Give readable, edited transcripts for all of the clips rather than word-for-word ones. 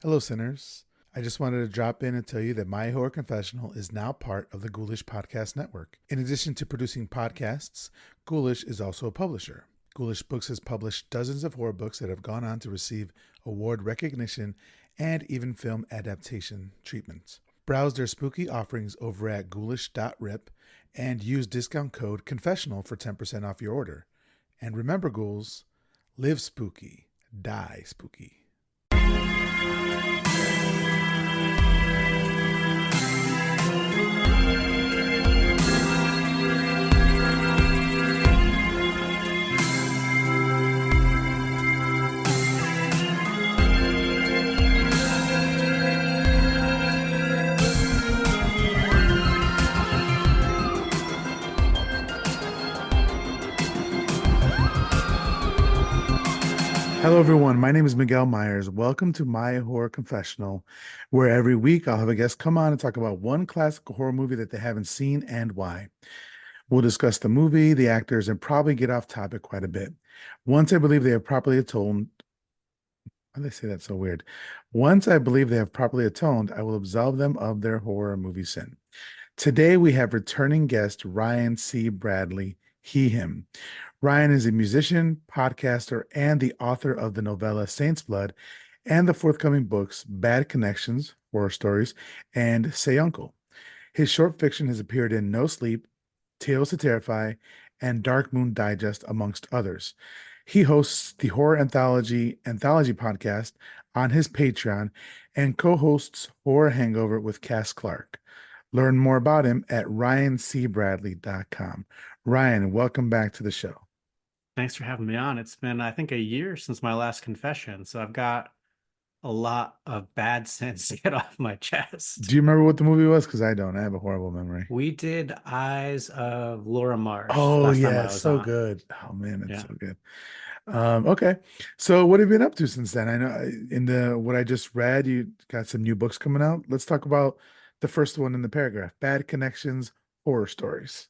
Hello, sinners. I just wanted to drop in and tell you that My Horror Confessional is now part of the Ghoulish Podcast Network. In addition to producing podcasts, Ghoulish is also a publisher. Ghoulish Books has published dozens of horror books that have gone on to receive award recognition and even film adaptation treatments. Browse their spooky offerings over at ghoulish.rip and use discount code CONFESSIONAL for 10% off your order. And remember, ghouls, live spooky, die spooky. Hello, everyone. My name is Miguel Myers. Welcome to My Horror Confessional, where every week I'll have a guest come on and talk about one classic horror movie that they haven't seen and why. We'll discuss the movie, the actors, and probably get off topic quite a bit. Once I believe they have properly atoned, why do they say that so weird? Once I believe they have properly atoned, I will absolve them of their horror movie sin. Today we have returning guest Ryan C. Bradley, he, him. Ryan is a musician, podcaster, and the author of the novella Saint's Blood and the forthcoming books Bad Connections, Horror Stories, and Say Uncle. His short fiction has appeared in No Sleep, Tales to Terrify, and Dark Moon Digest, amongst others. He hosts the Horror Anthology podcast on his Patreon and co-hosts Horror Hangover with Cass Clark. Learn more about him at ryancbradley.com. Ryan, welcome back to the show. Thanks for having me on. It's been, I think, a year since my last confession, so I've got a lot of bad sense to get off my chest. Do you remember what the movie was? Because I don't. I have a horrible memory. We did Eyes of Laura Marsh Oh, last time yeah, I was so on. good. Oh man, it's Yeah. so good. Okay. So what have you been up to since then? I know in the what I just read, you got some new books coming out. Let's talk about the first one in the paragraph, Bad Connections, Horror Stories.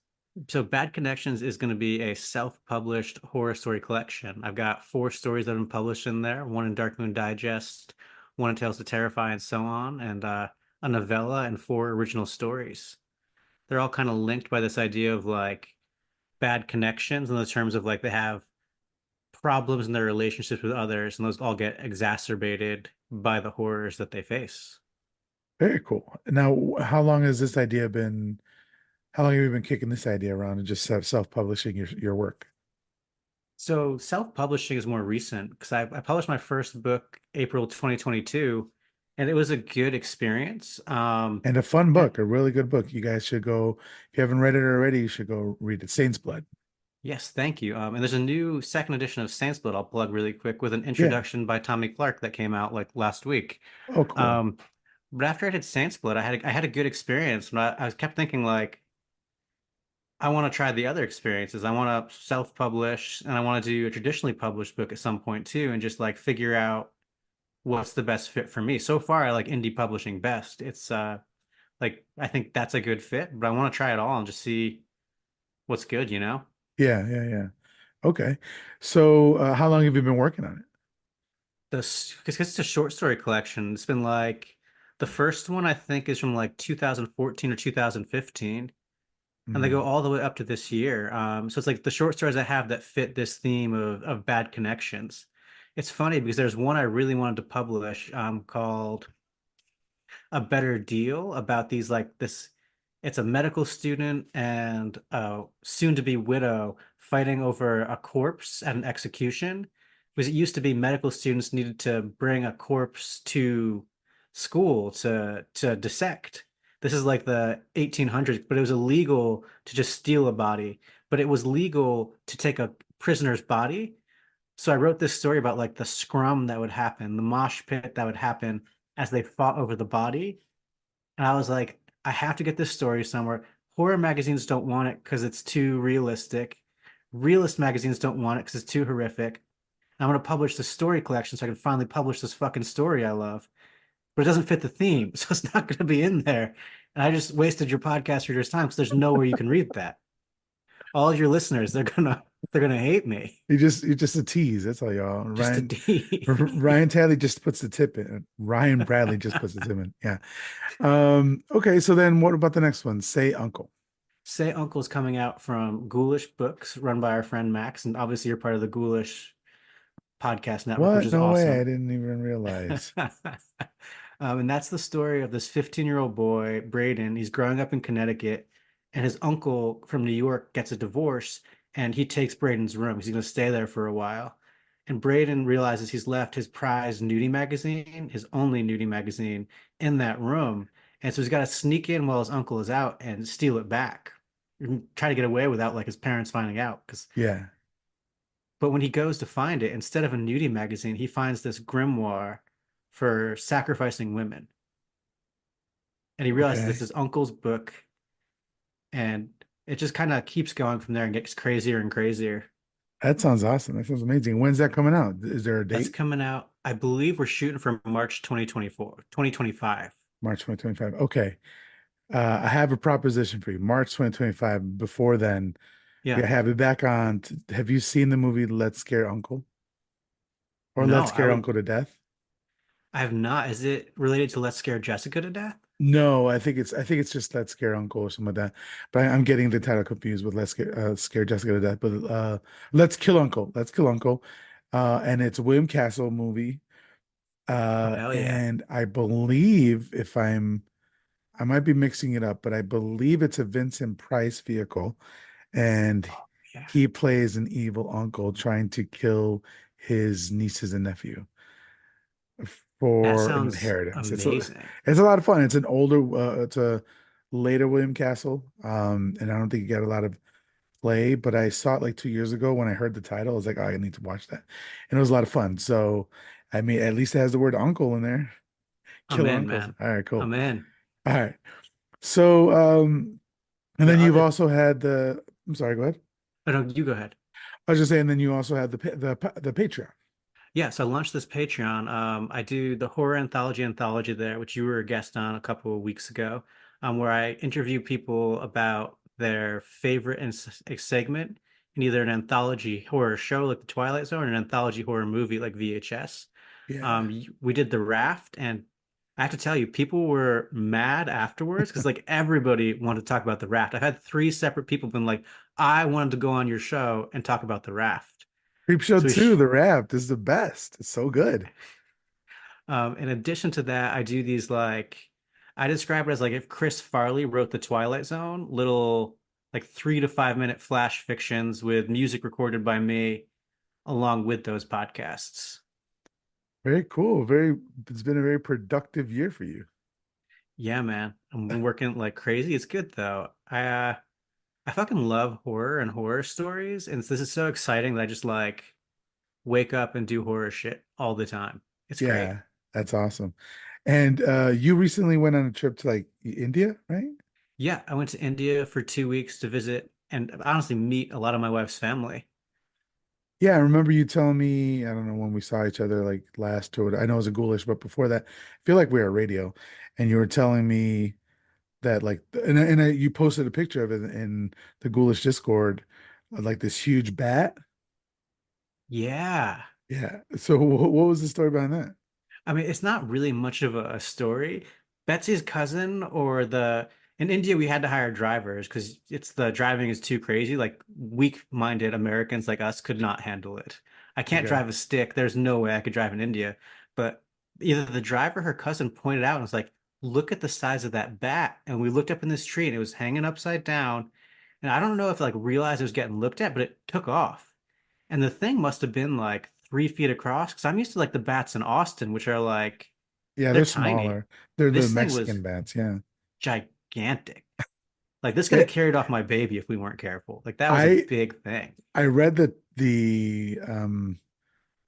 So Bad Connections is going to be a self-published horror story collection. I've got 4 stories that have been published in there, one in Dark Moon Digest, one in Tales to Terrify, and so on, and a novella and 4 original stories. They're all kind of linked by this idea of like bad connections in the terms of like they have problems in their relationships with others, and those all get exacerbated by the horrors that they face. Very cool. Now, how long have you been kicking this idea around and just self-publishing your work? So self-publishing is more recent because I published my first book April 2022, and it was a good experience. And a fun And book, a really good book. You guys should go, if you haven't read it already, you should go read it. Saint's Blood. yes, thank you. And there's a new second edition of Saints Blood I'll plug really quick with an Yeah. introduction by Tommy Clark that came out like last week. Oh, cool. Um, but after I did Saints Blood, I had a good experience, and I kept thinking like I want to try the other experiences. I want to self-publish and I want to do a traditionally published book at some point too, and just like figure out what's the best fit for me. So far, I like indie publishing best. It's like I think that's a good fit, but I want to try it all and just see what's good, you know? Yeah, yeah, yeah. Okay. So, how long have you been working on it? Because it's a short story collection. It's been like the first one I think is from like 2014 or 2015. And they go Mm. all the way up to this year. So it's like the short stories I have that fit this theme of bad connections. It's funny because there's one I really wanted to publish called A Better Deal about these like this. It's a medical student and a soon-to-be widow fighting over a corpse at an execution. Because it used to be medical students needed to bring a corpse to school to dissect. This is like the 1800s, but it was illegal to just steal a body, but it was legal to take a prisoner's body. So I wrote this story about like the scrum that would happen, the mosh pit that would happen as they fought over the body. And I was like, I have to get this story somewhere. Horror magazines don't want it because it's too realistic. Realist magazines don't want it because it's too horrific. I'm going to publish the story collection so I can finally publish this fucking story I love. But it doesn't fit the theme, so it's not going to be in there. And I just wasted your podcast reader's time because there's nowhere you can read that. all your listeners, they're gonna hate me. You're just a tease. That's all, y'all. Just a D. Ryan Talley just puts the tip in. Ryan Bradley just puts the tip in. Yeah. Okay, so then what about the next one? Say Uncle. Say Uncle's coming out from Ghoulish Books, run by our friend Max, and obviously you're part of the Ghoulish podcast network, which What? is No way. I awesome. didn't even realize. And that's the story of this 15-year-old boy, Braden. He's growing up in Connecticut, and his uncle from New York gets a divorce, and he takes Braden's room. He's going to stay there for a while. And Braden realizes he's left his prized nudie magazine, his only nudie magazine, in that room. And so he's got to sneak in while his uncle is out and steal it back. And try to get away without like his parents finding out. Because, Yeah. but when he goes to find it, instead of a nudie magazine, he finds this grimoire for sacrificing women. And he realizes this Okay. is his uncle's book, and it just kind of keeps going from there and gets crazier and crazier. That sounds awesome. That sounds amazing. When's that coming out? Is there a That's date? coming out. I believe we're shooting for March 2024, 2025. March 2025. Okay. I have a proposition for you. March 2025. Before then, we Yeah. have it back on. Have you seen the movie Let's Scare Uncle or No, Let's Scare Uncle to Death? I have not. Is it related to Let's Scare Jessica to Death? No, I think it's just Let's Scare Uncle or something like that. But I'm getting the title confused with Scare Jessica to Death. But Let's Kill Uncle. Let's Kill Uncle. And it's a William Castle movie. Oh, hell yeah. And I believe I might be mixing it up, but I believe it's a Vincent Price vehicle, and Oh, yeah. he plays an evil uncle trying to kill his nieces and nephew That for an sounds inheritance. amazing. It's a lot of fun. It's a later William Castle, and I don't think it got a lot of play, but I saw it like 2 years ago when I heard the title. I was like, oh, I need to watch that, and it was a lot of fun. So, I mean, at least it has the word uncle in there. I'm Killer in, uncles. man. All right, cool. I'm in. All right. So, and The then you've other, also had I'm sorry, go ahead. oh, no, you go ahead. I was just saying, then you also had the Patreon. Yeah, so I launched this Patreon. I do the horror anthology there, which you were a guest on a couple of weeks ago, where I interview people about their favorite segment in either an anthology horror show like The Twilight Zone or an anthology horror movie like VHS. Yeah. We did The Raft, and I have to tell you, people were mad afterwards because like everybody wanted to talk about The Raft. I've had three separate people been like, I wanted to go on your show and talk about The Raft. Creepshow So 2, The Raft is the best. It's so good. in addition to that, I do these like I describe it as like if Chris Farley wrote The Twilight Zone, little like 3 to 5 minute flash fictions with music recorded by me along with those podcasts. Very cool. It's been a very productive year for you. Yeah, man. I'm working like crazy. It's good though. I fucking love horror and horror stories, and this is so exciting that I just like wake up and do horror shit all the time. It's great. Yeah, that's awesome. And you recently went on a trip to like India, right? Yeah, I went to India for 2 weeks to visit and honestly meet a lot of my wife's family. Yeah, I remember you telling me, I don't know when we saw each other like last tour. I know it was a Ghoulish, but before that, I feel like we were at radio, and you were telling me that like you posted a picture of it in the Ghoulish Discord, like this huge bat. Yeah. Yeah. So what was the story behind that? I mean, it's not really much of a story. Betsy's cousin or the in India we had to hire drivers because it's the driving is too crazy. Like weak-minded Americans like us could not handle it. I can't Okay. drive a stick. There's no way I could drive in India. But either the driver or her cousin pointed out and was like, look at the size of that bat. And we looked up in this tree and it was hanging upside down. And I don't know if like realized it was getting looked at, but it took off. And the thing must have been like 3 feet across because I'm used to like the bats in Austin, which are like Yeah, they're they're tiny. smaller. They're the This thing was Mexican bats. Yeah. gigantic. Like this could have It, carried off my baby if we weren't careful. Like that was a I big thing. I read the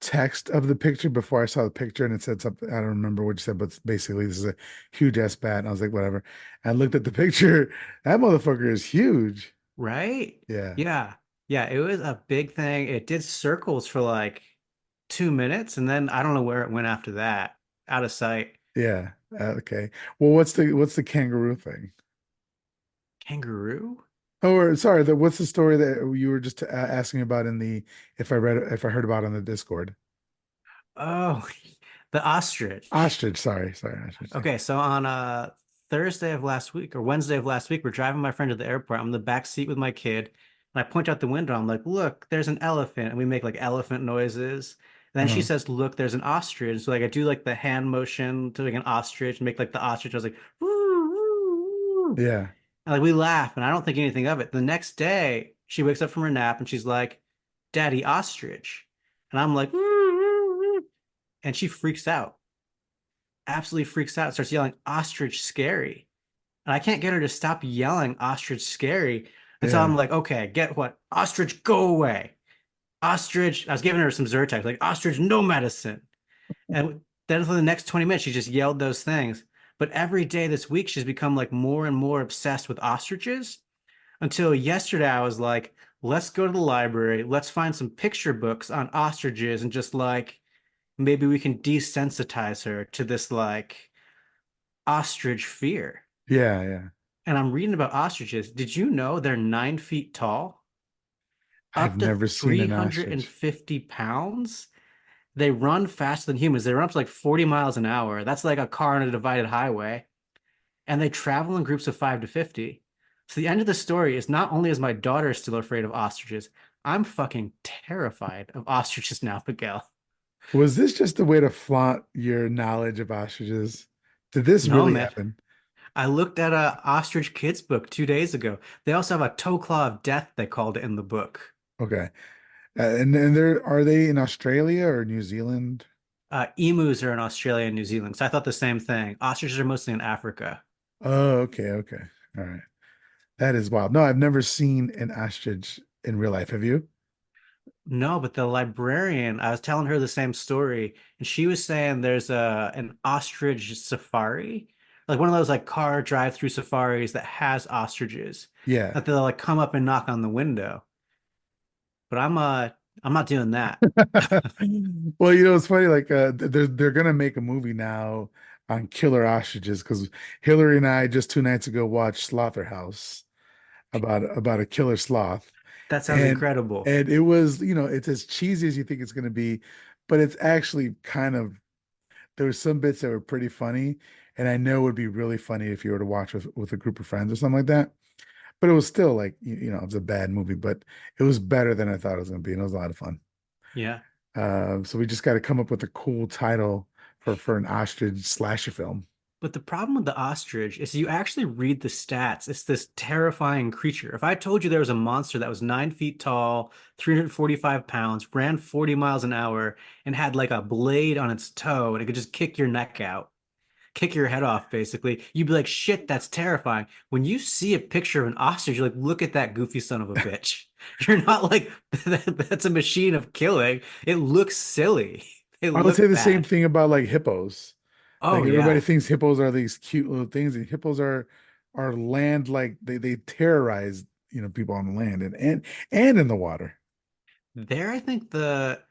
text of the picture before I saw the picture, and it said something. I don't remember what you said, but it's basically this is a huge ass bat. And I was like, whatever. I looked at the picture. That motherfucker is huge. Right? Yeah. Yeah. Yeah, it was a big thing. It did circles for like 2 minutes and then I don't know where it went after that. Out of sight. Yeah. Okay. Well, what's the kangaroo thing? Kangaroo? Oh, sorry. What's the story that you were just asking about in the if I heard about on the Discord? Oh, the ostrich. Ostrich. Sorry, ostrich. Yeah. Okay, so on Thursday of last week or Wednesday of last week, we're driving my friend to the airport. I'm in the back seat with my kid, and I point out the window. I'm like, "Look, there's an elephant," and we make like elephant noises. And then she Uh-huh. says, "Look, there's an ostrich." So like I do like the hand motion to like an ostrich, and make like the ostrich. I was like, "Woo, woo, woo." Yeah. And like we laugh, and I don't think anything of it. The next day, she wakes up from her nap and she's like, "Daddy, ostrich," and I'm like, "Woo, woo, woo," and she freaks out, absolutely freaks out, starts yelling, "Ostrich, scary." And I can't get her to stop yelling ostrich scary until I'm Yeah. like, okay, get what? Ostrich, go away. Ostrich. I was giving her some Zyrtec, like ostrich, no medicine. And then for the next 20 minutes, she just yelled those things. But every day this week, she's become like more and more obsessed with ostriches until yesterday I was like, let's go to the library, let's find some picture books on ostriches and just like maybe we can desensitize her to this like ostrich fear. Yeah. Yeah. And I'm reading about ostriches. Did you know they're 9 feet tall, I've up to never seen an 350 ostrich. pounds? They run faster than humans. They run up to like 40 miles an hour. That's like a car on a divided highway. And they travel in groups of 5 to 50. So the end of the story is not only is my daughter still afraid of ostriches, I'm fucking terrified of ostriches now, Miguel. Was this just a way to flaunt your knowledge of ostriches? Did this No, really man. happen? I looked at a ostrich kids book 2 days ago. They also have a toe claw of death, they called it in the book. Okay. And there are they in Australia or New Zealand? Emus are in Australia and New Zealand. So I thought the same thing. Ostriches are mostly in Africa. Oh, okay, okay. All right. That is wild. No, I've never seen an ostrich in real life. Have you? No, but the librarian, I was telling her the same story, and she was saying there's a an ostrich safari, like one of those like car drive-through safaris that has ostriches Yeah. that they'll like come up and knock on the window. But I'm not doing that. Well, it's funny, like they're gonna make a movie now on killer ostriches because Hillary and I just 2 nights ago watched Slaughterhouse about a killer sloth. That sounds And incredible. and it was, it's as cheesy as you think it's gonna be, but it's actually kind of there were some bits that were pretty funny. And I know it would be really funny if you were to watch with a group of friends or something like that. But it was still like, it was a bad movie, but it was better than I thought it was gonna be, and it was a lot of fun. Yeah. So we just got to come up with a cool title for an ostrich slasher film. But the problem with the ostrich is you actually read the stats. It's this terrifying creature. If I told you there was a monster that was 9 feet tall, 345 pounds, ran 40 miles an hour, and had like a blade on its toe, and it could just kick your neck out, kick your head off, basically, you'd be like, shit, that's terrifying. When you see a picture of an ostrich, you're like, look at that goofy son of a bitch. You're not like, that's a machine of killing. It looks silly. They I would say look the same bad. thing about like hippos. Like Oh, everybody yeah. thinks hippos are these cute little things, and hippos are land like they terrorize people on the land and in the water. They're, I think, the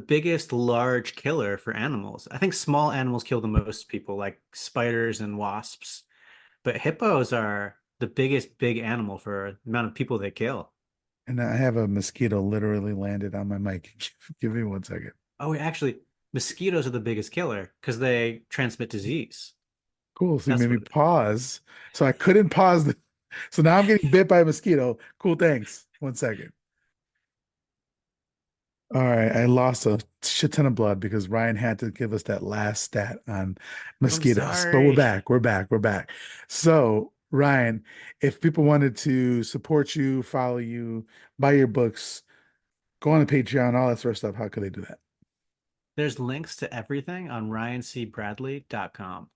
biggest large killer for animals. I think small animals kill the most people, like spiders and wasps. But hippos are the biggest big animal for the amount of people they kill. And I have a mosquito literally landed on my mic. Give me 1 second. Oh, actually, mosquitoes are the biggest killer because they transmit disease. Cool. So you That's made me what it is. pause. So I couldn't pause so now I'm getting bit by a mosquito. Cool, thanks. 1 second. All right, I lost a shit ton of blood because Ryan had to give us that last stat on I'm mosquitoes. But we're sorry. back, we're back, we're back. So, Ryan, if people wanted to support you, follow you, buy your books, go on to Patreon, all that sort of stuff, how could they do that? There's links to everything on ryancbradley.com.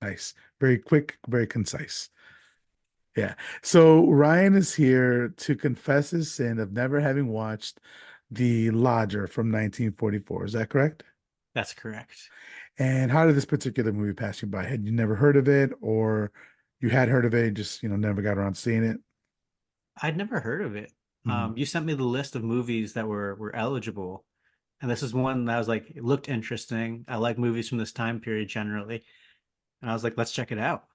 Nice. Very quick, very concise. Yeah. So Ryan is here to confess his sin of never having watched The Lodger from 1944. Is that correct? That's correct. And how did this particular movie pass you by? Had you never heard of it, or you had heard of it, and just never got around to seeing it? I'd never heard of it. Mhm. You sent me the list of movies that were eligible, and this is one that I was like, it looked interesting. I like movies from this time period generally, and I was like, let's check it out.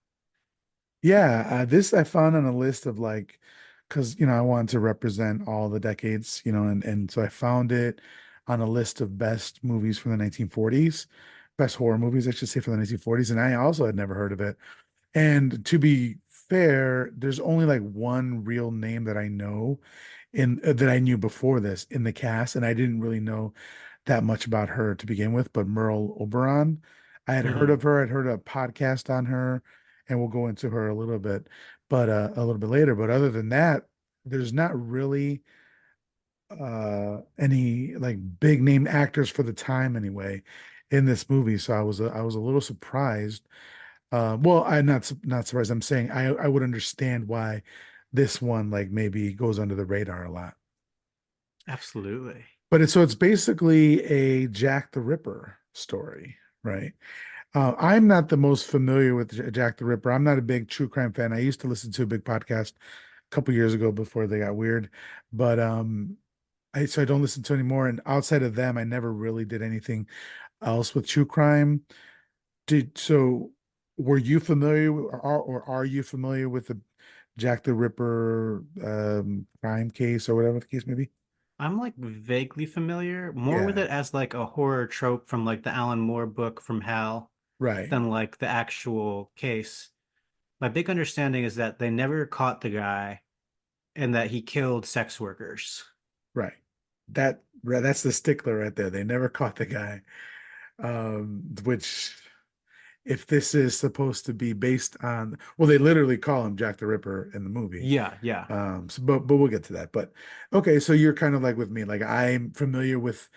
Yeah, this I found on a list of like, because I wanted to represent all the decades, and so I found it on a list of best movies from the 1940s, best horror movies, I should say, from the 1940s, and I also had never heard of it. And to be fair, there's only like one real name that I know that I knew before this in the cast, and I didn't really know that much about her to begin with, but Merle Oberon. I had heard Hmm. of her, I'd heard a podcast on her, and we'll go into her a little bit, but a little bit later. But other than that, there's not really any like big name actors for the time anyway in this movie. So I was a little surprised. Well, I'm not surprised. I'm saying I would understand why this one like maybe goes under the radar a lot. Absolutely. But it's basically a Jack the Ripper story, right? I'm not the most familiar with Jack the Ripper. I'm not a big true crime fan. I used to listen to a big podcast a couple years ago before they got weird, but so I don't listen to anymore. And outside of them, I never really did anything else with true crime. Did so? Were you familiar or are you familiar with the Jack the Ripper crime case or whatever the case may be? I'm like vaguely familiar, more with Yeah, it as like a horror trope from like the Alan Moore book From Hell right, than like the actual case. My big understanding is that they never caught the guy and that he killed sex workers. right. That's the stickler right there. They never caught the guy. Which if this is supposed to be based on, well, they literally call him Jack the Ripper in the movie. Yeah, yeah. But we'll get to that. But okay, so you're kind of like with me. Like I'm familiar with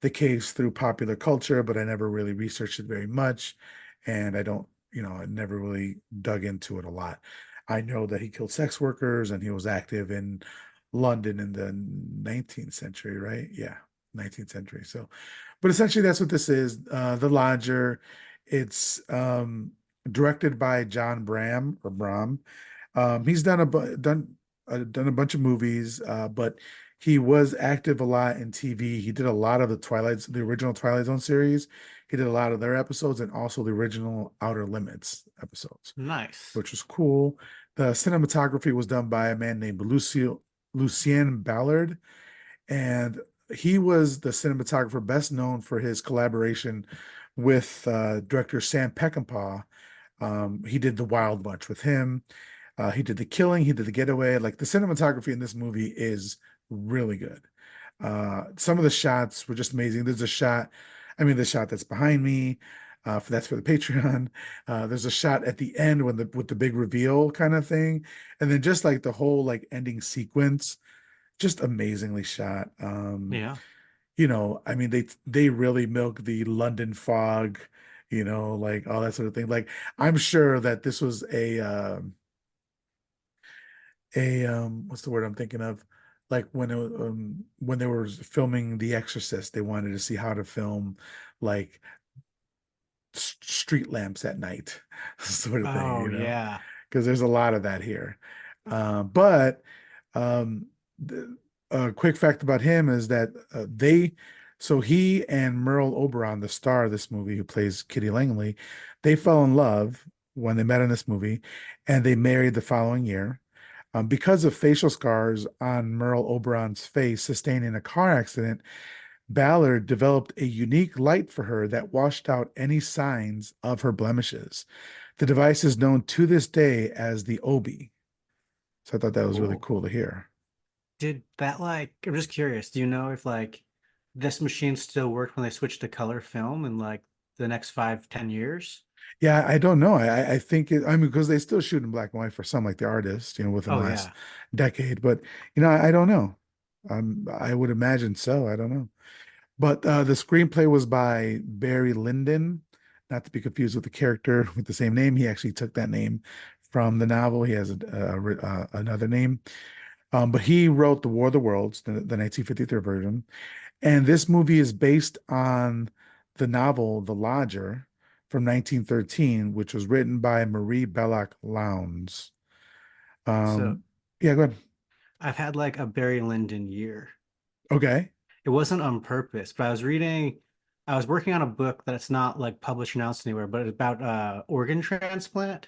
the case through popular culture, but I never really researched it very much, and I don't, I never really dug into it a lot. I know that he killed sex workers and he was active in London in the 19th century, right? Yeah, 19th century. So, but essentially that's what this is. The Lodger. It's directed by John Bram or Bram. He's done a bunch of movies, but he was active a lot in TV. He did a lot of the original Twilight Zone series. He did a lot of their episodes and also the original Outer Limits episodes, Nice. which was cool. The cinematography was done by a man named Lucien Ballard, and he was the cinematographer best known for his collaboration with director Sam Peckinpah. He did The Wild Bunch with him. He did The Killing, he did The Getaway. Like the cinematography in this movie is really good. Some of the shots were just amazing. There's a shot, I mean, the shot that's behind me, that's for the Patreon. There's a shot at the end when the with the big reveal kind of thing, and then just like the whole like ending sequence, just amazingly shot. Yeah. I mean, they really milk the London fog, like all that sort of thing. Like I'm sure that this was what's the word I'm thinking of? Like when they were filming The Exorcist, they wanted to see how to film like street lamps at night, sort of thing, Oh, yeah. because there's a lot of that here. But um, a quick fact about him is that so he and Merle Oberon, the star of this movie, who plays Kitty Langley, they fell in love when they met in this movie, and they married the following year. Because of facial scars on Merle Oberon's face sustained in a car accident, Ballard developed a unique light for her that washed out any signs of her blemishes. The device is known to this day as the Obi. So I thought that was really Cool. cool to hear. Did that like, I'm just curious, do you know if like this machine still worked when they switched to color film in like the next 5, 10 years? Yeah, I don't know. I think I mean, because they still shoot in black and white for some, like the artists, within the Oh, last yeah. decade. But I don't know. I would imagine so. I don't know. But the screenplay was by Barry Lyndon, not to be confused with the character with the same name. He actually took that name from the novel. He has another name. But he wrote The War of the Worlds, the 1953 version. And this movie is based on the novel The Lodger from 1913, which was written by Marie Belloc Lowndes. So Um, yeah, go ahead. I've had like a Barry Lyndon year. Okay. It wasn't on purpose, but I was working on a book that's not like published and announced anywhere, but it's about organ transplant.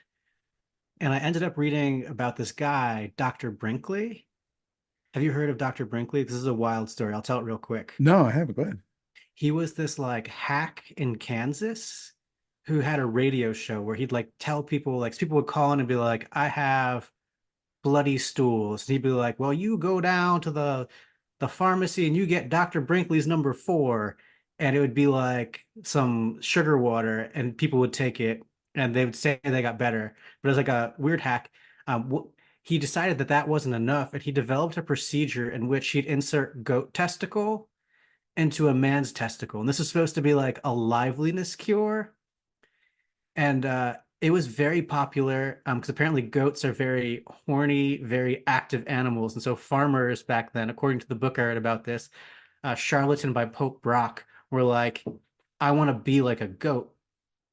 And I ended up reading about this guy, Dr. Brinkley. Have you heard of Dr. Brinkley? This is a wild story. I'll tell it real quick. No, I haven't. Go ahead. He was this like hack in Kansas who had a radio show where he'd like tell people, like people would call in and be like, I have bloody stools. And he'd be like, well, you go down to the pharmacy and you get Dr. Brinkley's number 4. And it would be like some sugar water, and people would take it and they would say they got better. But it was like a weird hack. He decided that that wasn't enough, and he developed a procedure in which he'd insert goat testicle into a man's testicle. And this is supposed to be like a liveliness cure. And it was very popular because apparently goats are very horny, very active animals. And so farmers back then, according to the book I read about this, Charlatan by Pope Brock, were like, I want to be like a goat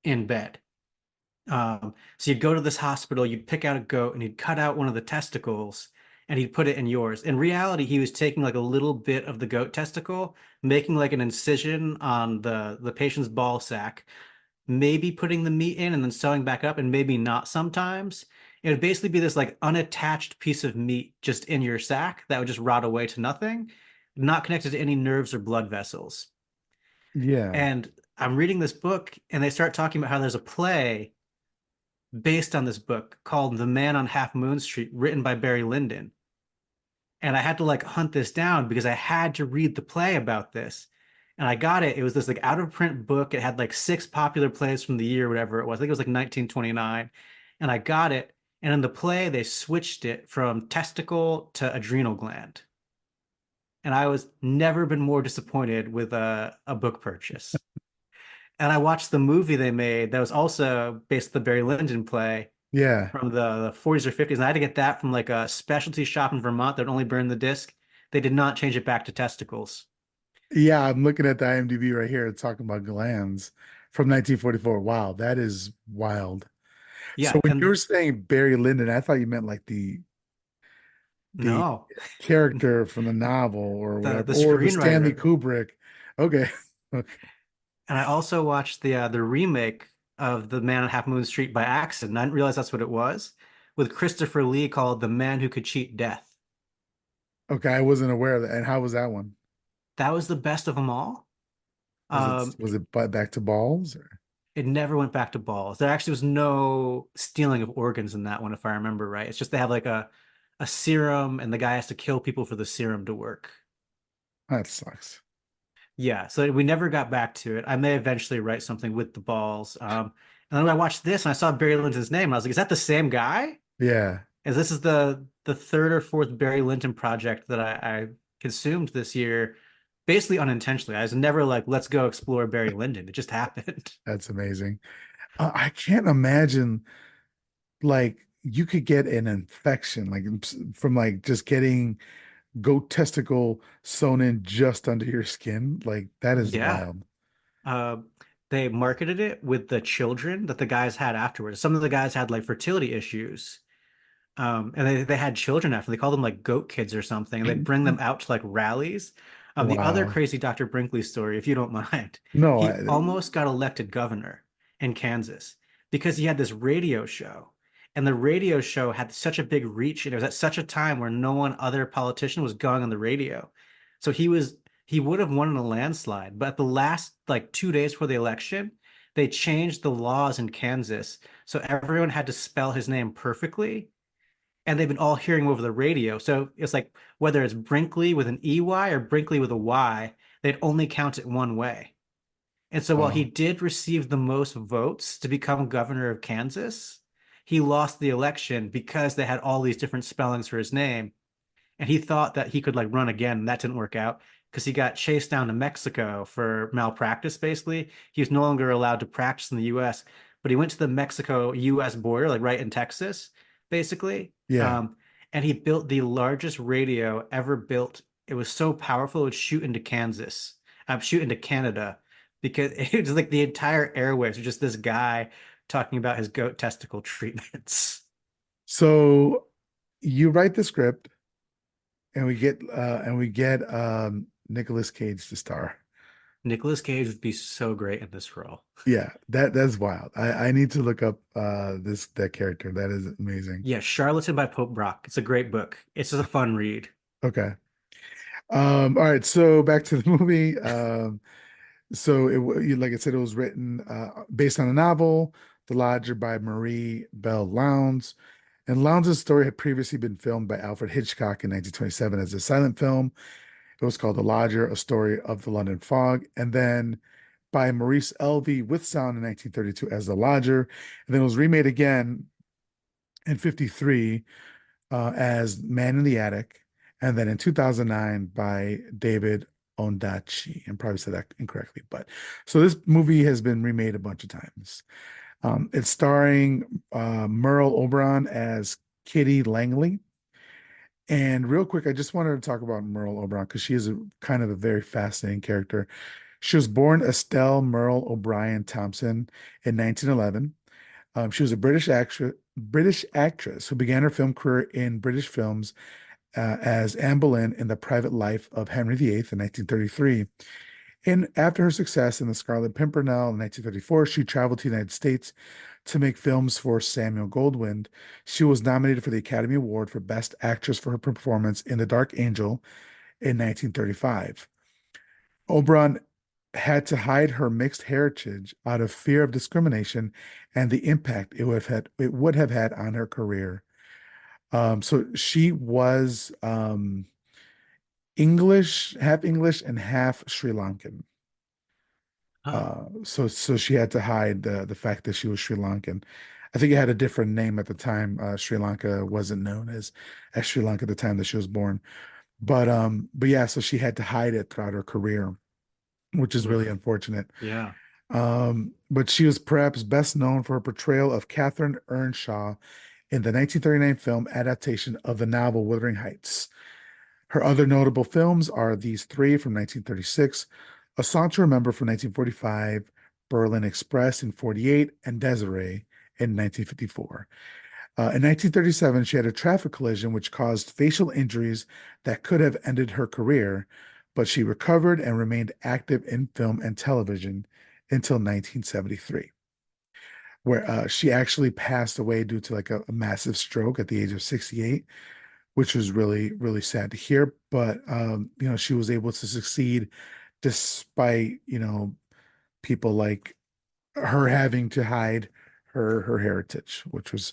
in bed. So you'd go to this hospital, you'd pick out a goat, and he'd cut out one of the testicles and he'd put it in yours. In reality, he was taking like a little bit of the goat testicle, making like an incision on the patient's ball sack, maybe putting the meat in and then sewing back up, and maybe not sometimes. It would basically be this like unattached piece of meat just in your sack that would just rot away to nothing, not connected to any nerves or blood vessels. Yeah. And I'm reading this book, and they start talking about how there's a play based on this book called The Man on Half Moon Street, written by Barry Lyndon. And I had to like hunt this down because I had to read the play about this. And I got it. It was this like out of print book. It had like 6 popular plays from the year, whatever it was. I think it was like 1929. And I got it. And in the play, they switched it from testicle to adrenal gland. And I was never been more disappointed with a book purchase. And I watched the movie they made that was also based on the Barry Lyndon play Yeah. from the 40s or 50s. And I had to get that from like a specialty shop in Vermont that only burned the disc. They did not change it back to testicles. Yeah, I'm looking at the IMDb right here. It's talking about glands from 1944. Wow, that is wild. So Yeah, when you and were saying Barry Lyndon, I thought you meant like the no, character from the novel or whatever, the or the Stanley screenwriter. Kubrick. Okay. Okay. And I also watched the remake of The Man on Half Moon Street by accident. I didn't realize that's what it was, with Christopher Lee, called The Man Who Could Cheat Death. Okay, I wasn't aware of that. And how was that one? That was the best of them all. Um, Was it back to balls or? it never went back to balls. There actually was no stealing of organs in that one, if I remember right. It's just they have like a serum, and the guy has to kill people for the serum to work. That sucks. Yeah, so we never got back to it. I may eventually write something with the balls. And then I watched this and I saw Barry Lyndon's name, and I was like, is that the same guy? Yeah. And this is the third or fourth Barry Lyndon project that I consumed this year, basically unintentionally. I was never like, let's go explore Barry Lyndon. It just happened. That's amazing. I can't imagine like you could get an infection like from like just getting goat testicle sewn in just under your skin. Like that is Yeah. wild. Uh, they marketed it with the children that the guys had afterwards. Some of the guys had like fertility issues. And they had children after. They called them like goat kids or something. And they'd bring them out to like rallies. The other Wow. crazy Dr. Brinkley story, if you don't mind, No, he almost got elected governor in Kansas because he had this radio show. And the radio show had such a big reach, and it was at such a time where no one other politician was going on the radio. So he would have won in a landslide. But at the last like 2 days before the election, they changed the laws in Kansas. So everyone had to spell his name perfectly, and they've been all hearing him over the radio. So it's like whether it's Brinkley with an EY or Brinkley with a Y, they'd only count it one way. And so while he wow. did receive the most votes to become governor of Kansas, he lost the election because they had all these different spellings for his name. And he thought that he could like run again, and that didn't work out because he got chased down to Mexico for malpractice, basically. He was no longer allowed to practice in the US, but he went to the Mexico US border, like right in Texas, basically. Yeah. Um, and he built the largest radio ever built. It was so powerful, it would shoot into Kansas, shoot into Canada, because it was like the entire airwaves was just this guy talking about his goat testicle treatments. So you write the script and we get Nicolas Cage to star. Nicolas Cage would be so great in this role. Yeah, that's wild. I need to look up that character. That is amazing. Yeah, Charlatan by Pope Brock. It's a great book. It's just a fun read. Okay. All right, so back to the movie. So like I said, it was written based on a novel, The Lodger by Marie Bell Lowndes. And Lowndes' story had previously been filmed by Alfred Hitchcock in 1927 as a silent film. It was called The Lodger, a story of the London fog. And then by Maurice Elvey with sound in 1932 as The Lodger. And then it was remade again in 53 as Man in the Attic. And then in 2009 by David Ondaatje. And probably said that incorrectly. But so this movie has been remade a bunch of times. It's starring Merle Oberon as Kitty Langley. And real quick, I just wanted to talk about Merle Oberon because she is a kind of a very fascinating character. She was born Estelle Merle O'Brien Thompson in 1911. She was a British actress who began her film career in British films as Anne Boleyn in The Private Life of Henry VIII in 1933. And after her success in The Scarlet Pimpernel in 1934, she traveled to the United States to make films for Samuel Goldwyn. She was nominated for the Academy Award for Best Actress for her performance in The Dark Angel in 1935. Oberon had to hide her mixed heritage out of fear of discrimination and the impact it would have had on her career. So she was English and half Sri Lankan. Oh, So she had to hide the fact that she was Sri Lankan. I think it had a different name at the time. Sri Lanka wasn't known as Sri Lanka at the time that she was born. But yeah, so she had to hide it throughout her career, which is really oof. unfortunate. Yeah. But she was perhaps best known for her portrayal of Catherine Earnshaw in the 1939 film adaptation of the novel Wuthering Heights. Her other notable films are these three from 1936, A Song to Remember from 1945, Berlin Express in 48, and Desiree in 1954. In 1937, she had a traffic collision which caused facial injuries that could have ended her career, but she recovered and remained active in film and television until 1973, where she actually passed away due to like a massive stroke at the age of 68, which was really, really sad to hear. But she was able to succeed despite, people like her having to hide her heritage, which was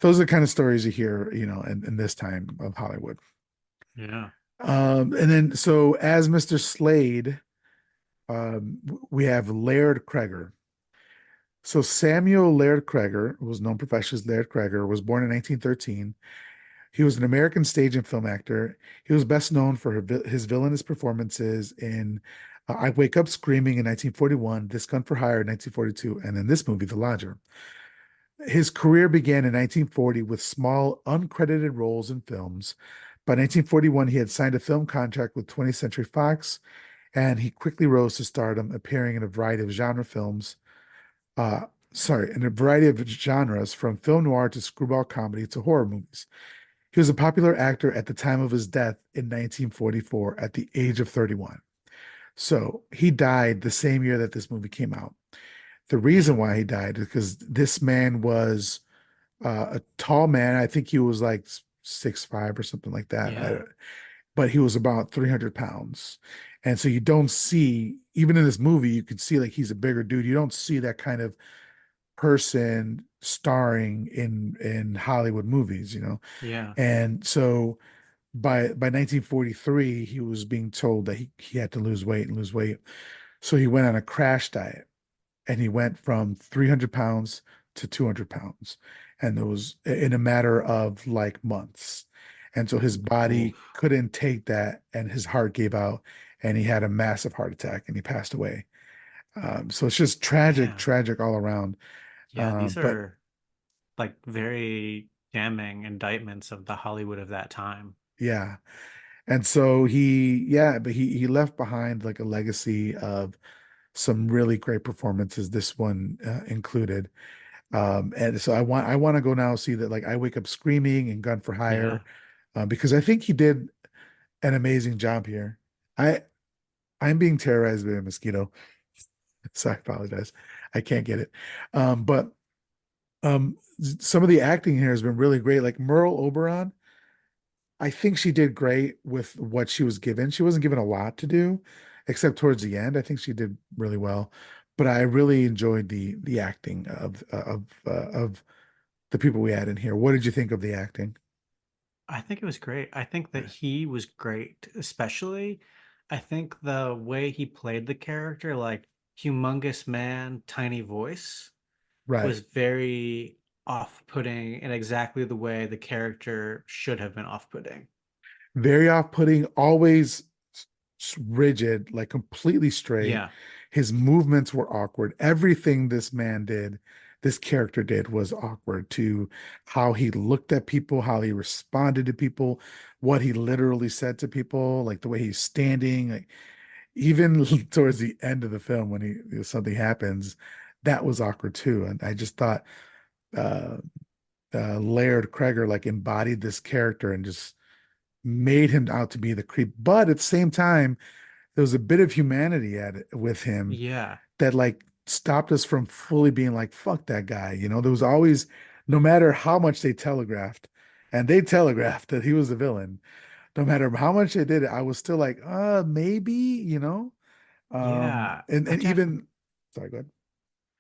those are the kind of stories you hear, in this time of Hollywood. Yeah. And then so as Mr. Slade, we have Laird Cregar. So Samuel Laird Cregar, who was known professionally as Laird Cregar, was born in 1913. He was an American stage and film actor. He was best known for his villainous performances in I Wake Up Screaming in 1941, This Gun for Hire in 1942, and in this movie, The Lodger. His career began in 1940 with small, uncredited roles in films. By 1941, he had signed a film contract with 20th Century Fox, and he quickly rose to stardom, appearing in a variety of genre films. Uh, in a variety of genres, from film noir to screwball comedy to horror movies. He was a popular actor at the time of his death in 1944 at the age of 31. So he died the same year that this movie came out. The reason Damn. why he died is because this man was a tall man. I think he was like 6'5" or something like that. Yeah. But he was about 300 pounds. And so you don't see, even in this movie, you could see like he's a bigger dude. You don't see that kind of person starring in Hollywood movies. Yeah. And so by 1943, he was being told that he had to lose weight and lose weight. So he went on a crash diet and he went from 300 pounds to 200 pounds. And it was in a matter of like months. And so his body Oof. couldn't take that and his heart gave out and he had a massive heart attack and he passed away. So it's just tragic, Damn. tragic all around. Yeah, these But are like very damning indictments of the Hollywood of that time. yeah. And so he left behind like a legacy of some really great performances, this one included. And so I want to go now see that like I Wake Up Screaming and Gun for Yeah. Hire, because I think he did an amazing job here. I I'm being terrorized by a mosquito. So I apologize. I can't get it. But some of the acting here has been really great. Like Merle Oberon, I think she did great with what she was given. She wasn't given a lot to do, except towards the end. I think she did really well. But I really enjoyed the acting of the people we had in here. What did you think of the acting? I think it was great. I think that he was great, especially I think the way he played the character, like humongous man, tiny voice, was Right. very off-putting in exactly the way the character should have been off-putting. Very off-putting, always rigid, like completely straight. Yeah. His movements were awkward. Everything this man did, this character did was awkward to how he looked at people, how he responded to people, what he literally said to people, like the way he's standing, like even towards the end of the film when something happens, that was awkward too. And I just thought uh Laird Kreger like embodied this character and just made him out to be the creep. But at the same time, there was a bit of humanity at it with him Yeah. that like stopped us from fully being like, fuck that guy. There was always, no matter how much they telegraphed, and they telegraphed that he was the villain, no matter how much they did it, I was still like, maybe, Yeah. and even sorry, go ahead.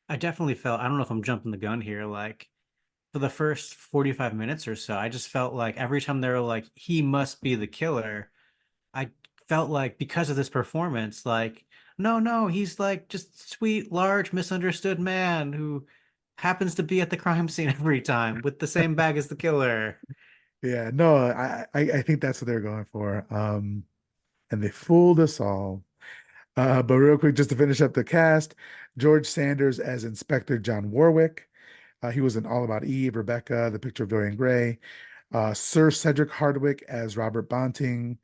I definitely felt, I don't know if I'm jumping the gun here, like for the first 45 minutes or so, I just felt like every time they were like, he must be the killer, I felt like because of this performance, like, no, no, he's like just sweet, large, misunderstood man who happens to be at the crime scene every time with the same bag as the killer. Yeah, no, I think that's what they're going for. And they fooled us all. But real quick, just to finish up the cast, George Sanders as Inspector John Warwick. He was in All About Eve, Rebecca, The Picture of Dorian Gray. Sir Cedric Hardwicke as Robert Bonting.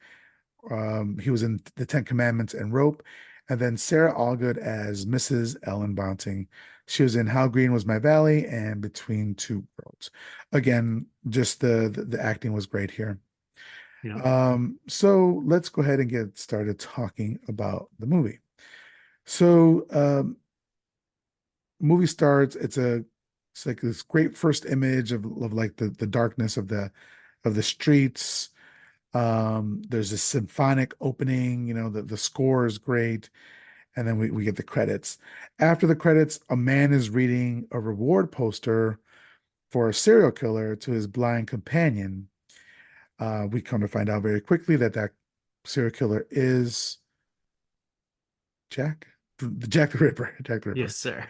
He was in The Ten Commandments and Rope. And then Sarah Allgood as Mrs. Ellen Bonting. She was in How Green Was My Valley and Between Two Worlds. Again, just the acting was great here. You know, So let's go ahead and get started talking about the movie. So, movie starts. It's like this great first image of like the darkness of the streets. There's a symphonic opening. The score is great, and then we get the credits. After the credits, a man is reading a reward poster for a serial killer to his blind companion. We come to find out very quickly that that serial killer is Jack, Jack the Ripper, Jack the Ripper. yes, sir.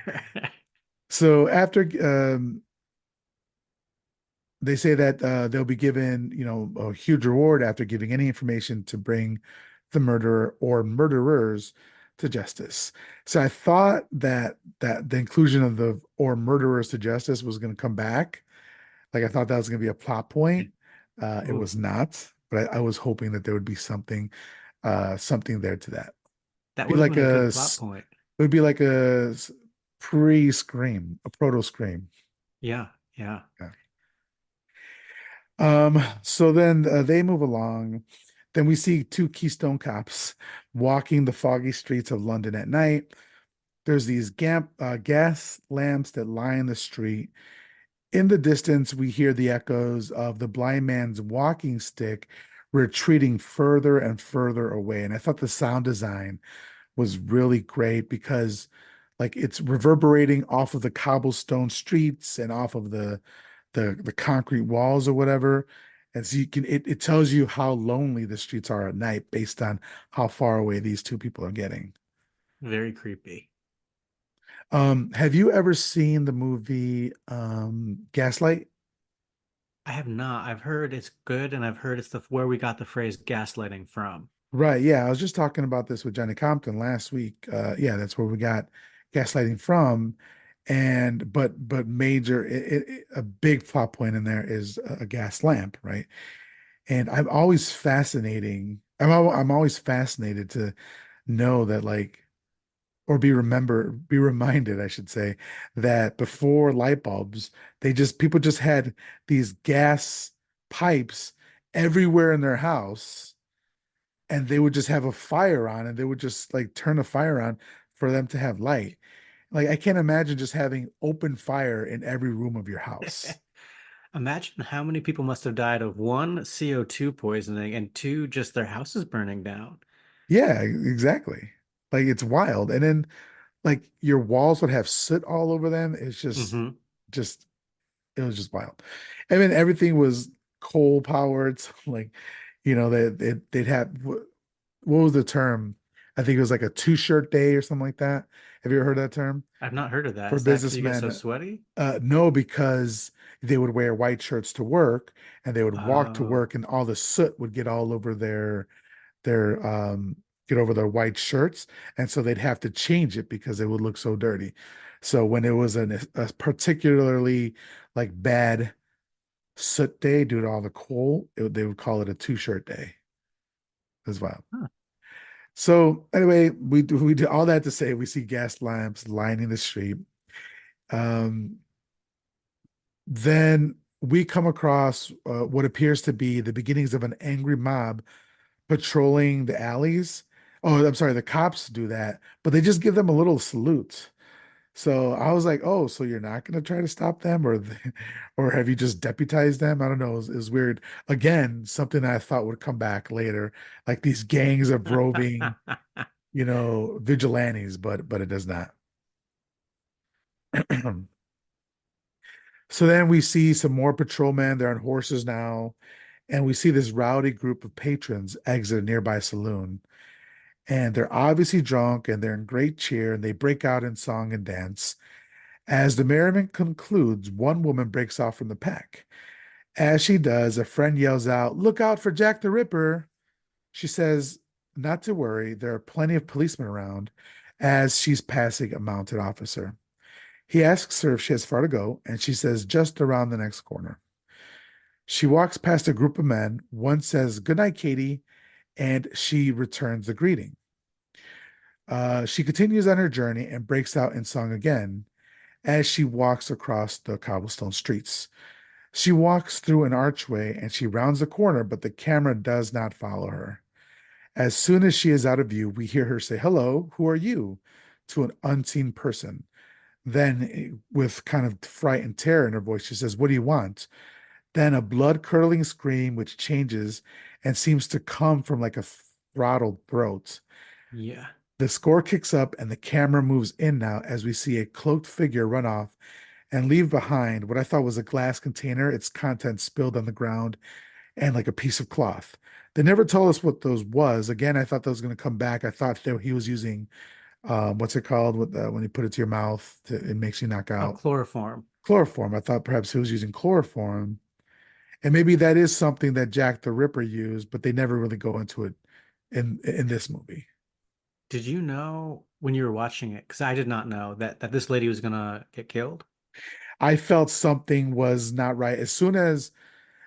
So after they say that they'll be given, a huge reward after giving any information to bring the murderer or murderers to justice. So I thought that the inclusion of the or murderers to justice was going to come back. Like I thought that was going to be a plot point. It Ooh, was not, but I was hoping that there would be something there to that. that Be would have like been a good plot point. it would be like pre-scream, a proto scream. Yeah, yeah. Yeah. So then they move along. Then we see two Keystone cops walking the foggy streets of London at night. There's these gas lamps that line the street. In the distance, we hear the echoes of the blind man's walking stick retreating further and further away. And I thought the sound design was really great because like it's reverberating off of the cobblestone streets and off of the concrete walls or whatever. And so it tells you how lonely the streets are at night based on how far away these two people are getting. Very creepy. Have you ever seen the movie Gaslight? I have not. I've heard it's good, and I've heard it's the where we got the phrase gaslighting from. Right. Yeah. I was just talking about this with Johnny Compton last week. Yeah, that's where we got gaslighting from. And but major a big plot point in there is a gas lamp, right? And I'm always fascinated to know that like or be reminded, I should say, that before light bulbs, people just had these gas pipes everywhere in their house and they would just have a fire on and they would just like turn the fire on for them to have light. Like I can't imagine just having open fire in every room of your house. Imagine how many people must have died of one, CO2 poisoning, and two, just their houses burning down. Yeah, exactly. Like it's wild. And then like your walls would have soot all over them. It's just it was just wild. I mean, everything was coal powered. So like, they'd have what was the term? I think it was like a two-shirt day or something like that. Have you ever heard that term I've not heard of that. for Is that because you get so businessmen? sweaty? No, because they would wear white shirts to work and they would walk to Oh. work and all the soot would get all over their get over their white shirts. And so they'd have to change it because it would look so dirty. So when it was a particularly like bad soot day due to all the coal, they would call it a two-shirt day as well. Huh. So anyway, we do all that to say we see gas lamps lining the street. Um, then we come across what appears to be the beginnings of an angry mob patrolling the alleys. Oh, I'm sorry, the cops do that, but they just give them a little salute. So I was like, oh, so you're not going to try to stop them or have you just deputized them? I don't know. It was weird. Again, something that I thought would come back later, like these gangs of roving, vigilantes, but it does not. So then we see some more patrolmen. They're on horses now, and we see this rowdy group of patrons exit a nearby saloon. And they're obviously drunk and they're in great cheer and they break out in song and dance. As the merriment concludes, one woman breaks off from the pack. As she does, a friend yells out, "Look out for Jack the Ripper." She says, not to worry, there are plenty of policemen around as she's passing a mounted officer. He asks her if she has far to go, and she says, just around the next corner. She walks past a group of men. One says, "Good night, Katie," and she returns the greeting. She continues on her journey and breaks out in song again as she walks across the cobblestone streets. She walks through an archway and she rounds the corner, but the camera does not follow her. As soon as she is out of view, we hear her say, "Hello, who are you?" to an unseen person. Then, with kind of fright and terror in her voice, she says, "What do you want?" Then a blood-curdling scream, which changes and seems to come from like a throttled throat. Yeah. The score kicks up and the camera moves in now as we see a cloaked figure run off and leave behind what I thought was a glass container, its contents spilled on the ground, and like a piece of cloth. They never told us what those was. Again, I thought that was going to come back. I thought that he was using what's it called when you put it to your mouth it makes you knock Oh, out chloroform. chloroform. I thought perhaps he was using chloroform, and maybe that is something that Jack the Ripper used, but they never really go into it in this movie. Did you know when you were watching it? Because I did not know that this lady was gonna get killed. I felt something was not right as soon as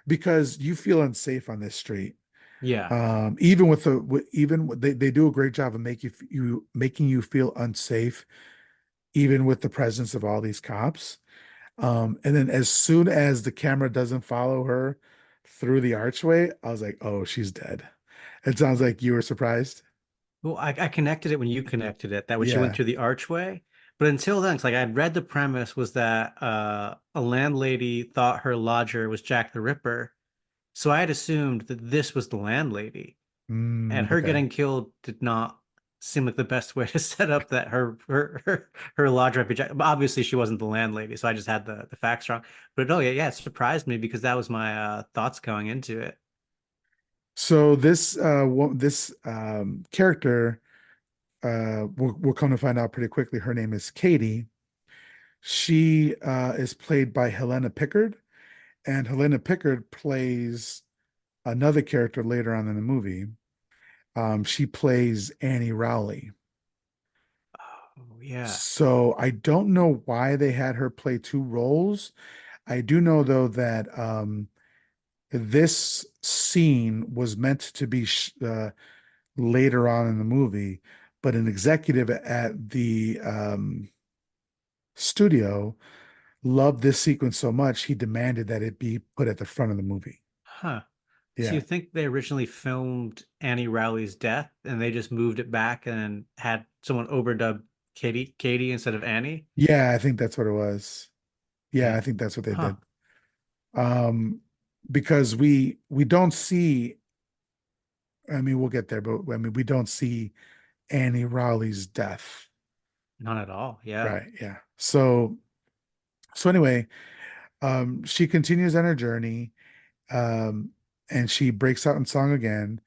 because you feel unsafe on this street. Yeah. Even with they do a great job of making you feel unsafe, even with the presence of all these cops. And then as soon as the camera doesn't follow her through the archway, I was like, oh, she's dead. It sounds like you were surprised. Well, I connected it when you connected it, that when she went Yeah. through the archway. But until then, it's like I'd read the premise was that a landlady thought her lodger was Jack the Ripper. So I had assumed that this was the landlady. And her Okay. getting killed did not seem like the best way to set up that her lodger might be Jack. But obviously she wasn't the landlady, so I just had the facts wrong. But no, yeah, it surprised me because that was my thoughts going into it. So this character we'll come to find out pretty quickly. Her name is Katie. She is played by Helena Pickard, and Helena Pickard plays another character later on in the movie. She plays Annie Rowley. Oh, yeah. So I don't know why they had her play two roles. I do know though that this scene was meant to be later on in the movie, but an executive at the studio loved this sequence so much he demanded that it be put at the front of the movie. Huh. So you Yeah. think they originally filmed Annie Rowley's death and they just moved it back and had someone overdub Katie instead of Annie? Yeah, I think that's what it was. Yeah, I Yeah. think that's what they Huh. did. Um, because we don't see, I mean, we'll get there, but I mean, we don't see Annie Rowley's death. Not at all. Yeah. Right. Yeah. So anyway, she continues on her journey, um, and she breaks out in song again.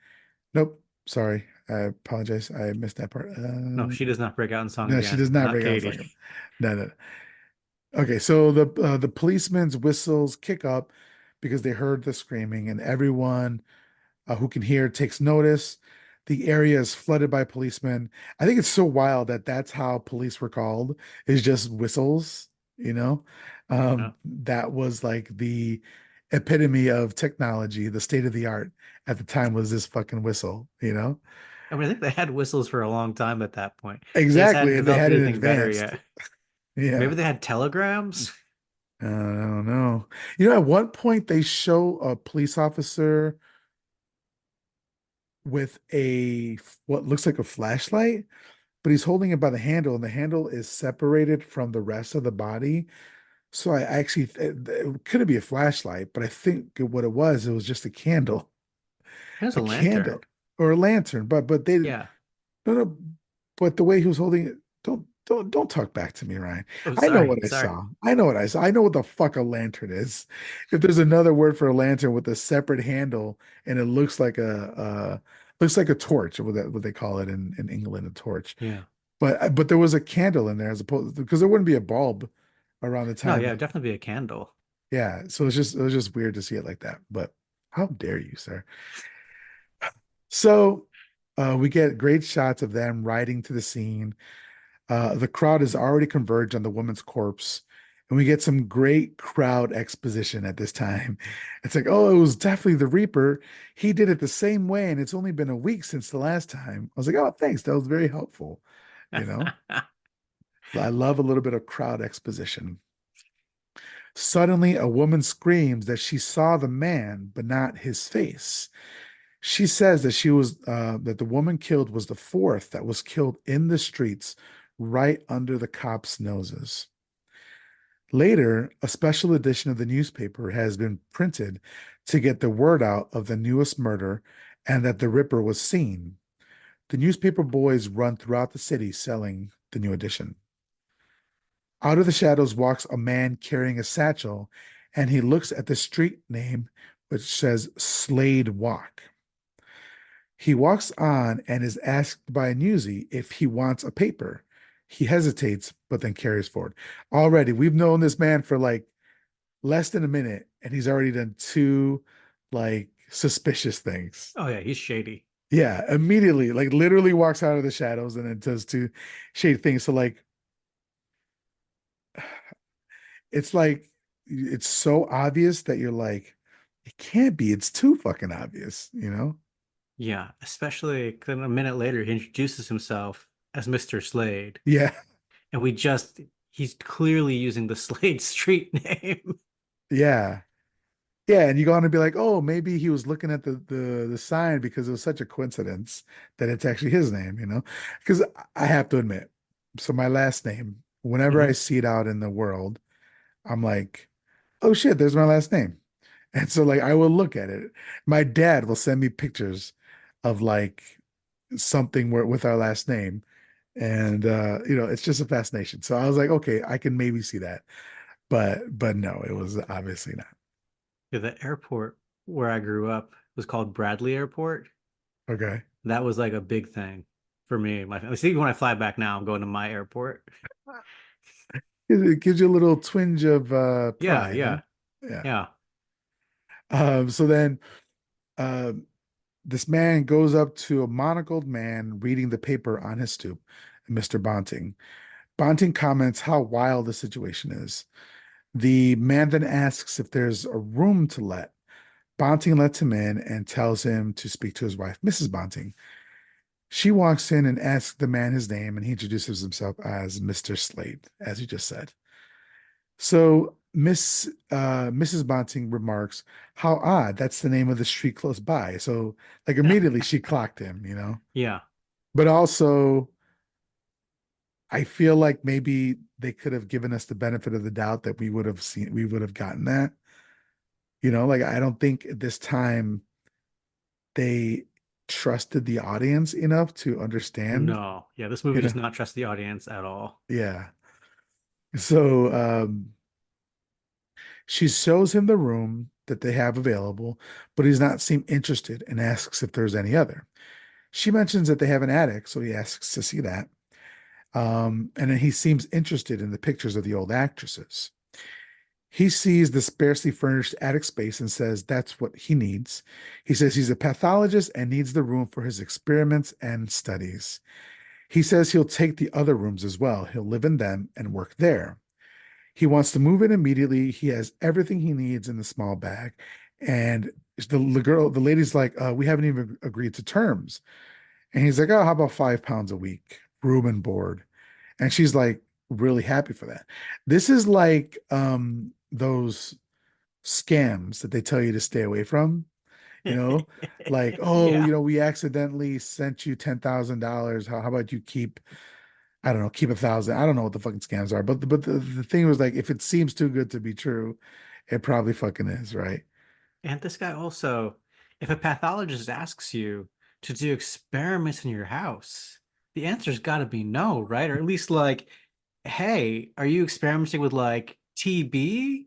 Nope, sorry. I apologize. I missed that part. No, she does not break out in song No, she again. does not Not break out in Katie. song. No, no. Okay, so the policeman's whistles kick up because they heard the screaming, and everyone who can hear takes notice. The area is flooded by policemen. I think it's so wild that that's how police were called, is just whistles, you know? Yeah. That was like the epitome of technology, the state of the art at the time was this fucking whistle, you know? I mean, I think they had whistles for a long time at that point. They just hadn't Exactly. And they developed had it anything better advanced. yet. Yeah. Maybe they had telegrams. I don't know. You know, at one point they show a police officer with what looks like a flashlight, but he's holding it by the handle, and the handle is separated from the rest of the body. So I actually it couldn't be a flashlight, but I think what it was just It was a a lantern. candle or a lantern. But they no Yeah. no, but the way he was holding it, don't talk back to me, Ryan. Oh, I know sorry. what I Sorry. saw. I know what I saw. I know what the fuck a lantern is. If there's another word for a lantern with a separate handle and it looks like a torch, what they call it in England, a torch. Yeah. But there was a candle in there as opposed because there wouldn't be a bulb around the No, time. yeah, it'd definitely be a candle. Yeah, so it was just weird to see it like that. But how dare you, sir? So we get great shots of them riding to the scene. The crowd is already converged on the woman's corpse, and we get some great crowd exposition at this time. It's like, oh, it was definitely the Reaper. He did it the same way, and it's only been a week since the last time. I was like, oh, thanks. That was very helpful. You know, I love a little bit of crowd exposition. Suddenly, a woman screams that she saw the man, but not his face. She says that that the woman killed was the fourth that was killed in the streets right under the cops' noses. Later, a special edition of the newspaper has been printed to get the word out of the newest murder and that the Ripper was seen. The newspaper boys run throughout the city selling the new edition. Out of the shadows walks a man carrying a satchel, and he looks at the street name, which says Slade Walk. He walks on and is asked by a newsie if he wants a paper. He hesitates, but then carries forward. Already, we've known this man for like less than a minute, and he's already done two like suspicious things. Oh, yeah, he's shady. Yeah, immediately, like literally walks out of the shadows and then does two shady things. So like it's like it's so obvious that you're like, it can't be. It's too fucking obvious, you know? Yeah, especially 'cause then a minute later, he introduces himself as Mr. Slade. Yeah, And he's clearly using the Slade street name. yeah. Yeah, and you go on to be like, oh, maybe he was looking at the sign because it was such a coincidence that it's actually his name, you know? Because I have to admit, so my last name, whenever I Mhm. see it out in the world, I'm like, oh shit, there's my last name. And so like I will look at it. My dad will send me pictures of like something where with our last name. And you know, it's just a fascination. So I was like, okay, I can maybe see that. But no, it was obviously not. Yeah, the airport where I grew up was called Bradley Airport. Okay. That was like a big thing for me. My family. See, when I fly back now, I'm going to my airport. It gives you a little twinge of Yeah, pride, huh? yeah, Yeah. yeah. So then uh, this man goes up to a monocled man reading the paper on his stoop, Mr. Bonting. Bonting comments how wild the situation is. The man then asks if there's a room to let. Bonting lets him in and tells him to speak to his wife, Mrs. Bonting. She walks in and asks the man his name, and he introduces himself as Mr. Slade, as you just said. So Mrs. Bonting remarks, "How odd! That's the name of the street close by." So, like immediately she clocked him, you know. Yeah. But also, I feel like maybe they could have given us the benefit of the doubt that we would have gotten that. You know, like I don't think at this time they trusted the audience enough to understand, No. Yeah, this movie you does know. not trust the audience at all. Yeah. So, she shows him the room that they have available, but he's not seem interested and asks if there's any other. She mentions that they have an attic, so he asks to see that. And then he seems interested in the pictures of the old actresses. He sees the sparsely furnished attic space and says that's what he needs. He says he's a pathologist and needs the room for his experiments and studies. He says he'll take the other rooms as well. He'll live in them and work there. He wants to move in immediately. He has everything he needs in the small bag. And the lady's like, we haven't even agreed to terms. And he's like, oh, how about £5 a week, room and board? And she's like, really happy for that. This is like those scams that they tell you to stay away from, you know, like, oh, Yeah. we accidentally sent you $10,000. How about you keep, I don't know, keep 1,000. I don't know what the fucking scams are, but the thing was like, if it seems too good to be true, it probably fucking is, right? And this guy also, if a pathologist asks you to do experiments in your house, the answer's got to be no, right? Or at least like, hey, are you experimenting with like TB,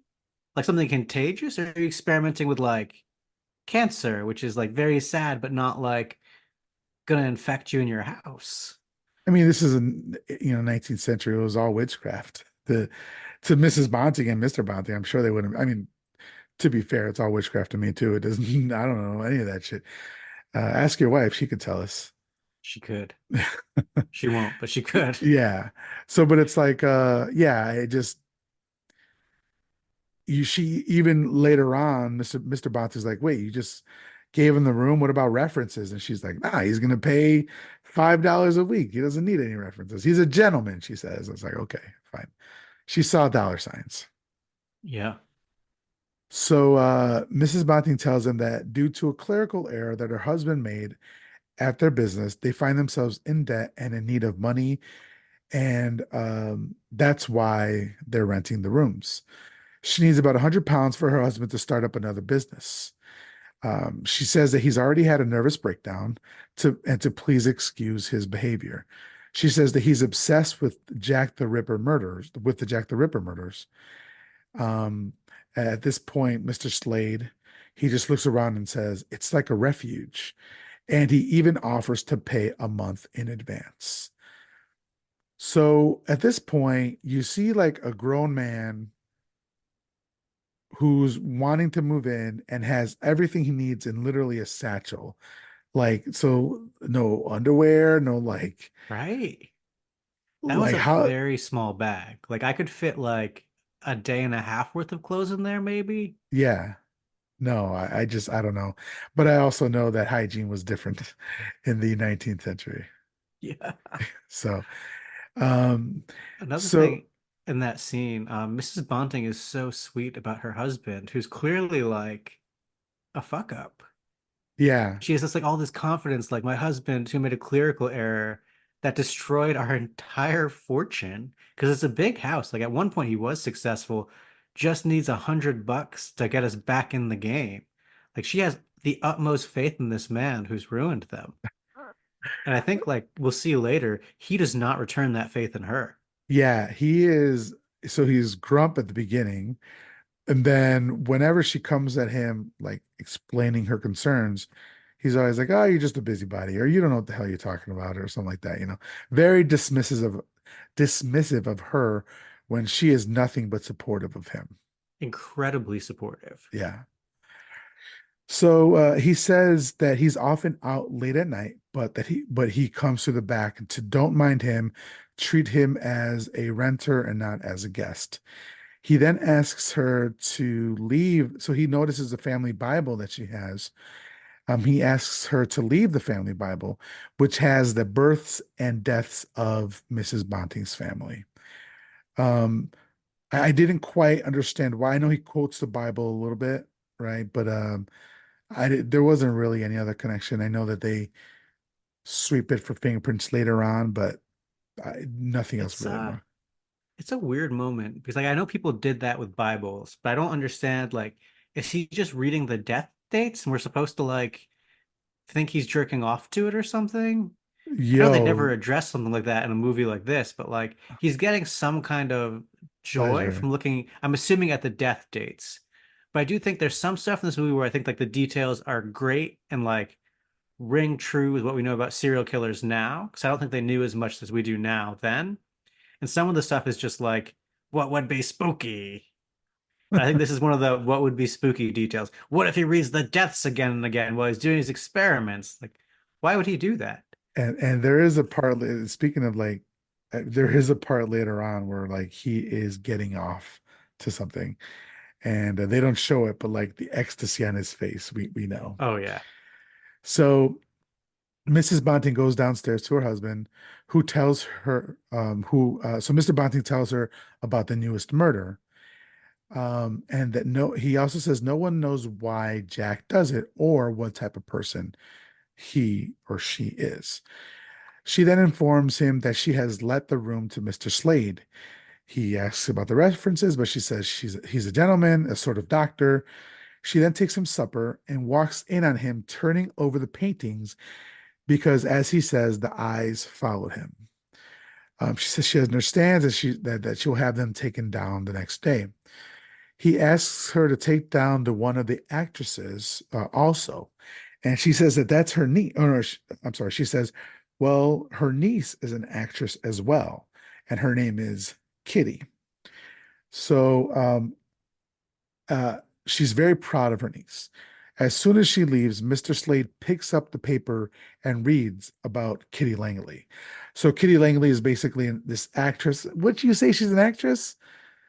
like something contagious, or are you experimenting with like cancer, which is like very sad, but not like gonna infect you in your house? I mean, this is in 19th century. It was all witchcraft. To Mrs. Bonting and Mr. Bonting, I'm sure they wouldn't. I mean, to be fair, it's all witchcraft to me too. It doesn't. I don't know any of that shit. Ask your wife; she could tell us. She could. She won't, but she could. Yeah. So, but it's like, yeah, it just she even later on, Mr. Bont is like, wait, you just gave him the room. What about references? And she's like, nah, he's gonna pay $5 a week. He doesn't need any references. He's a gentleman, she says. I was like, okay, fine. She saw dollar signs. Yeah. So Mrs. Bonting tells him that due to a clerical error that her husband made at their business, they find themselves in debt and in need of money. And that's why they're renting the rooms. She needs about £100 for her husband to start up another business. She says that he's already had a nervous breakdown to please excuse his behavior. She says that he's obsessed with the Jack the Ripper murders. Um, at this point, Mr. Slade, he just looks around and says, it's like a refuge. And he even offers to pay a month in advance. So at this point, you see like a grown man who's wanting to move in and has everything he needs in literally a satchel. Like, so no underwear, no Right. That was like a how, very small bag. Like I could fit like a day and a half worth of clothes in there, maybe. yeah. No, I don't know. But I also know that hygiene was different in the 19th century. Yeah. So, um, Another so thing in that scene, Mrs. Bonting is so sweet about her husband, who's clearly like a fuck up. yeah, She has this like all this confidence, like my husband who made a clerical error that destroyed our entire fortune because it's a big house. Like at one point he was successful, just needs $100 to get us back in the game. Like she has the utmost faith in this man who's ruined them. And I think like we'll see later, he does not return that faith in her. yeah, he is. So he's grump at the beginning. And then whenever she comes at him, like explaining her concerns, he's always like, oh, you're just a busybody, or you don't know what the hell you're talking about, or something like that, Very dismissive of her when she is nothing but supportive of him. Incredibly supportive. Yeah. So he says that he's often out late at night, but he comes to the back and to don't mind him, treat him as a renter and not as a guest. He then asks her to leave. So he notices the family Bible that she has. He asks her to leave the family Bible, which has the births and deaths of Mrs. Bonting's family. Um, I didn't quite understand why. I know he quotes the Bible a little bit, right? But there wasn't really any other connection. I know that they sweep it for fingerprints later on, but nothing else It's really uh more. it's a weird moment because like I know people did that with Bibles, but I don't understand like is he just reading the death dates and we're supposed to like think he's jerking off to it or something? I know they never Yo, address something like that in a movie like this, but like he's getting some kind of joy pleasure. from looking, I'm assuming at the death dates. But I do think there's some stuff in this movie where I think like the details are great and like ring true with what we know about serial killers now, because I don't think they knew as much as we do now then. And some of the stuff is just like, what would be spooky? I think this is one of the what would be spooky details. What if he reads the deaths again and again while he's doing his experiments? Like, why would he do that? And there is a part, speaking of like, there is a part later on where like he is getting off to something, and they don't show it, but like the ecstasy on his face, we know. Oh yeah. So Mrs. Bonting goes downstairs to her husband, who tells her, so Mr. Bonting tells her about the newest murder. And that no, he also says no one knows why Jack does it or what type of person he or she is. She then informs him that she has let the room to Mr. Slade. He asks about the references, but she says he's a gentleman, a sort of doctor. She then takes him supper and walks in on him turning over the paintings because, as he says, the eyes followed him. She says she understands that she'll have them taken down the next day. He asks her to take down the one of the actresses also, and she says that that's her niece. Oh no, I'm sorry. She says, "Well, her niece is an actress as well, and her name is Kitty." So uh, she's very proud of her niece. As soon as she leaves, Mr. Slade picks up the paper and reads about Kitty Langley. So Kitty Langley is basically this actress. Would you say she's an actress?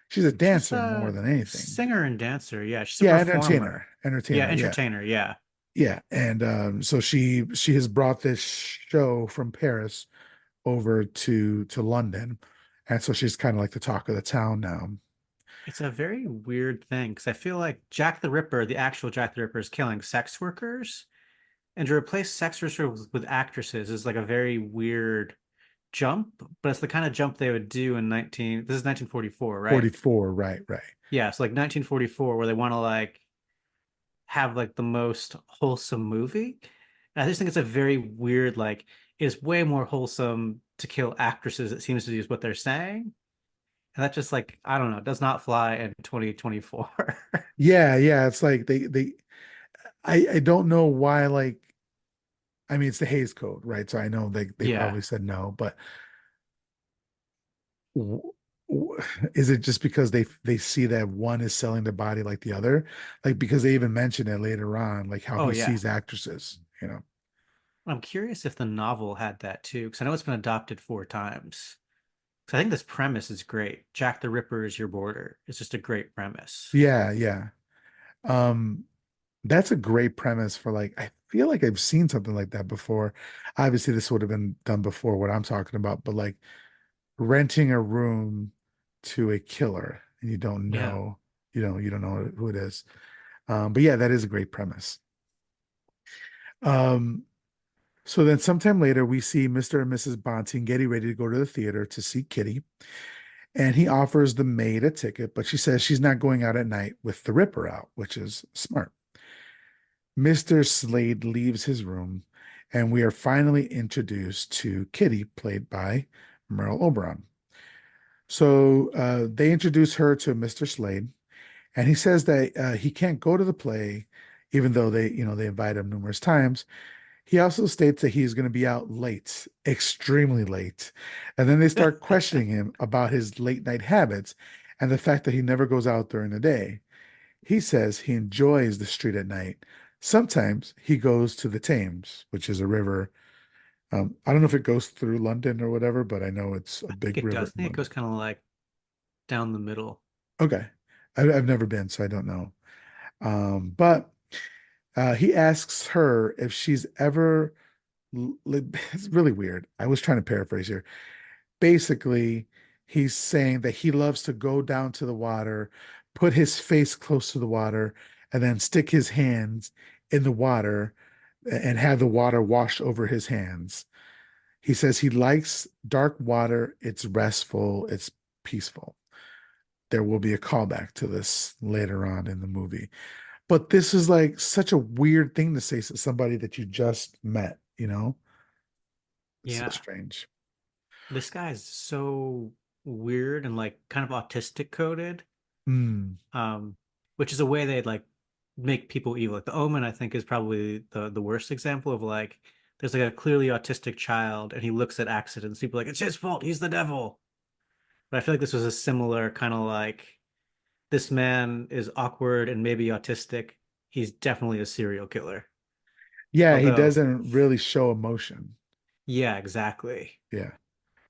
She's a She's dancer more a than anything. singer and dancer. Yeah, she's a Yeah, performer. Yeah, yeah, entertainer. Yeah. yeah. And so she has brought this show from Paris over to London, and so she's kind of like the talk of the town now. It's a very weird thing because I feel like Jack the Ripper, the actual Jack the Ripper, is killing sex workers. And to replace sex workers with actresses is like a very weird jump, but it's the kind of jump they would do in 19, this is 1944, right? 44, right, right. Yeah, so like 1944 where they want to like have like the most wholesome movie. And I just think it's a very weird like it's way more wholesome to kill actresses, it seems to be is what they're saying. And that just like I don't know, does not fly in 2024. Yeah, yeah. It's like I don't know why. Like, I mean, it's the Hays Code, right? So I know they Yeah. probably said no, but w- w- is it just because they see that one is selling the body like the other? Like because they even mention it later on, like how Oh he yeah. sees actresses, you know? I'm curious if the novel had that too, because I know it's been adopted 4 times. Because I think this premise is great. Jack the Ripper is your border. It's just a great premise. Yeah, yeah. Um, that's a great premise for like, I feel like I've seen something like that before. Obviously, this would have been done before what I'm talking about, but like renting a room to a killer and you don't Yeah. know, you don't know who it is. But yeah, that is a great premise. Um, so then sometime later, we see Mr. and Mrs. Bonting getting ready to go to the theater to see Kitty, and he offers the maid a ticket, but she says she's not going out at night with the Ripper out, which is smart. Mr. Slade leaves his room, and we are finally introduced to Kitty, played by Merle Oberon. So they introduce her to Mr. Slade, and he says that he can't go to the play, even though they invite him numerous times. He also states that he's going to be out late, extremely late. And then they start questioning him about his late night habits and the fact that he never goes out during the day. He says he enjoys the street at night. Sometimes he goes to the Thames, which is a river. I don't know if it goes through London or whatever, but I know it's a I think big it river does. I in think it goes London. kind of like down the middle. Okay. I've never been, so I don't know. But he asks her if she's ever, it's really weird. I was trying to paraphrase here. Basically, he's saying that he loves to go down to the water, put his face close to the water, and then stick his hands in the water and have the water wash over his hands. He says he likes dark water. It's restful, it's peaceful. There will be a callback to this later on in the movie. But this is like such a weird thing to say to somebody that you just met, you know? It's so Yeah. strange. This guy is so weird and like kind of autistic coded. Mm. Um, which is a way they'd like make people evil. Like the Omen, I think, is probably the worst example of like there's like a clearly autistic child and he looks at accidents. People are like, it's his fault, he's the devil. But I feel like this was a similar kind of like this man is awkward and maybe autistic. He's definitely a serial killer. Yeah, he Although, doesn't really show emotion. yeah, exactly. Yeah.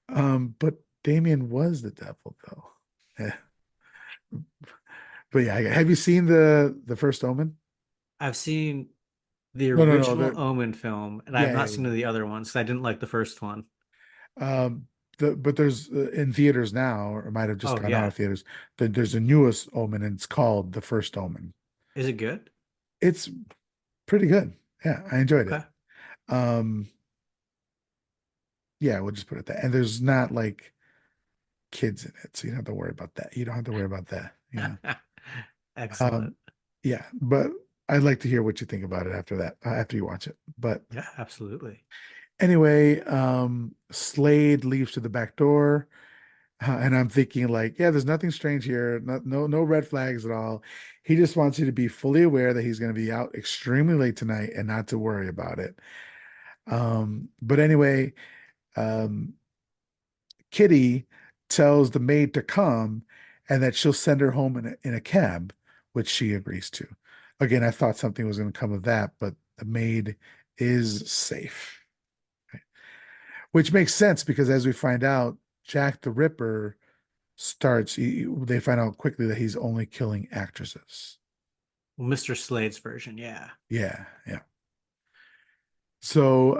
But Damien was the devil though. Yeah. But yeah, have you seen the first Omen? I've seen the No, no, no. original Omen film, and I have Yeah, not yeah, seen the other ones because I didn't like the first one. but there's in theaters now, or it might have just Oh gone out yeah. of theaters. There's a newest Omen, and it's called The First Omen. Is it good? It's pretty good. Yeah, I enjoyed it. Okay. Um, yeah, we'll just put it that. And there's not like kids in it, so you don't have to worry about that. You don't have to worry about that, you know. Excellent. Um, yeah, but I'd like to hear what you think about it after that, after you watch it. But Yeah, absolutely. anyway, Slade leaves to the back door, and I'm thinking like, yeah, there's nothing strange here, no red flags at all. He just wants you to be fully aware that he's going to be out extremely late tonight and not to worry about it. But anyway, um, Kitty tells the maid to come and that she'll send her home in a cab, which she agrees to. Again, I thought something was going to come of that, but the maid is safe, which makes sense because as we find out, Jack the Ripper they find out quickly that he's only killing actresses. Well, Mr. Slade's version, yeah. Yeah, yeah. So,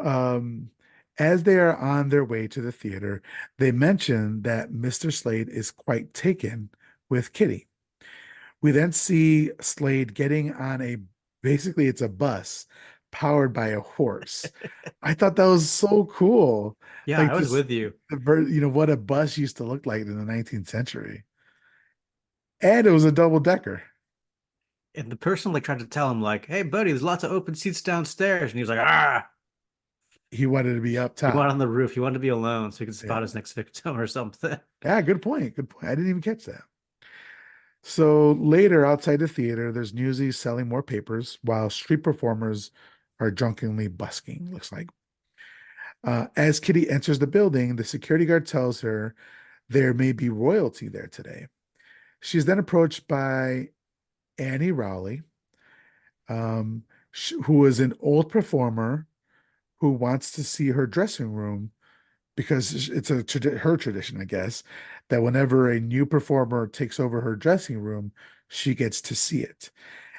as they are on their way to the theater, they mention that Mr. Slade is quite taken with Kitty. We then see Slade getting on basically it's a bus powered by a horse. I thought that was so cool. Yeah, Like I was this, with you. what a bus used to look like in the 19th century. And it was a double decker. And the person like tried to tell him, like, hey buddy, there's lots of open seats downstairs. And he was like, ah, He wanted to be up he wanted top. on the roof. He wanted to be alone so he could spot Yeah. his next victim or something. Yeah, good point. Good point. I didn't even catch that. So later outside the theater, there's newsies selling more papers while street performers are drunkenly busking, looks like. As Kitty enters the building, the security guard tells her there may be royalty there today. She's then approached by Annie Rowley, um, who is an old performer who wants to see her dressing room because it's her tradition, I guess, that whenever a new performer takes over her dressing room, she gets to see it.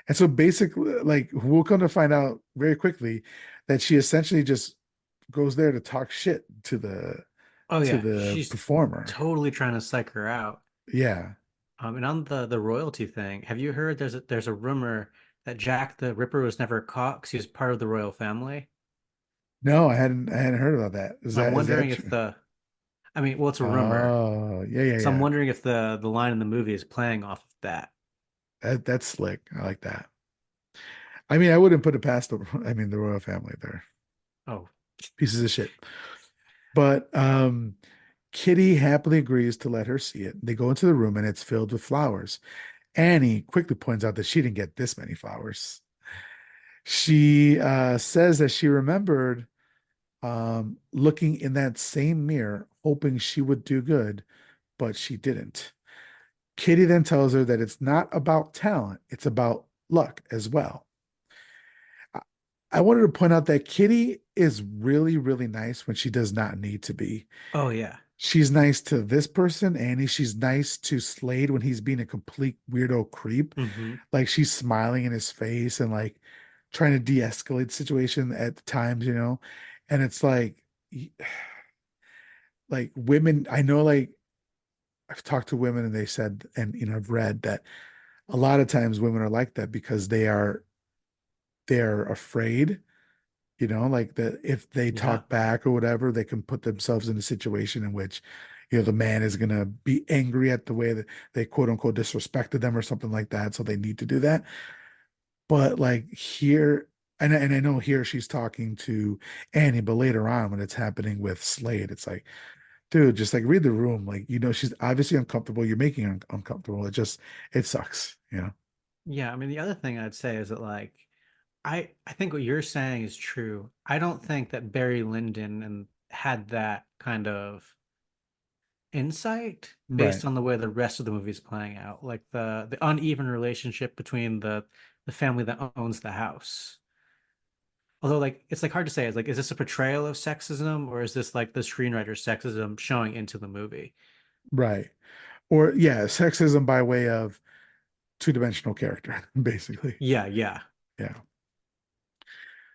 And so basically, like we'll come to find out very quickly that she essentially just goes there to talk shit Oh to yeah, the she's performer. totally trying to psych her out. Yeah. And on the royalty thing, have you heard there's a rumor that Jack the Ripper was never caught because he was part of the royal family? No, I hadn't heard about that. I'm Is that wondering if true? I mean, well, it's a rumor. Oh, yeah, yeah, So I'm yeah. wondering if the line in the movie is playing off of that. That's slick. I like that. I mean, I wouldn't put it past the royal family. They're Oh, pieces of shit. But Kitty happily agrees to let her see it. They go into the room and it's filled with flowers. Annie quickly points out that she didn't get this many flowers. She says that she remembered looking in that same mirror, hoping she would do good, but she didn't. Kitty then tells her that it's not about talent, it's about luck as well. I I wanted to point out that Kitty is really, really nice when she does not need to be. oh yeah. She's nice to this person, Annie. She's nice to Slade when he's being a complete weirdo creep. Hmm. Like she's smiling in his face and like trying to de-escalate the situation at times, you know. And it's like women, I know like I've talked to women and they said, and I've read that a lot of times women are like that because they're afraid, like that if they Yeah. talk back or whatever, they can put themselves in a situation in which, the man is gonna be angry at the way that they quote unquote disrespected them or something like that. So they need to do that. But like here, and I know here she's talking to Annie, but later on when it's happening with Slade, it's like, dude, just like read the room. Like, she's obviously uncomfortable. You're making her uncomfortable. It sucks. Yeah. I mean, the other thing I'd say is that like I think what you're saying is true. I don't think that Barry Lyndon and had that kind of insight Right. based on the way the rest of the movie is playing out, like the uneven relationship between the family that owns the house. Although like it's like hard to say, is like is this a portrayal of sexism or is this like the screenwriter's sexism showing into the movie? Right. Or yeah, sexism by way of two-dimensional character, basically. Yeah, yeah. Yeah.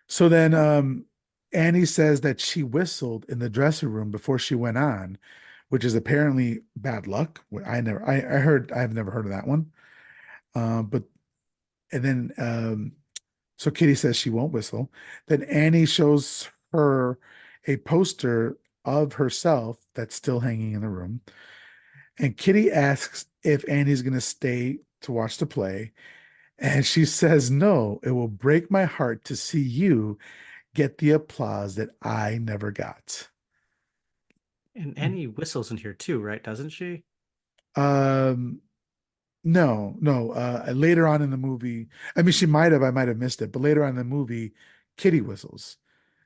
So then Annie says that she whistled in the dressing room before she went on, which is apparently bad luck. I've never heard of that one. But and then so Kitty says she won't whistle. Then Annie shows her a poster of herself that's still hanging in the room. And Kitty asks if Annie's going to stay to watch the play. And she says, no, it will break my heart to see you get the applause that I never got. And Annie whistles in here too, right? Doesn't she? Um, no, no. Later on in the movie, I mean, I might have missed it, but later on in the movie, Kitty whistles.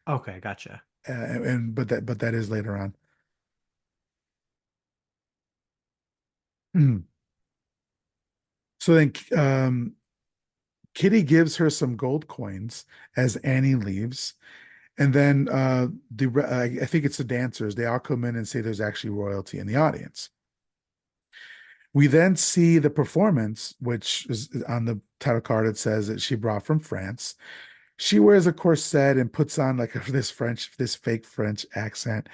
Okay, gotcha. And but that is later on. Mm. So then Kitty gives her some gold coins as Annie leaves. And then I think it's the dancers. They all come in and say there's actually royalty in the audience. We then see the performance, which is on the title card. It says that she brought from France. She wears a corset and puts on like this fake French accent.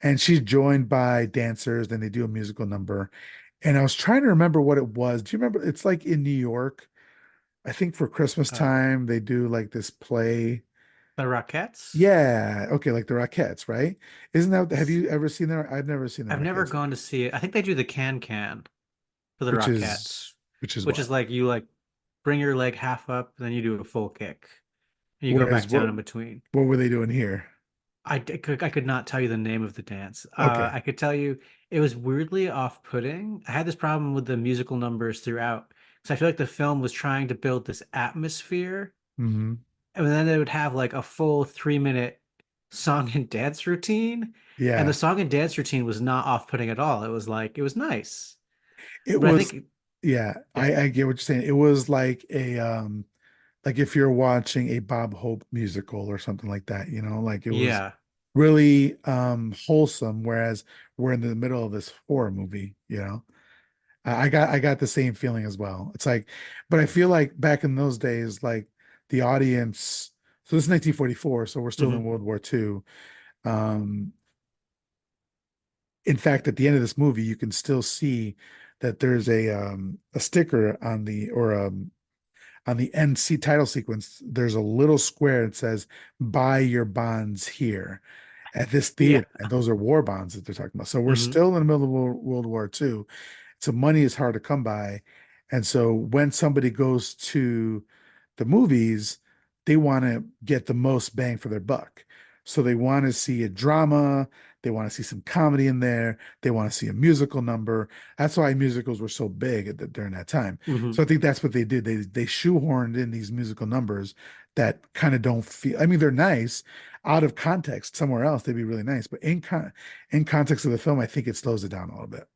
And she's joined by dancers. Then they do a musical number. And I was trying to remember what it was. Do you remember? It's like in New York. I think for Christmas Uh, time, they do like this play. the Rockettes? Yeah. Okay. Like the Rockettes, right? Have you ever seen them? I've never seen the I've never Rockettes, gone to see it. I think they do the can for the which is, Rockettes, which is which what? is like you like bring your leg half up, then you do a full kick, and you go Whereas back down in between. what were they doing here? I could not tell you the name of the dance. Okay. I could tell you it was weirdly off-putting. I had this problem with the musical numbers throughout. So I feel like the film was trying to build this atmosphere, Hmm. and then they would have like a full 3 minute song and dance routine. And the Yeah. song and dance routine was not off-putting at all. It was like it was nice. It But I was, think yeah, yeah. I get what you're saying. It was like like if you're watching a Bob Hope musical or something like that, like it was Yeah. really wholesome, whereas we're in the middle of this horror movie. I got the same feeling as well. It's like, but I feel like back in those days, like the audience, so this is 1944, so we're still in Hmm. World War II. Um, in fact, at the end of this movie, you can still see that there's a sticker on the end title sequence. There's a little square that says "Buy your bonds here" at this Yeah. theater, and those are war bonds that they're talking about. So we're Hmm. still in the middle of World War II. So money is hard to come by. And so when somebody goes to the movies, they want to get the most bang for their buck. So they want to see a drama, they want to see some comedy in there, they want to see a musical number. That's why musicals were so big during that time. Hmm. So I think that's what they did. They shoehorned in these musical numbers that kind of don't feel, I mean, they're nice out of context. Somewhere else, they'd be really nice, but in context of the film, I think it slows it down a little bit.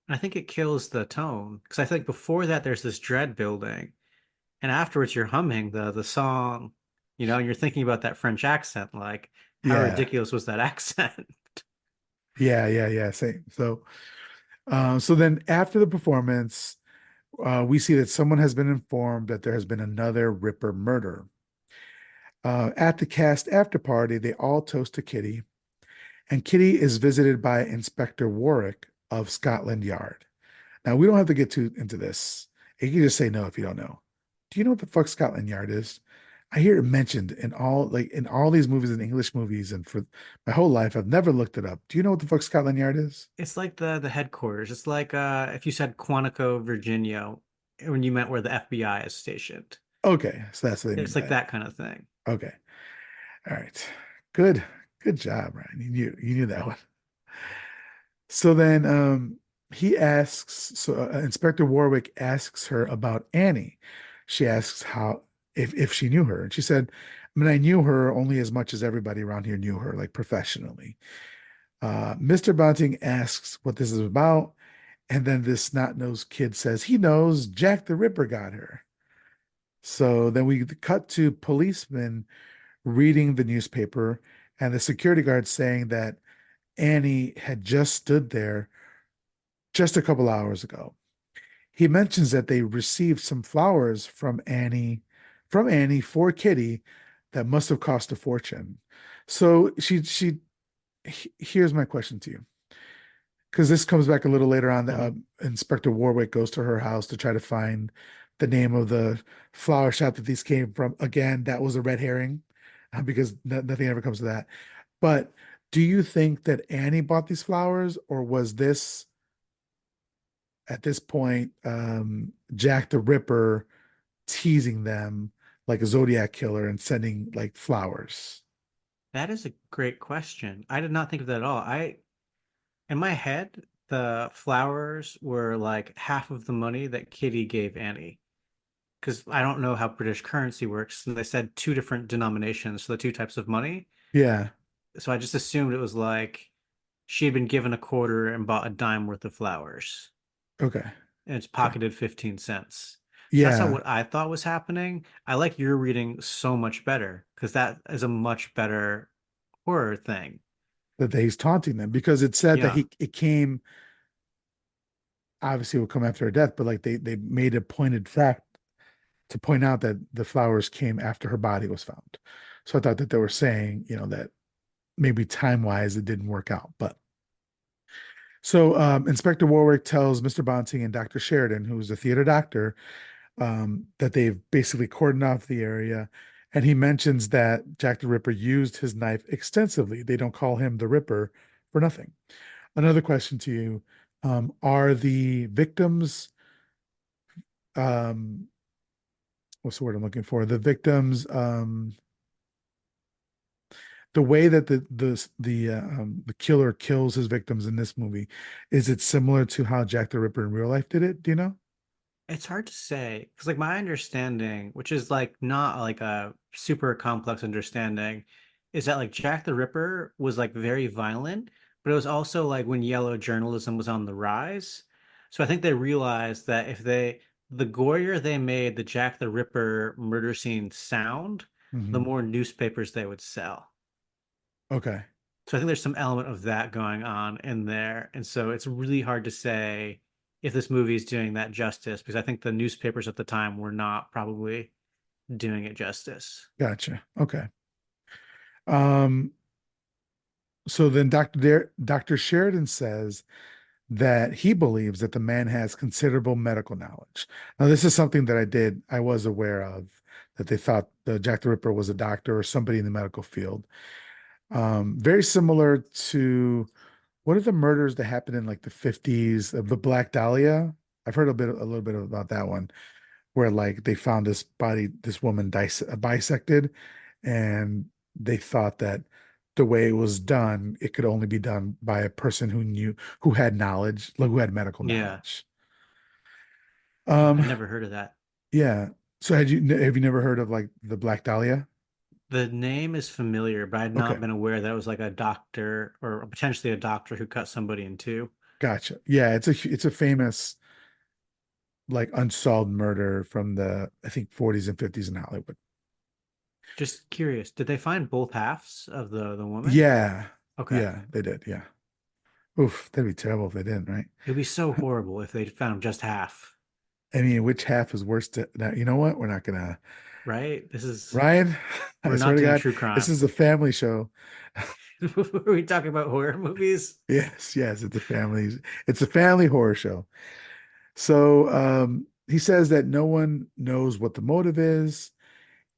I think it kills the tone because I think before that there's this dread building, and afterwards you're humming the song, and you're thinking about that French accent, like how Yeah. ridiculous was that accent? Yeah. Same. So then after the performance, we see that someone has been informed that there has been another Ripper murder. At the cast after party, they all toast to Kitty, and Kitty is visited by Inspector Warwick, of Scotland Yard. Now, we don't have to get too into this. You can just say no if you don't know. Do you know what the fuck Scotland Yard is? I hear it mentioned in all these movies and English movies, and for my whole life, I've never looked it up. Do you know what the fuck Scotland Yard is? It's like the headquarters. It's like if you said Quantico, Virginia, when you meant where the FBI is stationed. Okay, so that's what they mean It's by like it. that kind of thing. Okay, all right, good, good job, Ryan. You knew that one. So then, he asks. So Inspector Warwick asks her about Annie. She asks how if she knew her, and she said, "I mean, I knew her only as much as everybody around here knew her, like professionally." Mr. Bunting asks what this is about, and then this snot-nosed kid says he knows Jack the Ripper got her. So then we cut to policemen reading the newspaper and the security guard saying that Annie had just stood there just a couple hours ago. He mentions that they received some flowers from Annie for Kitty that must have cost a fortune. So here's my question to you. Because this comes back a little later on. Hmm. Inspector Warwick goes to her house to try to find the name of the flower shop that these came from. Again, that was a red herring because nothing ever comes to that. But do you think that Annie bought these flowers, or was this at this point Jack the Ripper teasing them like a Zodiac killer and sending like flowers? That is a great question. I did not think of that at all. In my head, the flowers were like half of the money that Kitty gave Annie. Because I don't know how British currency works. And they said two different denominations for the two types of money. Yeah. So I just assumed it was like she had been given a quarter and bought a dime worth of flowers. Okay. And it's Okay. pocketed 15 cents. So that's how Yeah. what I thought was happening. I like your reading so much better because that is a much better horror thing. That he's taunting them because it said that Yeah. it came obviously it would come after her death, but like they made a pointed fact to point out that the flowers came after her body was found. So I thought that they were saying, that maybe time wise it didn't work out. But so Inspector Warwick tells Mr. Bonting and Dr. Sheridan, who's a theater doctor, that they've basically cordoned off the area. And he mentions that Jack the Ripper used his knife extensively. They don't call him the Ripper for nothing. Another question to you. Are the victims, um, what's the word I'm looking for? The victims, the way that the killer kills his victims in this movie, is it similar to how Jack the Ripper in real life did it? Do you know? It's hard to say because, like, my understanding, which is like not like a super complex understanding, is that like Jack the Ripper was like very violent, but it was also like when yellow journalism was on the rise. So I think they realized that the gorier they made the Jack the Ripper murder scene sound, the Hmm. more newspapers they would sell. Okay, So I think there's some element of that going on in there. And so it's really hard to say if this movie is doing that justice because I think the newspapers at the time were not probably doing it justice. gotcha. Okay. Um, so then Dr. Sheridan says that he believes that the man has considerable medical knowledge. Now, this is something that I was aware of, that they thought the Jack the Ripper was a doctor or somebody in the medical field. Very similar to what are the murders that happened in like the 50s of the Black Dahlia? I've heard a little bit about that one, where like they found this woman bisected, and they thought that the way it was done, it could only be done by a person who had knowledge, like who had medical Yeah. knowledge. I Um, never heard of that. yeah. So have you never heard of like the Black Dahlia? The name is familiar, but I'd Okay, not been aware that it was like a doctor or potentially a doctor who cut somebody in two. gotcha. Yeah, it's a famous like unsolved murder from the I think 40s and 50s in Hollywood. Just curious, did they find both halves of the woman? Yeah. Okay. Yeah, they did. Yeah. Oof, that'd be terrible if they didn't, right? It would be so horrible if they found just half, I mean, which half is worse to now, you know what? We're not gonna right? This is Ryan, we're I swear not to doing God, true this crime. is a family show. Were we talking about horror movies? Yes, yes, it's a family horror show. So he says that no one knows what the motive is.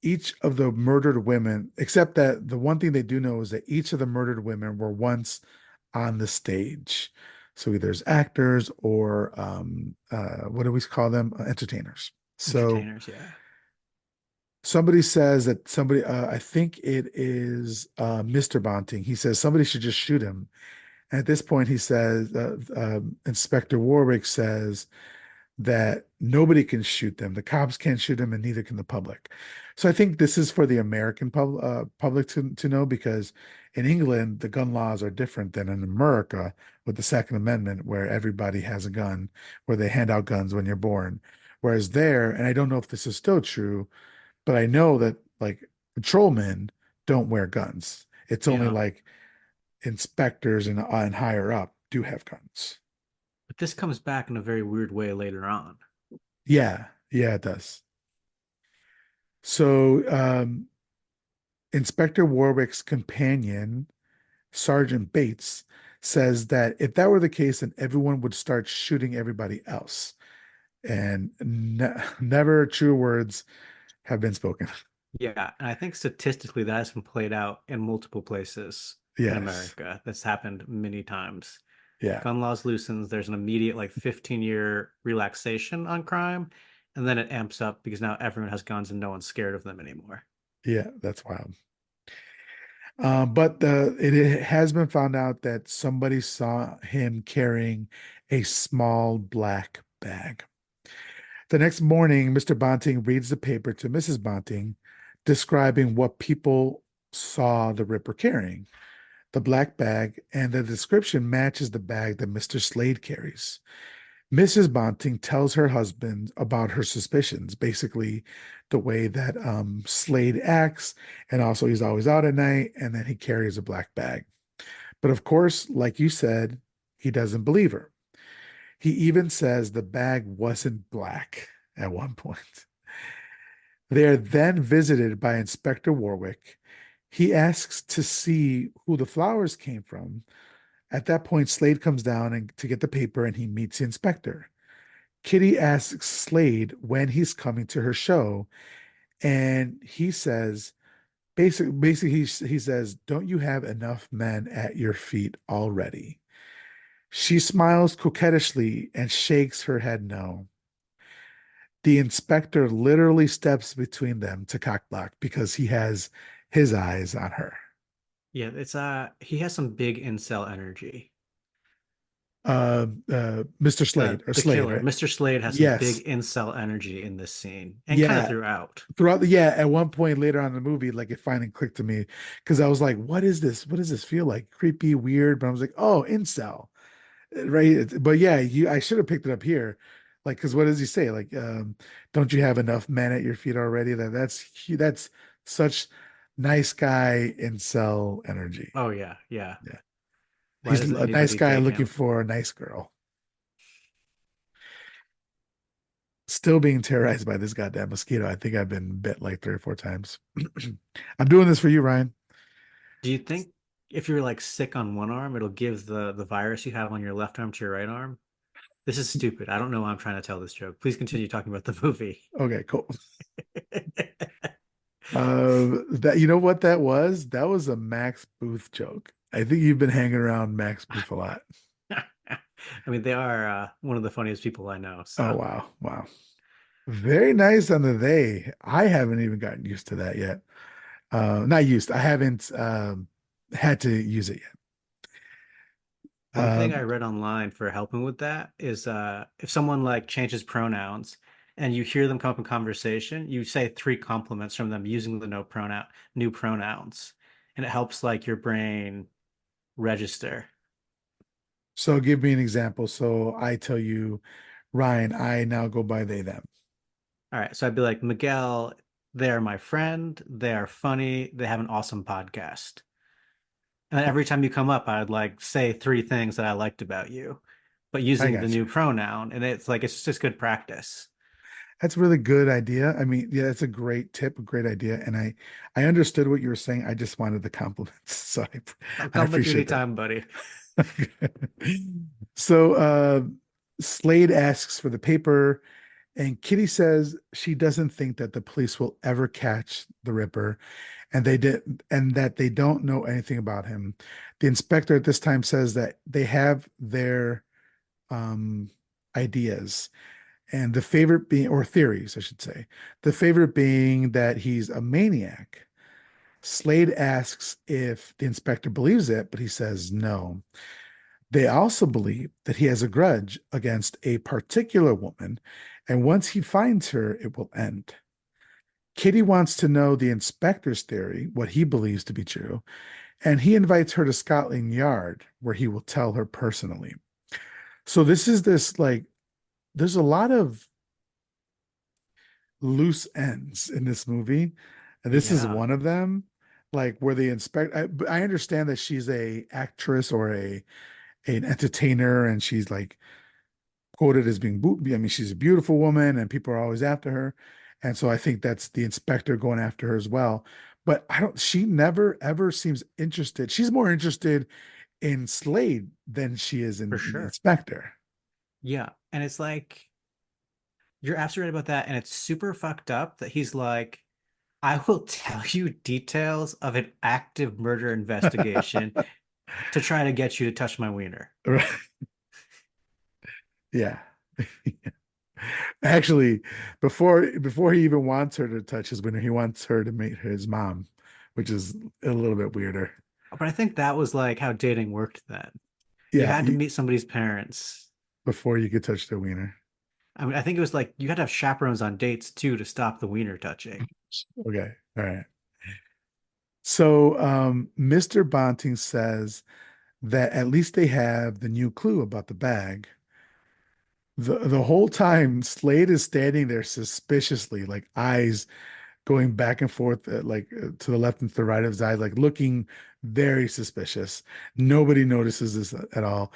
Each of the murdered women, except that the one thing they do know is that each of the murdered women were once on the stage. So either as actors or what do we call them? Entertainers. So Entertainers, yeah. somebody says that somebody, I think it is Mr. Bonting. He says somebody should just shoot him. And at this point, he says, Inspector Warwick says that nobody can shoot them. The cops can't shoot them, and neither can the public. So I think this is for the American public to know because in England, the gun laws are different than in America with the Second Amendment, where everybody has a gun, where they hand out guns when you're born. Whereas there, and I don't know if this is still true, but I know that like patrolmen don't wear guns. It's only Yeah. like inspectors and higher up do have guns. But this comes back in a very weird way later on. Yeah, yeah, it does. So, Inspector Warwick's companion, Sergeant Bates, says that if that were the case, then everyone would start shooting everybody else. And never true words have been spoken. Yeah, and I think statistically that has been played out in multiple places in Yes. America. That's happened many times. Yeah. Gun laws loosens, there's an immediate like 15-year relaxation on crime, and then it amps up because now everyone has guns and no one's scared of them anymore. Yeah. That's wild. But it has been found out that somebody saw him carrying a small black bag. The next morning, Mr. Bonting reads the paper to Mrs. Bonting, describing what people saw the Ripper carrying. The black bag, and the description matches the bag that Mr. Slade carries. Mrs. Bonting tells her husband about her suspicions, basically the way that Slade acts, and also he's always out at night, and then he carries a black bag. But of course, like you said, he doesn't believe her. He even says the bag wasn't black at one point. They are then visited by Inspector Warwick. He asks to see who the flowers came from. At that point, Slade comes down to get the paper and he meets the inspector. Kitty asks Slade when he's coming to her show, and he says, basically he says, "Don't you have enough men at your feet already?" She smiles coquettishly and shakes her head no. The inspector literally steps between them to cockblock because he has his eyes on her. Yeah, it's he has some big incel energy. Mr. Slade or The Slade, killer, right? Mr. Slade, has some Yes. big incel energy in this scene and kind of Yeah. throughout. Throughout yeah, at one point later on in the movie, like it finally clicked to me because I was like, what is this? What does this feel like? Creepy, weird. But I was like, oh, incel. Right. But yeah, I should have picked it up here. Like, because what does he say? Like, don't you have enough men at your feet already? That's such nice guy incel energy. Oh yeah, yeah. Yeah. Why He's doesn't a nice anybody guy take looking him? for a nice girl. Still being terrorized by this goddamn mosquito. I think I've been bit like 3 or 4 times. I'm doing this for you, Ryan. Do you think if you're like sick on one arm, it'll give the virus you have on your left arm to your right arm? This is stupid. I don't know why I'm trying to tell this joke. Please continue talking about the movie. Okay, cool. That you know what that was? That was a Max Booth joke. I think you've been hanging around Max Booth a lot. I mean, they are one of the funniest people I know. Oh So, wow, wow. Very nice on the they. I haven't even gotten used to that yet. Not used. I haven't had to use it yet. one thing I read online for helping with that is if someone like changes pronouns and you hear them come up in conversation, you say three compliments from them using the new pronouns, and it helps like your brain register. So give me an example. So I tell you, Ryan, I now go by they them. All right, so I'd be like, Miguel, they're my friend, they are funny, they have an awesome podcast. And every time you come up, I'd like say three things that I liked about you, but I using the got you. new pronoun. And it's like it's just good practice. That's a really good idea. I mean, yeah, that's a great tip, a great idea. And I understood what you were saying. I just wanted the compliments. So I'll I come with you appreciate that. anytime, buddy. So Slade asks for the paper, and Kitty says she doesn't think that the police will ever catch the Ripper, and they did, and that they don't know anything about him. The inspector at this time says that they have their um, ideas, and the favorite being, or theories, I should say, the favorite being that he's a maniac. Slade asks if the inspector believes it, but he says no. They also believe that he has a grudge against a particular woman, and once he finds her, it will end. Kitty wants to know the inspector's theory, what he believes to be true, and he invites her to Scotland Yard, where he will tell her personally. So this like there's a lot of loose ends in this movie, and this is Yeah. one of them. Like where they inspect, I understand that she's a actress or a an entertainer, and she's like quoted as being, I mean, she's a beautiful woman, and people are always after her, and so I think that's the inspector going after her as well. But I don't. She never ever seems interested. She's more interested in Slade than she is For in the sure. inspector. Yeah. And it's like, you're absolutely right about that. And it's super fucked up that he's like, I will tell you details of an active murder investigation to try to get you to touch my wiener. Right. Yeah. Actually, before he even wants her to touch his winner, he wants her to meet his mom, which is a little bit weirder. But I think that was like how dating worked then. You Yeah, had to meet somebody's parents. before you could touch the wiener. I mean, I think it was like you had to have chaperones on dates too to stop the wiener touching. Okay, all right. So, Mr. Bonting says that at least they have the new clue about the bag. The whole time, Slade is standing there suspiciously, like eyes going back and forth, to the left and to the right of his eyes, like looking very suspicious. Nobody notices this at all.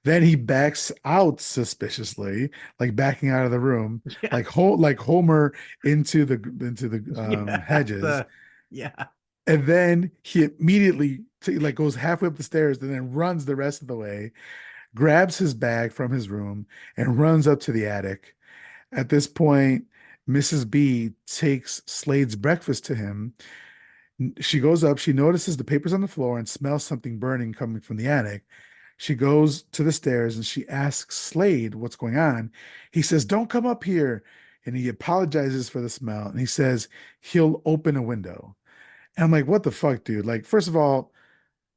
Then he backs out suspiciously, like backing out of the room, Yeah. like Homer into the Yeah. hedges. The yeah. And then he immediately like goes halfway up the stairs and then runs the rest of the way, grabs his bag from his room and runs up to the attic. At this point, Mrs. B takes Slade's breakfast to him. She goes up, she notices the papers on the floor and smells something burning coming from the attic. She goes to the stairs and she asks Slade what's going on. He says, "Don't come up here." And he apologizes for the smell and he says he'll open a window. And I'm like, what the fuck, dude? Like, first of all,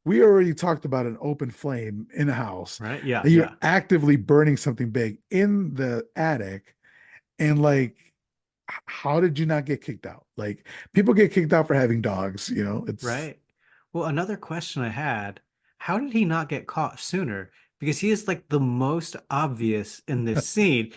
we already talked about an open flame in a house, Right? Yeah, and you're yeah. actively burning something big in the attic. And like, how did you not get kicked out? Like, people get kicked out for having dogs, it's Right. Well, another question I had, how did he not get caught sooner? Because he is like the most obvious in this scene.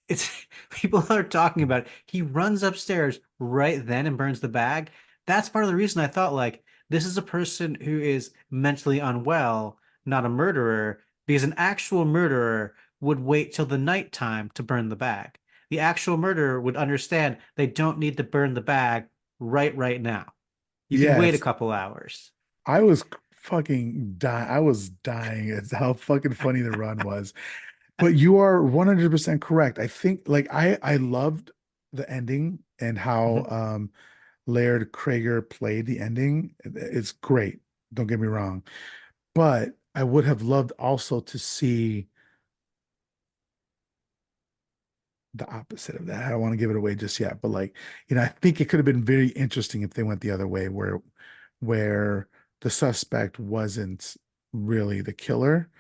It's people are talking about it. He runs upstairs right then and burns the bag. That's part of the reason I thought like this is a person who is mentally unwell, not a murderer, because an actual murderer would wait till the nighttime to burn the bag. The actual murderer would understand they don't need to burn the bag right now. You can yeah, wait a it's couple hours. I was fucking dying. I was dying at how fucking funny the run was. But you are 100% correct. I think like I loved the ending and how Mhm. Laird Krager played the ending. It's great. Don't get me wrong. But I would have loved also to see the opposite of that. I don't want to give it away just yet, but like, I think it could have been very interesting if they went the other way where the suspect wasn't really the killer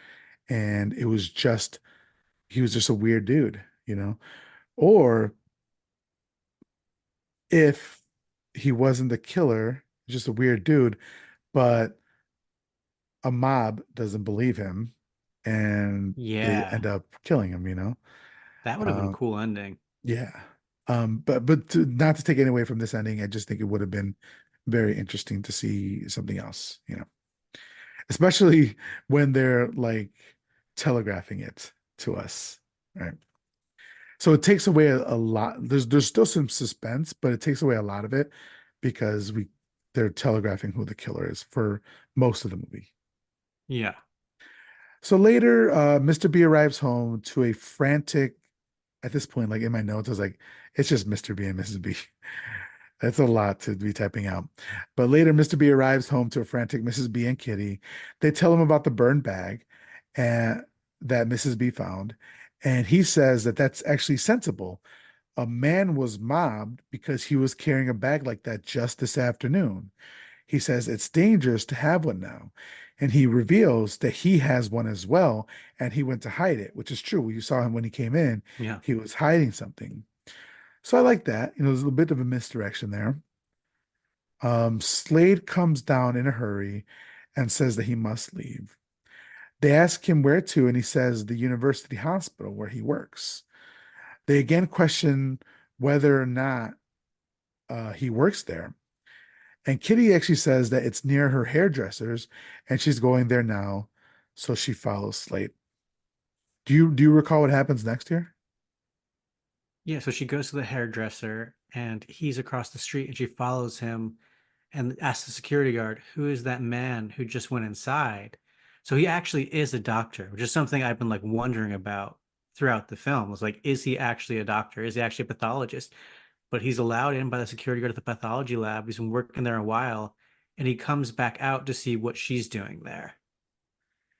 and it was just he was just a weird dude. Or if he wasn't the killer, just a weird dude, but a mob doesn't believe him and they Yeah, end up killing him. that would have been a Um, cool ending. yeah. Not to take any away from this ending, I just think it would have been very interesting to see something else, especially when they're like telegraphing it to us, right? So it takes away a lot. There's still some suspense, but it takes away a lot of it because they're telegraphing who the killer is for most of the movie. Yeah. So later, Mr. B arrives home to a frantic, at this point, like in my notes, I was like, it's just Mr. B and Mrs. B. That's a lot to be typing out. But later, Mr. B arrives home to a frantic Mrs. B and Kitty. They tell him about the burned bag and that Mrs. B found. And he says that that's actually sensible. A man was mobbed because he was carrying a bag like that just this afternoon. He says it's dangerous to have one now. And he reveals that he has one as well, and he went to hide it, which is true. You saw him when he came in, Yeah. he was hiding something. So I like that. There's a little bit of a misdirection there. Slade comes down in a hurry and says that he must leave. They ask him where to, and he says the university hospital where he works. They again question whether or not he works there. And Kitty actually says that it's near her hairdresser's and she's going there now. So she follows Slate. Do you recall what happens next here? Yeah. So she goes to the hairdresser and he's across the street and she follows him and asks the security guard, who is that man who just went inside? So he actually is a doctor, which is something I've been like wondering about throughout the film. Was like, is he actually a doctor? Is he actually a pathologist? But he's allowed in by the security guard at the pathology lab. He's been working there a while, and he comes back out to see what she's doing there.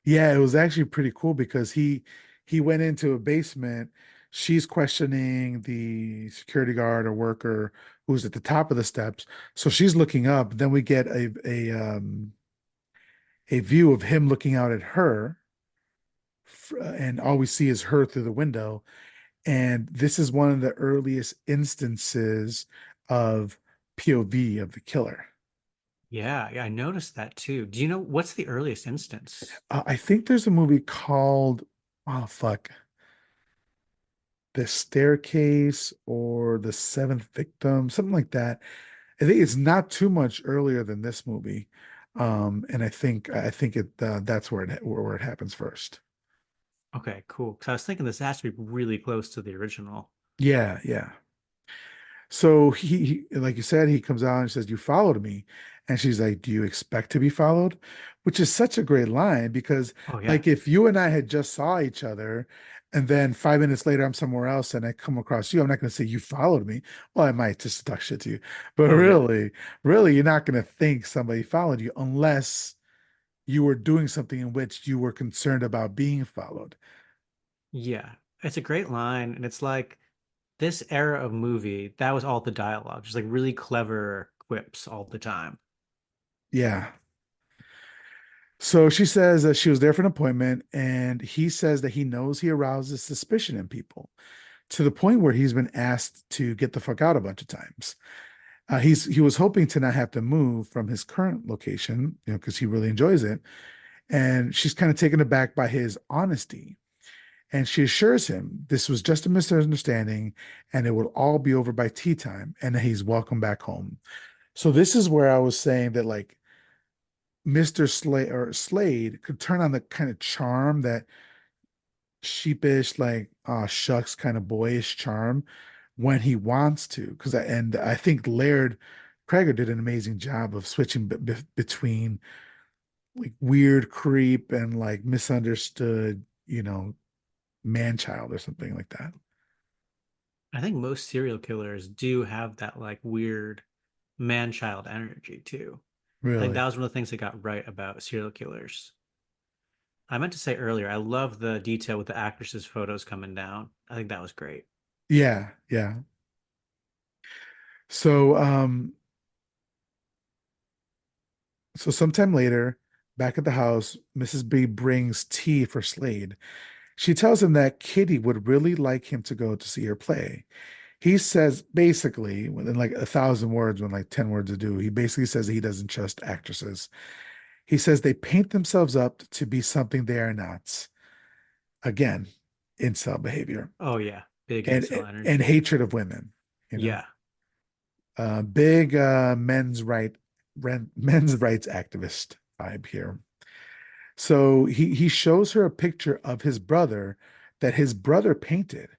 Yeah, it was actually pretty cool because he went into a basement. She's questioning the security guard or worker who's at the top of the steps. So she's looking up. Then we get a view of him looking out at her, and all we see is her through the window. And this is one of the earliest instances of POV of the killer. Yeah, yeah, I noticed that too. Do you know what's the earliest instance? I think there's a movie called, oh fuck, The Staircase or The Seventh Victim, something like that. I think it's not too much earlier than this movie. And I think that's where it happens first. Okay, cool. Because I was thinking this has to be really close to the original. Yeah, yeah. So like you said, he comes out and says, "You followed me." And she's like, "Do you expect to be followed?" Which is such a great line because, Oh yeah. like, if you and I had just saw each other and then 5 minutes later I'm somewhere else and I come across you, I'm not going to say you followed me. Well, I might just talk shit to you. But Oh yeah. really, you're not going to think somebody followed you unless you were doing something in which you were concerned about being followed. Yeah. It's a great line, and it's like this era of movie, that was all the dialogue, just like really clever quips all the time. Yeah. So she says that she was there for an appointment, and he says that he knows he arouses suspicion in people to the point where he's been asked to get the fuck out a bunch of times. He was hoping to not have to move from his current location, because he really enjoys it. And she's kind of taken aback by his honesty. And she assures him this was just a misunderstanding and it will all be over by tea time and that he's welcome back home. So this is where I was saying that like Mr. Slade could turn on the kind of charm that sheepish, like shucks kind of boyish charm when he wants to. And I think Laird Kreger did an amazing job of switching between like weird creep and like misunderstood, man child or something like that. I think most serial killers do have that like weird man-child energy too. I think Really. that was one of the things that got right about serial killers. I meant to say earlier, I love the detail with the actresses' photos coming down. I think that was great. Yeah, yeah. So sometime later, back at the house, Mrs. B brings tea for Slade. She tells him that Kitty would really like him to go to see her play. He says basically, in like 1,000 words, when like 10 words to do, he basically says he doesn't trust actresses. He says they paint themselves up to be something they are not. Again, incel behavior Oh yeah, big and incel and energy. hatred of women, you know. Yeah. Big men's rights activist vibe here. So he shows her a picture of his brother that his brother painted,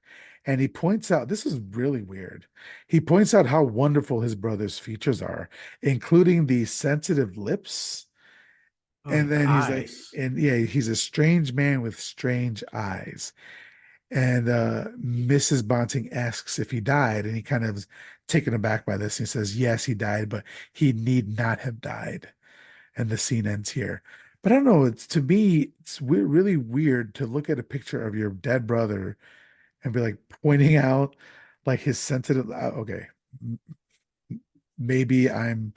and he points out this is really weird. He points out how wonderful his brother's features are, including the sensitive lips. Oh, And the then he's like, eyes. and yeah, he's a strange man with strange eyes. And Mrs. Bonting asks if he died, and he kind of is taken aback by this. He says, yes, he died, but he need not have died. And the scene ends here. But I don't know, it's to me, it's really weird to look at a picture of your dead brother and be like pointing out like his sensitive, okay, m- maybe I'm,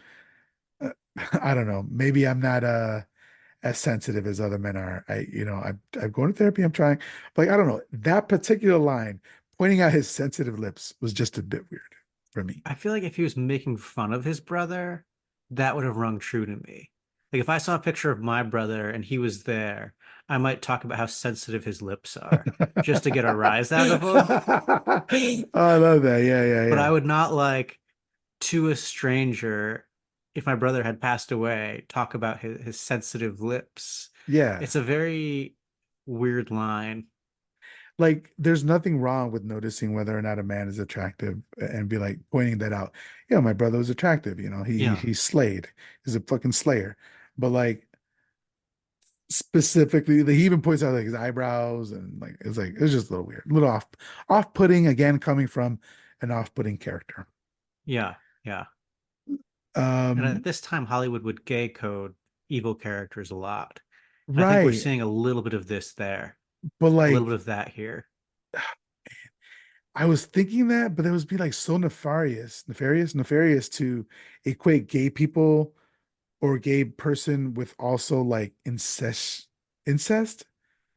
uh, I don't know, maybe I'm not as sensitive as other men are. I'm going to therapy, I'm trying, but like, I don't know, that particular line pointing out his sensitive lips was just a bit weird for me. I feel like if he was making fun of his brother, that would have rung true to me. Like if I saw a picture of my brother and he was there, I might talk about how sensitive his lips are just to get a rise out of him. I love that. Yeah, yeah, But I yeah. would not like to a stranger, if my brother had passed away, talk about his sensitive lips. Yeah. It's a very weird line. Like there's nothing wrong with noticing whether or not a man is attractive and be like pointing that out. Yeah, my brother was attractive, Yeah. he slayed. He's a fucking slayer. But like specifically, he even points out like his eyebrows and it's just a little weird, a little off-putting again coming from an off-putting character. Yeah. Yeah. And at Um, this time, Hollywood would gay code evil characters a lot. And I think we're right. seeing a little bit of this there, But a little bit like of that here. I was thinking that, but it was be like so nefarious to equate gay people or gay person with also like incest,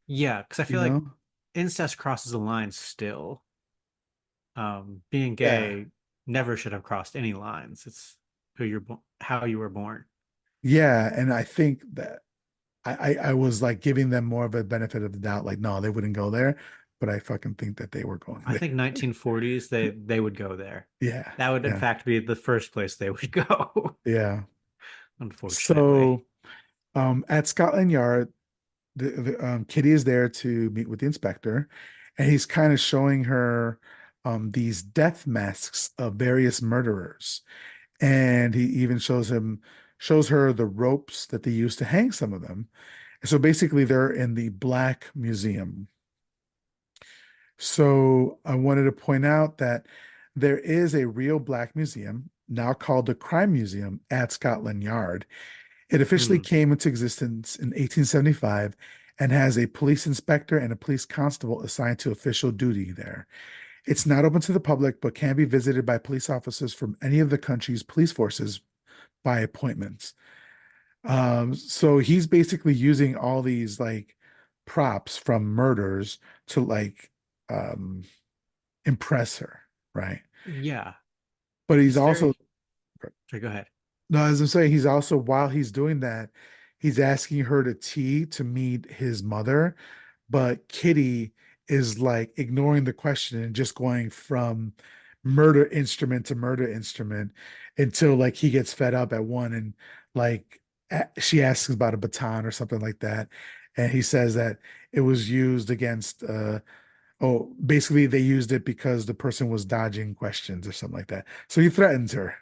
Yeah, because I you feel like know? incest crosses a line still. Being Yeah. gay never should have crossed any lines. It's how you were born. Yeah. And I think that I was like giving them more of a benefit of the doubt, like, no, they wouldn't go there. But I fucking think that they were going I there. think 1940s they would go there. Yeah. That would in Yeah. fact be the first place they would go, Yeah. unfortunately. So at Scotland Yard, Kitty is there to meet with the inspector, and he's kind of showing her these death masks of various murderers. And he even shows her the ropes that they used to hang some of them. So basically, they're in the Black Museum. So I wanted to point out that there is a real Black Museum now called the Crime Museum at Scotland Yard. It officially Hmm. came into existence in 1875 and has a police inspector and a police constable assigned to official duty there. It's not open to the public, but can be visited by police officers from any of the country's police forces by appointment. So he's basically using all these like props from murders to like um impress her, right? Yeah, But he's it's also very. Sorry, go ahead. no, as I'm saying, he's also while he's doing that, he's asking her to tea to meet his mother, but Kitty is like ignoring the question and just going from murder instrument to murder instrument until like he gets fed up at one and like she asks about a baton or something like that. And he says that it was used against basically they used it because the person was dodging questions or something like that. So he threatens her.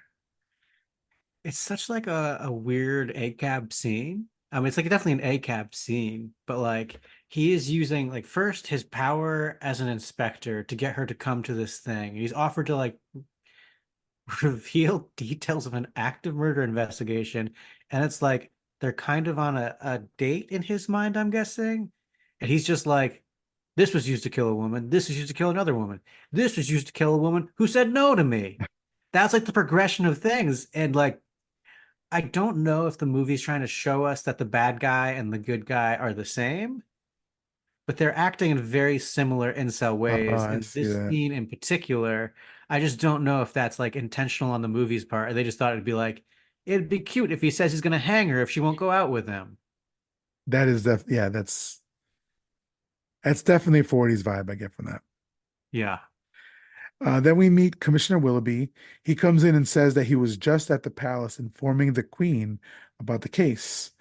It's such like a weird ACAB scene. I mean, it's like definitely an ACAB scene, but like he is using like first his power as an inspector to get her to come to this thing. He's offered to like reveal details of an active murder investigation, and it's like they're kind of on a date in his mind, I'm guessing. And he's just like, this was used to kill a woman, this was used to kill another woman, this was used to kill a woman who said no to me. That's like the progression of things. And like I don't know if the movie's trying to show us that the bad guy and the good guy are the same, but they're acting in very similar incel Oh, ways. I And see this that. scene in particular, I just don't know if that's like intentional on the movie's part, or they just thought it'd be like, it'd be cute if he says he's gonna hang her if she won't go out with him. That is yeah, that's definitely a 40s vibe I get from that. Yeah. Then we meet Commissioner Willoughby. He comes in and says that he was just at the palace informing the Queen about the case.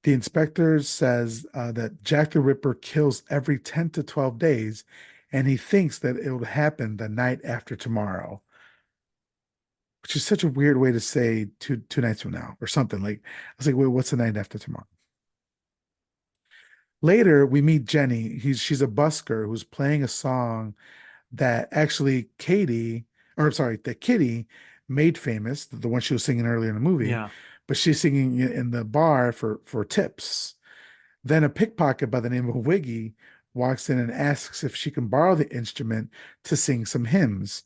The inspector says that Jack the Ripper kills every 10 to 12 days, and he thinks that it will happen the night after tomorrow, which is such a weird way to say two nights from now or something. Like I was like, wait, what's the night after tomorrow? Later, we meet Jenny. She's a busker who's playing a song that actually that Kitty made famous, the one she was singing earlier in the movie, Yeah. but she's singing it in the bar for tips. Then a pickpocket by the name of Wiggy walks in and asks if she can borrow the instrument to sing some hymns.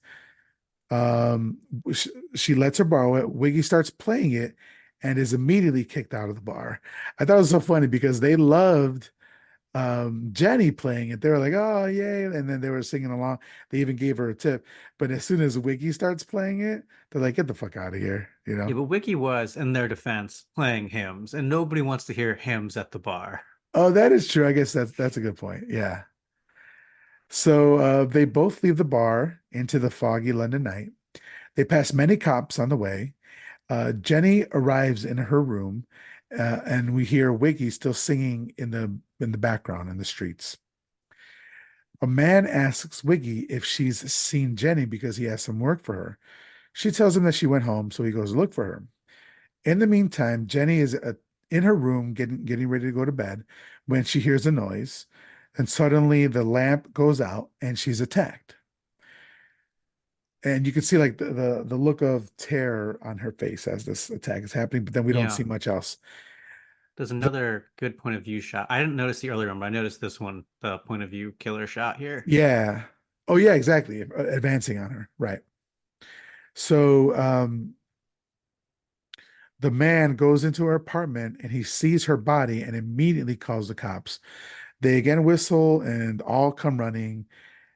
Um, she lets her borrow it. Wiggy starts playing it and is immediately kicked out of the bar. I thought it was so funny because they loved Jenny playing it. They were like, oh yay. And then they were singing along. They even gave her a tip. But as soon as Wiggy starts playing it, they're like, get the fuck out of here, you know? Yeah, but Wiki was, in their defense, playing hymns, and nobody wants to hear hymns at the bar. Oh, that is true. I guess that's a good point. Yeah. So they both leave the bar into the foggy London night. They pass many cops on the way. Jenny arrives in her room, and we hear Wiggy still singing in the background in the streets. A man asks Wiggy if she's seen Jenny because he has some work for her. She tells him that she went home, so he goes to look for her. In the meantime, Jenny is in her room getting ready to go to bed when she hears a noise, and suddenly the lamp goes out and she's attacked. And you can see like the look of terror on her face as this attack is happening, but then we don't Yeah. see much else. There's The- another good point of view shot. I didn't notice the earlier one, but I noticed this one, the point of view killer shot here. yeah. Oh yeah, exactly. Advancing on her. Right. So the man goes into her apartment and he sees her body and immediately calls the cops. They again whistle and all come running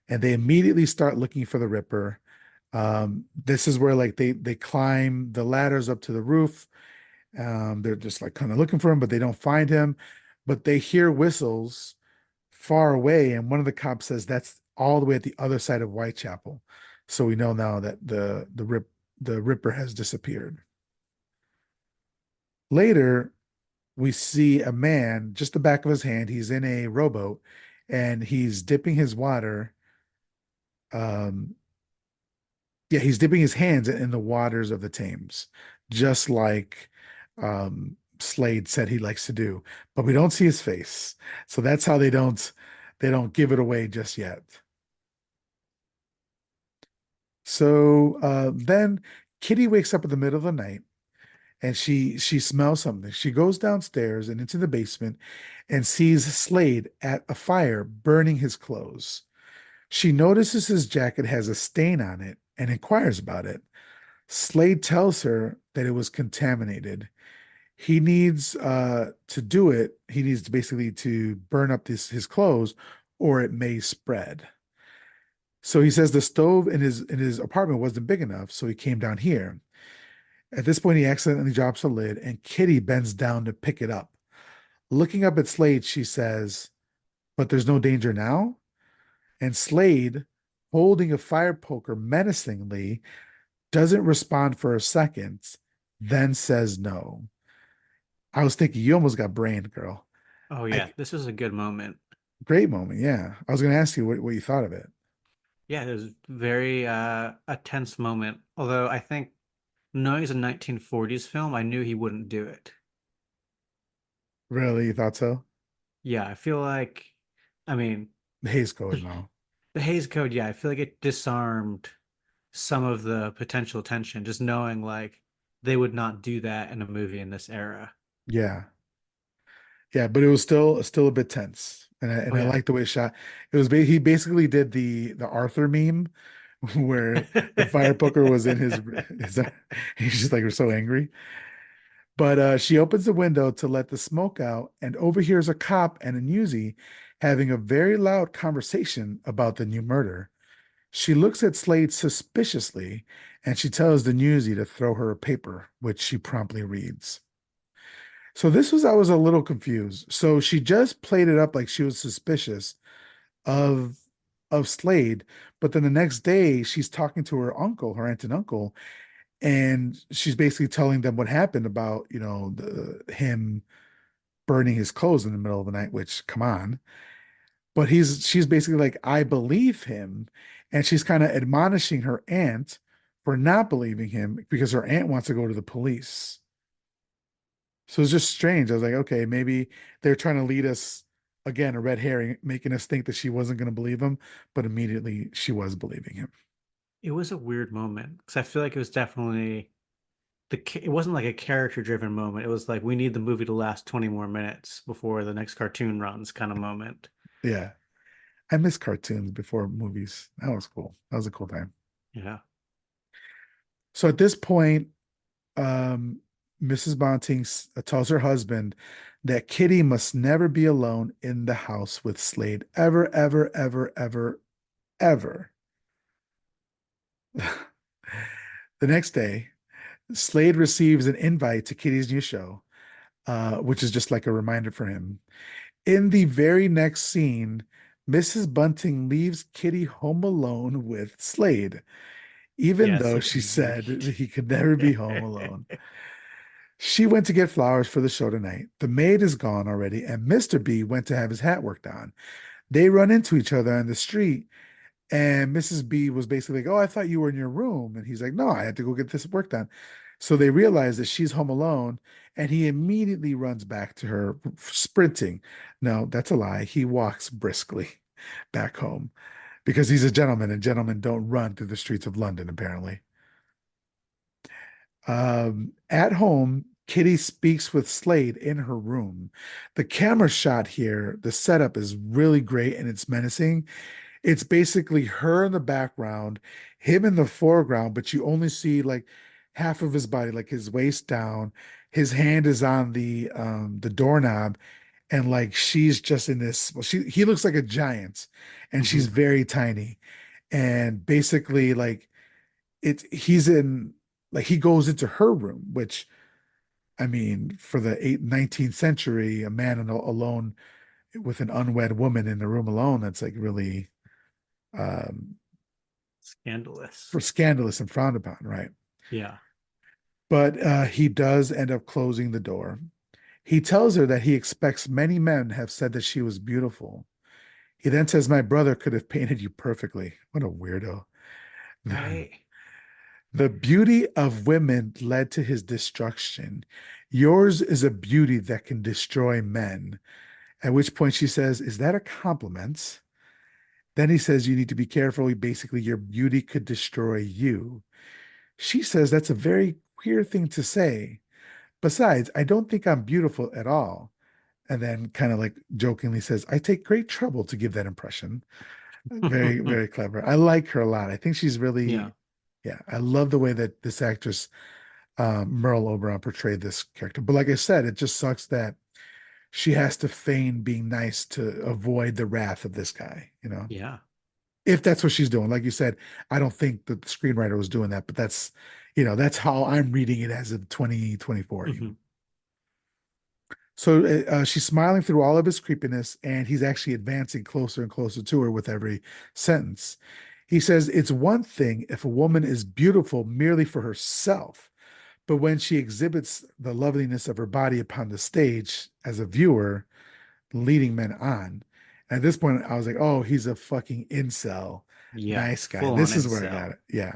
and they immediately start looking for the Ripper. This is where like they climb the ladders up to the roof. They're just like kind of looking for him, but they don't find him. But they hear whistles far away, and one of the cops says that's all the way at the other side of Whitechapel. So we know now that the Ripper has disappeared. Later, we see a man, just the back of his hand. He's in a rowboat, and he's dipping his water. Um, yeah, he's dipping his hands in the waters of the Thames, just like Slade said he likes to do. But we don't see his face, so that's how they don't give it away just yet. So then Kitty wakes up in the middle of the night and she smells something. She goes downstairs and into the basement and sees Slade at a fire burning his clothes. She notices his jacket has a stain on it and inquires about it. Slade tells her that it was contaminated. He needs to do it. He needs to basically to burn up his clothes or it may spread. So he says the stove in his apartment wasn't big enough, so he came down here. At this point, he accidentally drops the lid, and Kitty bends down to pick it up. Looking up at Slade, she says, "But there's no danger now?" And Slade, holding a fire poker menacingly, doesn't respond for a second, then says no. I was thinking you almost got brained, girl. Oh I yeah, this was a good moment. Great moment, yeah. I was going to ask you what you thought of it. Yeah, it was very a tense moment. Although I think knowing it's a 1940s film, I knew he wouldn't do it. Really, you thought so? Yeah, I feel like, I mean, The Hays Code, no. the Hays Code, yeah, I feel like it disarmed some of the potential tension, just knowing like they would not do that in a movie in this era. Yeah. Yeah, but it was still a bit tense, and I Oh and I yeah. like the way it shot. He basically did the Arthur meme where the fire poker was in his he's just like so angry. But she opens the window to let the smoke out and overhears a cop and a newsie having a very loud conversation about the new murder. She looks at Slade suspiciously and she tells the newsie to throw her a paper, which she promptly reads. So I was a little confused. So she just played it up like she was suspicious of Slade, but then the next day she's talking to her uncle, her aunt and uncle, and she's basically telling them what happened about, him burning his clothes in the middle of the night, which come on. but she's basically like, I believe him. And she's kind of admonishing her aunt for not believing him because her aunt wants to go to the police. So it's just strange. I was like, okay, maybe they're trying to lead us again, a red herring, making us think that she wasn't going to believe him, but immediately she was believing him. It was a weird moment because I feel like it was definitely it wasn't like a character driven moment. It was like we need the movie to last 20 more minutes before the next cartoon runs kind of moment. Yeah. I miss cartoons before movies. That was cool. That was a cool time. Yeah. So at this point, um, Mrs. Bonting tells her husband that Kitty must never be alone in the house with Slade ever, ever, ever, ever, ever. The next day, Slade receives an invite to Kitty's new show, which is just like a reminder for him. In the very next scene, Mrs. Bunting leaves Kitty home alone with Slade, even Yes, though it's she said very. that he could never be home alone. She went to get flowers for the show tonight. The maid is gone already, and Mr. B went to have his hat worked on. They run into each other on the street, and Mrs. B was basically like, "Oh, I thought you were in your room." And he's like, "No, I had to go get this work done." So they realize that she's home alone, and he immediately runs back to her, sprinting. No, that's a lie. He walks briskly back home because he's a gentleman, and gentlemen don't run through the streets of London, apparently. At home, Kitty speaks with Slade in her room. The camera shot here, the setup is really great and it's menacing. It's basically her in the background, him in the foreground, but you only see like half of his body, like his waist down. His hand is on the doorknob, and like she's just in this. Well, he looks like a giant, and she's Mhm. very tiny. And basically, like he's in like he goes into her room, which I mean, for the 19th century, a man alone with an unwed woman in the room alone, that's like really um Scandalous. for scandalous and frowned upon, right? Yeah. But he does end up closing the door. He tells her that he expects many men have said that she was beautiful. He then says, "My brother could have painted you perfectly." What a weirdo. Right. The beauty of women led to his destruction. Yours is a beauty that can destroy men. At which point she says, "Is that a compliment?" Then he says, "You need to be careful. Basically, your beauty could destroy you." She says, "That's a very queer thing to say. Besides, I don't think I'm beautiful at all." And then kind of like jokingly says, "I take great trouble to give that impression." Very, very clever. I like her a lot. I think she's Yeah. really, yeah, I love the way that this actress, Merle Oberon, portrayed this character. But like I said, it just sucks that she has to feign being nice to avoid the wrath of this guy, you know? Yeah. If that's what she's doing. Like you said, I don't think the screenwriter was doing that, but that's, that's how I'm reading it as of 2024, you know? Hmm. So she's smiling through all of his creepiness, and he's actually advancing closer and closer to her with every sentence. He says, "It's one thing if a woman is beautiful merely for herself, but when she exhibits the loveliness of her body upon the stage as a viewer, leading men on." At this point, I was like, oh, he's a fucking incel. Yeah. Nice guy. Full on This is where I got incel. it. Yeah.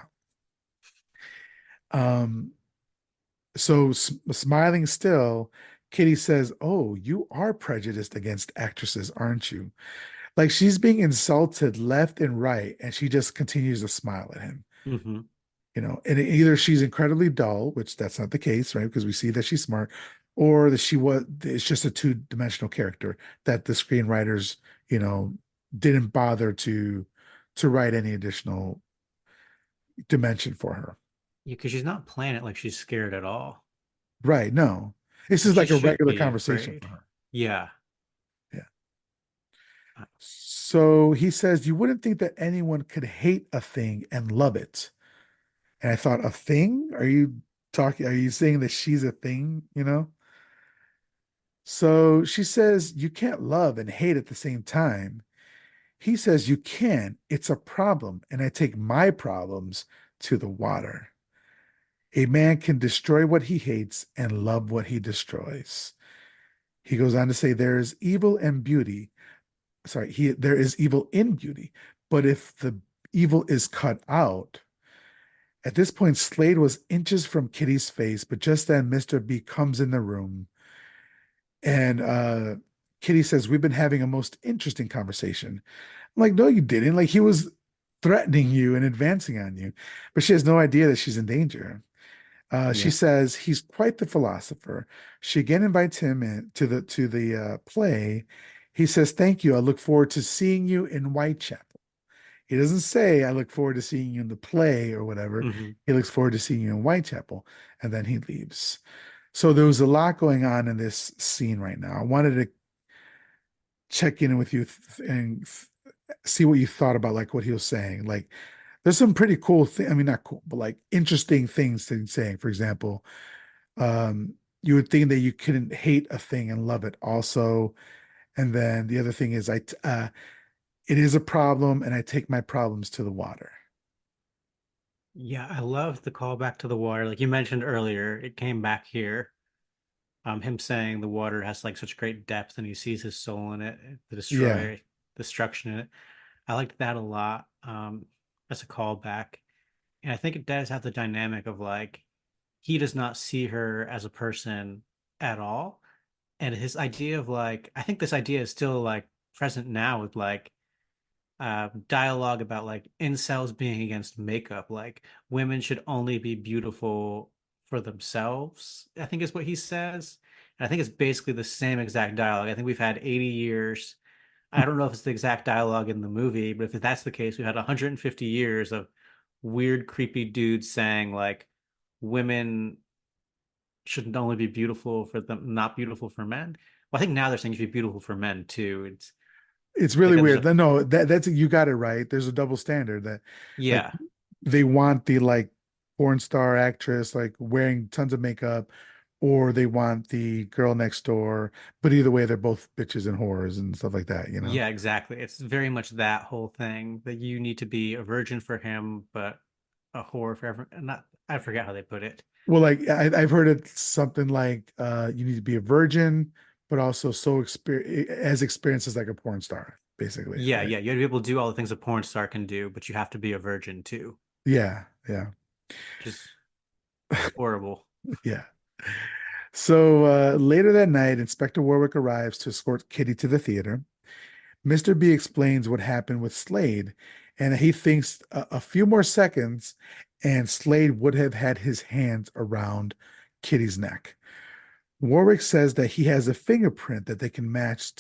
Um, so smiling still, Kitty says, "Oh, you are prejudiced against actresses, aren't you?" Like she's being insulted left and right, and she just continues to smile at him. Hmm. And either she's incredibly dull, which that's not the case, right? Because we see that she's smart, or that it's just a two-dimensional character that the screenwriters, you know, didn't bother to write any additional dimension for her. Yeah, because she's not playing it like she's scared at all. Right. No. This And is she like a should regular be conversation afraid. for her. Yeah. Yeah. Uh, So he says, "You wouldn't think that anyone could hate a thing and love it." And I thought, a thing? Are you saying that she's a thing, you know? So she says, "You can't love and hate at the same time." He says, "You can. It's a problem. And I take my problems to the water." A man can destroy what he hates and love what he destroys. He goes on to say, "There is evil and beauty. sorry, he there is evil in beauty, but if the evil is cut out, at this point, Slade was inches from Kitty's face, but just then Mr. B comes in the room and Kitty says, "We've been having a most interesting conversation." I'm like, no, you didn't. Like he was threatening you and advancing on you, but she has no idea that she's in danger. She Yeah. says he's quite the philosopher. She again invites him in to the play. He says, "Thank you. I look forward to seeing you in Whitechapel." He doesn't say, "I look forward to seeing you in the play" or whatever. Hmm. He looks forward to seeing you in Whitechapel, and then he leaves. So there was a lot going on in this scene right now. I wanted to check in with you and see what you thought about like what he was saying. Like, there's some pretty cool thing. I mean, not cool, but like interesting things that he's saying. For example, you would think that you couldn't hate a thing and love it also. And then the other thing is, it is a problem, and I take my problems to the water. Yeah, I love the callback to the water. Like you mentioned earlier, it came back here. Him saying the water has like such great depth and he sees his soul in it, the Yeah. destroy, destruction in it. I liked that a lot. As a callback. And I think it does have the dynamic of like he does not see her as a person at all. And his idea of like, I think this idea is still like present now with like dialogue about like incels being against makeup. Like women should only be beautiful for themselves, I think is what he says. And I think it's basically the same exact dialogue. I think we've had 80 years. I don't know if it's the exact dialogue in the movie, but if that's the case, we had 150 years of weird, creepy dudes saying like women shouldn't only be beautiful for them, not beautiful for men. Well, I think now they're saying you should be beautiful for men too. It's It's like really there's weird. a No, that's you got it right. There's a double standard that like yeah, they want the like porn star actress like wearing tons of makeup, or they want the girl next door. But either way, they're both bitches and whores and stuff like that, you know? yeah, exactly. It's very much that whole thing that you need to be a virgin for him, but a whore for everyone. Not, I forget how they put it. Well, like I've heard it something like you need to be a virgin, but also as experienced as like a porn star, basically, Yeah, right? yeah, you have to be able to do all the things a porn star can do, but you have to be a virgin too, Yeah, yeah, which is horrible. yeah. So later that night, Inspector Warwick arrives to escort Kitty to the theater. Mr. B explains what happened with Slade, and he thinks a few more seconds, and Slade would have had his hands around Kitty's neck. Warwick says that he has a fingerprint that they can match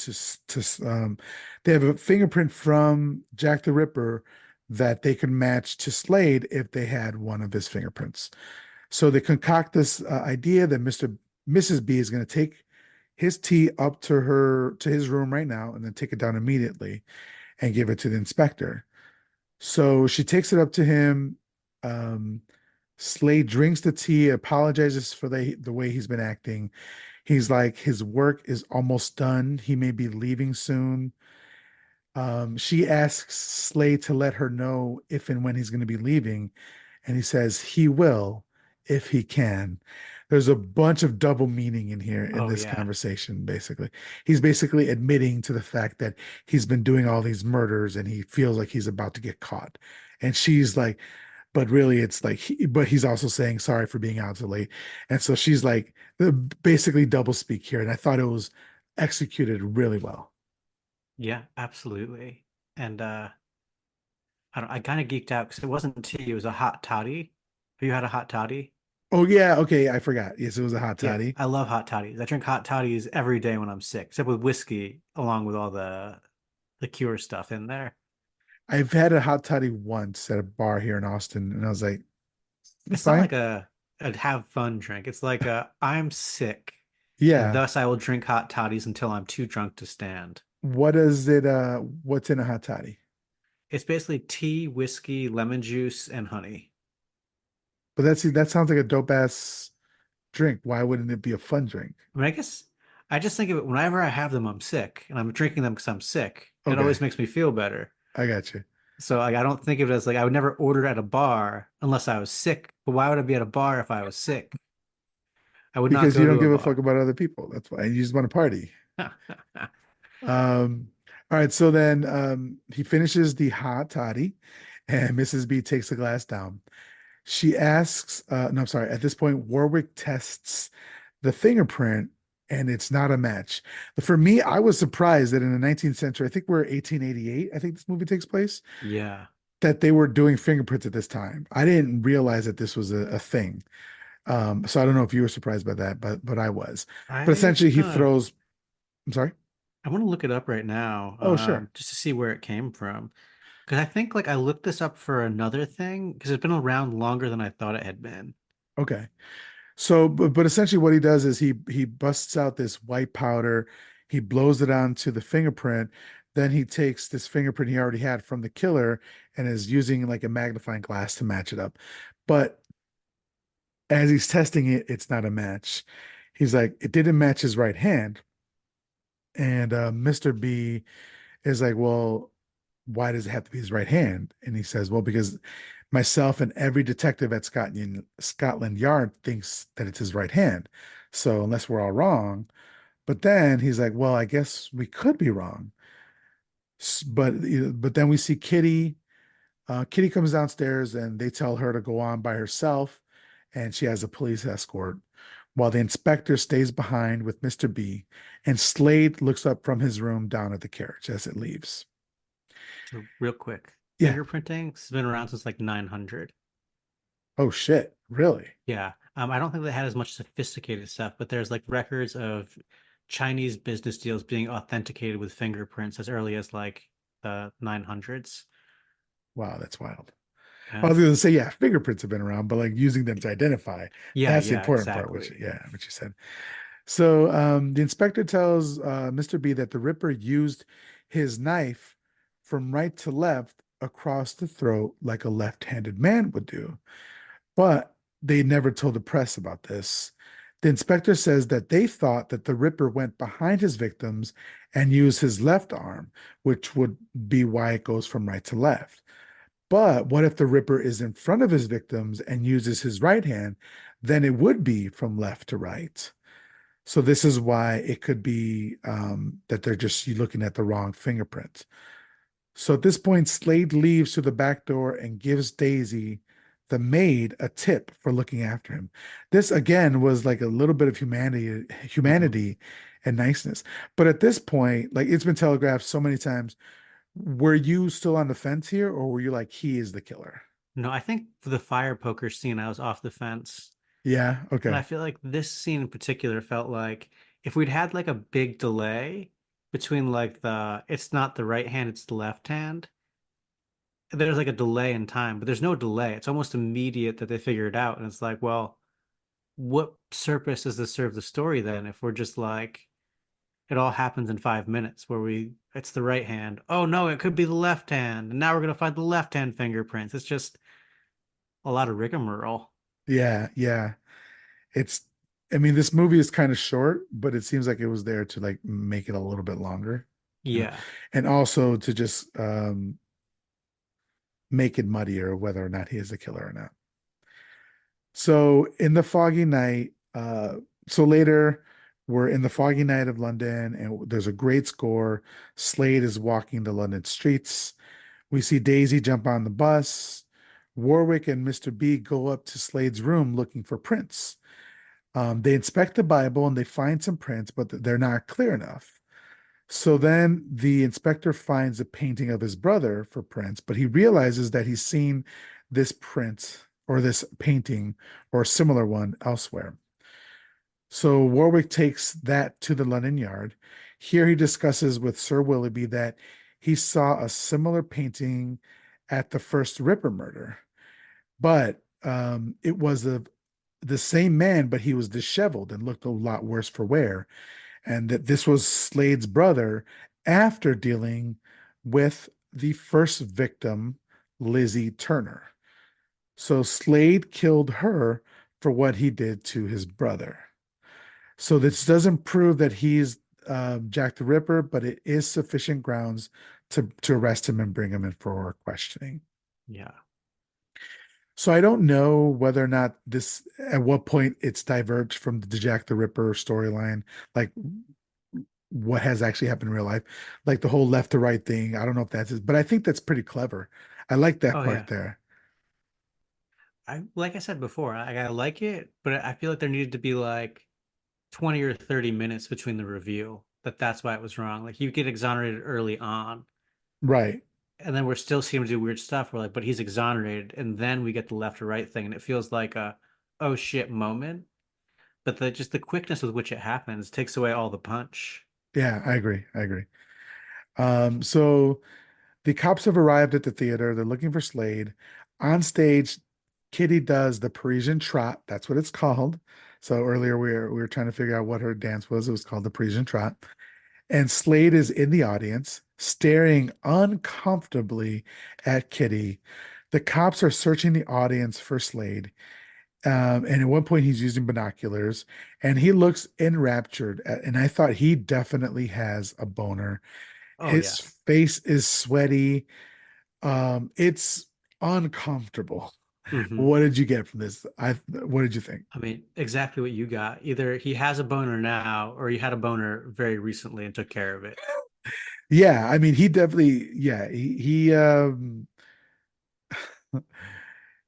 they have a fingerprint from Jack the Ripper that they could match to Slade if they had one of his fingerprints. So they concoct this idea that Mrs. B is going to take his tea up to his room right now and then take it down immediately and give it to the inspector. So she takes it up to him. Um, Slade drinks the tea, apologizes for the way he's been acting. He's like, his work is almost done. He may be leaving soon. She asks Slade to let her know if and when he's going to be leaving, and he says he will if he can. There's a bunch of double meaning in here in Oh this yeah. conversation, basically. He's basically admitting to the fact that he's been doing all these murders and he feels like he's about to get caught. And she's like, but really it's like, but he's also saying sorry for being out so late. And so she's like, basically double speak here. And I thought it was executed really well. Yeah, absolutely. And I kind of geeked out because it wasn't tea, it was a hot toddy. Have you had a hot toddy? Oh yeah, okay, I forgot. Yes, it was a hot Yeah, toddy. I love hot toddies. I drink hot toddies every day when I'm sick, except with whiskey, along with all the cure stuff in there. I've had a hot toddy once at a bar here in Austin, and I was like, it's It's not fine. like a have fun drink. It's like a I'm sick, and Yeah. thus I will drink hot toddies until I'm too drunk to stand. What's in a hot toddy? It's basically tea, whiskey, lemon juice, and honey. But that sounds like a dope ass drink. Why wouldn't it be a fun drink? I mean, I guess I just think of it whenever I have them, I'm sick, and I'm drinking them because I'm sick. It Okay, always makes me feel better. I got you. So like, I don't think of it as like I would never order at a bar unless I was sick. But why would I be at a bar if I was sick? I would not Because you go don't to a give a fuck bar. about other people. That's why you just want to party. Um, All right, so then he finishes the hot toddy, and Mrs. B takes the glass down. She asks, no, I'm sorry. At this point, Warwick tests the fingerprint, and it's not a match. For me, I was surprised that in the 19th century, I think we're 1888, I think this movie takes place, Yeah. that they were doing fingerprints at this time. I didn't realize that this was a thing. So I don't know if you were surprised by that, but I was. But I essentially, he kind of throws. I'm sorry. I want to look it up right now, Oh, sure. just to see where it came from. Because I think like I looked this up for another thing because it's been around longer than I thought it had been. Okay. So, but essentially, what he does is he busts out this white powder, he blows it onto the fingerprint, then he takes this fingerprint he already had from the killer and is using like a magnifying glass to match it up. But as he's testing it, it's not a match. He's like, it didn't match his right hand, and Mr. B is like, well, why does it have to be his right hand? And he says, well, because myself and every detective at Scotland Yard thinks that it's his right hand. So unless we're all wrong, but then he's like, well, I guess we could be wrong. But then we see Kitty. Kitty comes downstairs and they tell her to go on by herself, and she has a police escort. While the inspector stays behind with Mr. B, and Slade looks up from his room down at the carriage as it leaves. So real quick, Yeah. fingerprinting has been around since like 900. Oh shit. Really? Yeah. I don't think they had as much sophisticated stuff, but there's like records of Chinese business deals being authenticated with fingerprints as early as like the 900s. Wow, that's wild. I Yeah. was going to say, yeah, fingerprints have been around, but like using them to identify, Yeah, that's the yeah, important part, which, exactly. yeah, which you said. So the inspector tells Mr. B that the Ripper used his knife from right to left across the throat like a left-handed man would do. But they never told the press about this. The inspector says that they thought that the Ripper went behind his victims and used his left arm, which would be why it goes from right to left. But what if the Ripper is in front of his victims and uses his right hand? Then it would be from left to right. So this is why it could be that they're just looking at the wrong fingerprint. So at this point, Slade leaves through the back door and gives Daisy, the maid, a tip for looking after him. This again was like a little bit of Mhm. humanity and niceness. But at this point, like it's been telegraphed so many times, were you still on the fence here, or were you like, he is the killer? No, I think for the fire poker scene, I was off the fence. Yeah, And okay. I feel like this scene in particular felt like if we'd had like a big delay between like it's not the right hand, it's the left hand, there's like a delay in time, but there's no delay. It's almost immediate that they figure it out. And it's like, well, what purpose does this serve the story then if we're just like, it all happens in 5 minutes where it's the right hand. Oh no, it could be the left hand. And now we're going to find the left hand fingerprints. It's just a lot of rigmarole. Yeah, yeah. It's, I mean, this movie is kind of short, but it seems like it was there to like make it a little bit longer, you know, Yeah. and also to just make it muddier whether or not he is the killer or not. So in the foggy night, so later we're in the foggy night of London, and there's a great score. Slade is walking the London streets. We see Daisy jump on the bus. Warwick and Mr. B go up to Slade's room looking for prints. They inspect the Bible and they find some prints, but they're not clear enough. So then the inspector finds a painting of his brother for prints, but he realizes that he's seen this print or this painting or a similar one elsewhere. So Warwick takes that to the London Yard. Here he discusses with Sir Willoughby that he saw a similar painting at the first Ripper murder, but it was the same man, but he was disheveled and looked a lot worse for wear, and that this was Slade's brother after dealing with the first victim, Lizzie Turner. So Slade killed her for what he did to his brother. So this doesn't prove that he's Jack the Ripper, but it is sufficient grounds to arrest him and bring him in for questioning. Yeah. So I don't know whether or not this, at what point it's diverged from the Jack the Ripper storyline. Like what has actually happened in real life, like the whole left to right thing. I don't know if that's it, but I think that's pretty clever. I like that Oh part yeah. there. I like I said before, I like it, but I feel like there needed to be like 20 or 30 minutes between the reveal. That's why it was wrong. Like you get exonerated early on, Right. and then we're still seeing him do weird stuff. We're like, but he's exonerated, and then we get the left or right thing, and it feels like a oh shit moment. But just the quickness with which it happens takes away all the punch. Yeah, I agree. I agree. So the cops have arrived at the theater. They're looking for Slade. On stage, Kitty does the Parisian trot. That's what it's called. So earlier we were trying to figure out what her dance was. It was called the Parisian trot. And Slade is in the audience, staring uncomfortably at Kitty. The cops are searching the audience for Slade. And at one point, he's using binoculars and he looks enraptured. And I thought he definitely has a boner. Oh His yeah. face is sweaty. It's uncomfortable. Hmm. What did you get from this? What did you think? I mean, exactly what you got. Either he has a boner now, or he had a boner very recently and took care of it. Yeah, I mean, he definitely, yeah,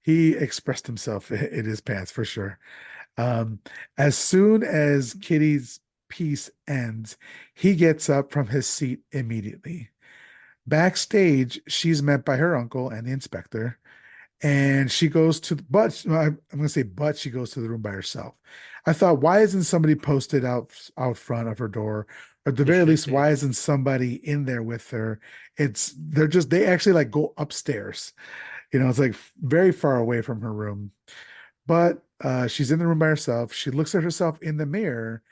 he expressed himself in his pants for sure. Um, as soon as Kitty's piece ends, he gets up from his seat immediately. Backstage, she's met by her uncle and the inspector, and she goes to I'm going to say, but she goes to the room by herself. I thought, why isn't somebody posted out front of her door? Or at the They very should least, be. why isn't somebody in there with her? They actually like go upstairs. It's like very far away from her room. But she's in the room by herself. She looks at herself in the mirror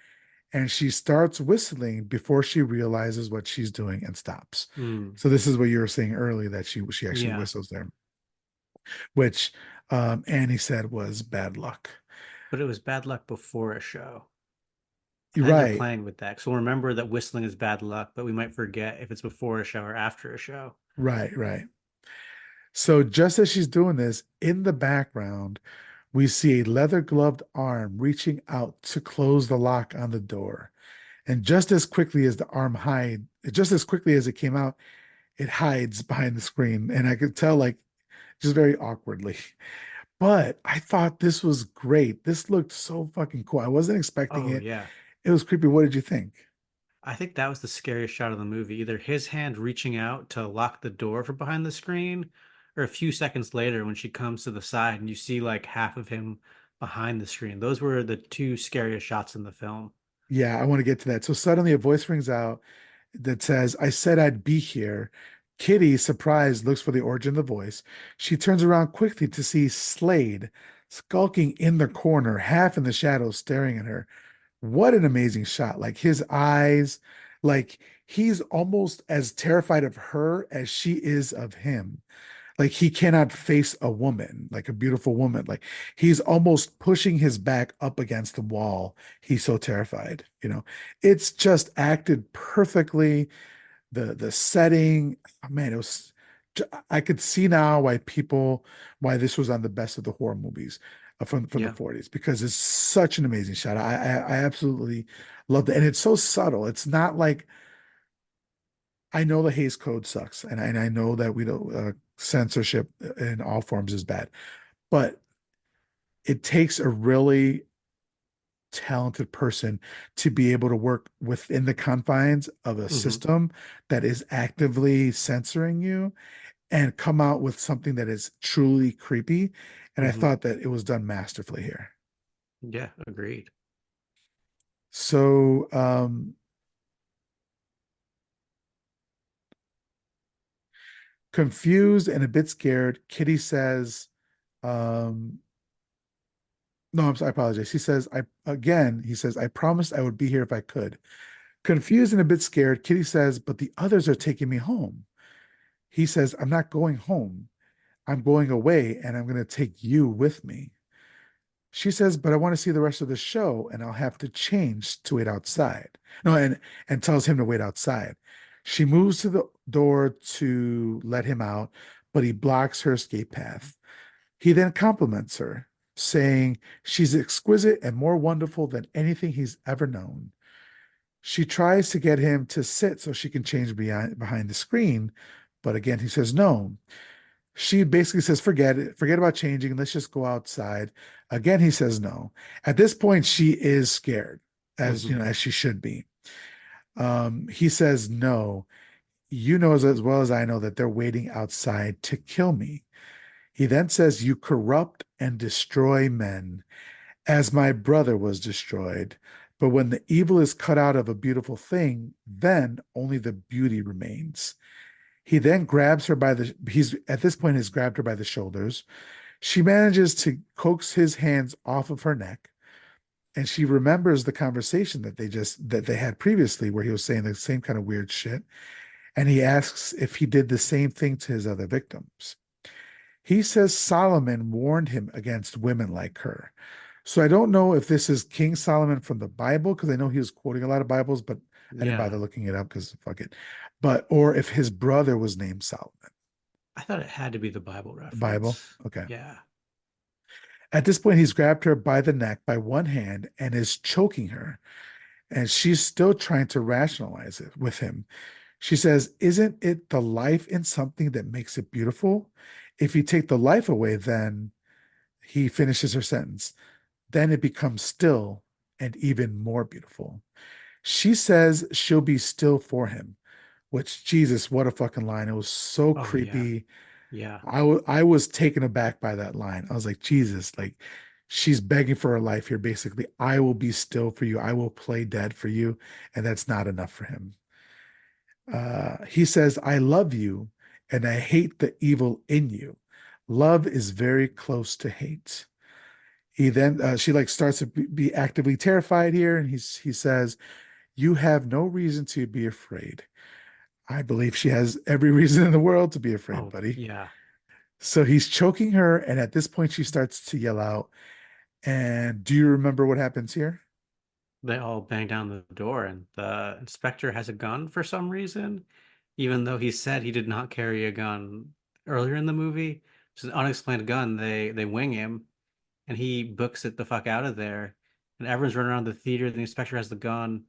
and she starts whistling before she realizes what she's doing and stops. Mm, So this is what you were saying earlier that she actually yeah. whistles there, which Annie said was bad luck. But it was bad luck before a show. I You're think they're right, playing with that. So we'll remember that whistling is bad luck, but we might forget if it's before a show or after a show. right, right. So just as she's doing this, in the background, we see a leather gloved arm reaching out to close the lock on the door. And just as quickly as it came out, it hides behind the screen. And I could tell, like, just very awkwardly. But I thought this was great. This looked so fucking cool. I wasn't expecting Oh it. yeah. It was creepy. What did you think? I think that was the scariest shot of the movie. Either his hand reaching out to lock the door from behind the screen, or a few seconds later when she comes to the side and you see like half of him behind the screen. Those were the two scariest shots in the film. Yeah, I want to get to that. So suddenly a voice rings out that says, I said I'd be here. Kitty, surprised, looks for the origin of the voice. She turns around quickly to see Slade skulking in the corner, half in the shadows, staring at her. What an amazing shot. Like his eyes, like he's almost as terrified of her as she is of him. Like he cannot face a woman, like a beautiful woman. Like he's almost pushing his back up against the wall. He's so terrified. It's just acted perfectly. The setting, oh, man, I could see now why this was on the best of the horror movies from the Yeah. 40s because it's such an amazing shot. I absolutely loved it. And it's so subtle. It's not like I know the Hays Code sucks, and I know that we don't censorship in all forms is bad, but it takes a really talented person to be able to work within the confines of a Hmm. system that is actively censoring you and come out with something that is truly creepy. And I Hmm. thought that it was done masterfully here. Yeah, agreed. So, confused and a bit scared, Kitty says, um, no, I'm sorry, I apologize. He says, I promised I would be here if I could. Confused and a bit scared, Kitty says, but the others are taking me home. He says, I'm not going home. I'm going away and I'm going to take you with me. She says, but I want to see the rest of the show and I'll have to change to wait outside. No, and tells him to wait outside. She moves to the door to let him out, but he blocks her escape path. He then compliments her, saying she's exquisite and more wonderful than anything he's ever known. She tries to get him to sit so she can change behind the screen, but again, he says no. She basically says, forget it, forget about changing, let's just go outside. Again, he says no. At this point, she is scared, as you know, Hmm. as she should be. He says, no, you know as well as I know that they're waiting outside to kill me. He then says, you corrupt and destroy men, as my brother was destroyed. But when the evil is cut out of a beautiful thing, then only the beauty remains. He then grabs her by he's at this point has grabbed her by the shoulders. She manages to coax his hands off of her neck, and she remembers the conversation that they had previously where he was saying the same kind of weird shit. And he asks if he did the same thing to his other victims. He says Solomon warned him against women like her. So I don't know if this is King Solomon from the Bible, because I know he was quoting a lot of Bibles, but I didn't Yeah. bother looking it up because fuck it. But or if his brother was named Solomon. I thought it had to be the Bible The Bible. reference. Okay. Yeah. At this point, he's grabbed her by the neck by one hand and is choking her. And she's still trying to rationalize it with him. She says, isn't it the life in something that makes it beautiful? If you take the life away, then he finishes her sentence. Then it becomes still and even more beautiful. She says she'll be still for him, which, Jesus, what a fucking line. It was so Oh yeah. creepy. Yeah. I was taken aback by that line. I was like, Jesus, like she's begging for her life here, basically. I will be still for you. I will play dead for you. And that's not enough for him. He says, I love you and I hate the evil in you. Love is very close to hate. He then she like starts to be actively terrified here, and he says, "You have no reason to be afraid." I believe she has every reason in the world to be afraid, Oh buddy. yeah. So he's choking her, and at this point, she starts to yell out. And do you remember what happens here? They all bang down the door, and the inspector has a gun for some reason, even though he said he did not carry a gun earlier in the movie. It's an unexplained gun. They wing him, and he books it the fuck out of there. And everyone's running around the theater. The inspector has the gun,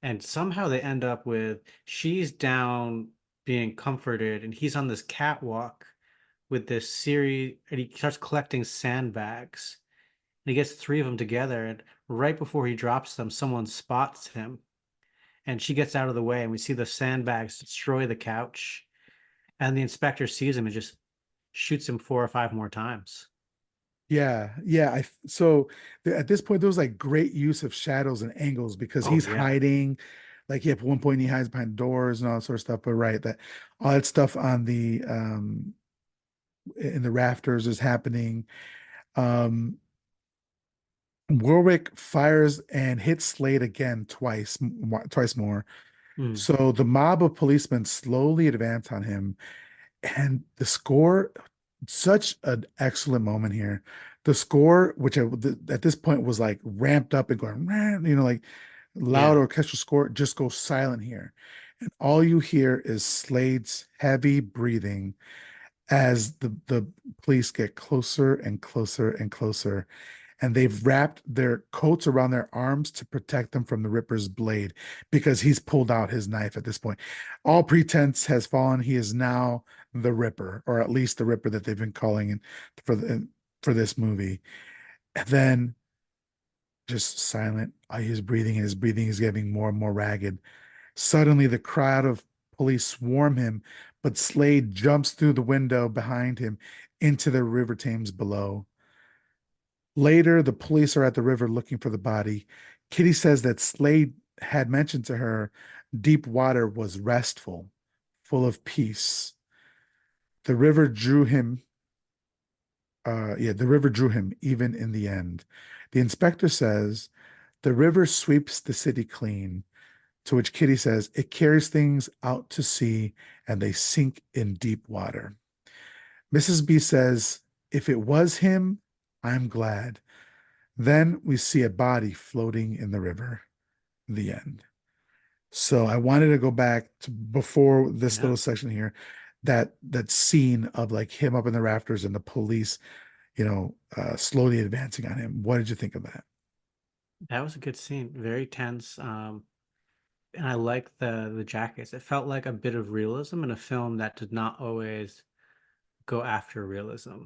and somehow they end up with she's down being comforted, and he's on this catwalk with this series, and he starts collecting sandbags. And he gets three of them together, and right before he drops them, someone spots him, and she gets out of the way, and we see the sandbags destroy the couch, and the inspector sees him and just shoots him four or five more times. Yeah, yeah. So at this point, there was like great use of shadows and angles because Oh he's yeah. hiding. Like, yeah, at one point he hides behind doors and all that sort of stuff. But right, that all that stuff on the in the rafters is happening. Um, Warwick fires and hits Slade again twice more. Mm, So the mob of policemen slowly advance on him, and the score, such an excellent moment here. The score, which at this point was like ramped up and going, like loud yeah. orchestral score, just goes silent here. And all you hear is Slade's heavy breathing as the police get closer and closer and closer, and they've wrapped their coats around their arms to protect them from the Ripper's blade because he's pulled out his knife at this point. All pretense has fallen. He is now the Ripper, or at least the Ripper that they've been calling for this movie. And then just silent. His breathing is getting more and more ragged. Suddenly, the crowd of police swarm him, but Slade jumps through the window behind him into the River Thames below. Later, the police are at the river looking for the body. Kitty says that Slade had mentioned to her deep water was restful, full of peace. The river drew him. The river drew him even in the end. The inspector says the river sweeps the city clean. To which Kitty says it carries things out to sea and they sink in deep water. Mrs. B says, if it was him, I'm glad. Then we see a body floating in the river. The end. So I wanted to go back to before this Yeah. little section here, that scene of like him up in the rafters and the police, slowly advancing on him. What did you think of that? That was a good scene. Very tense. and I like the jackets. It felt like a bit of realism in a film that did not always go after realism.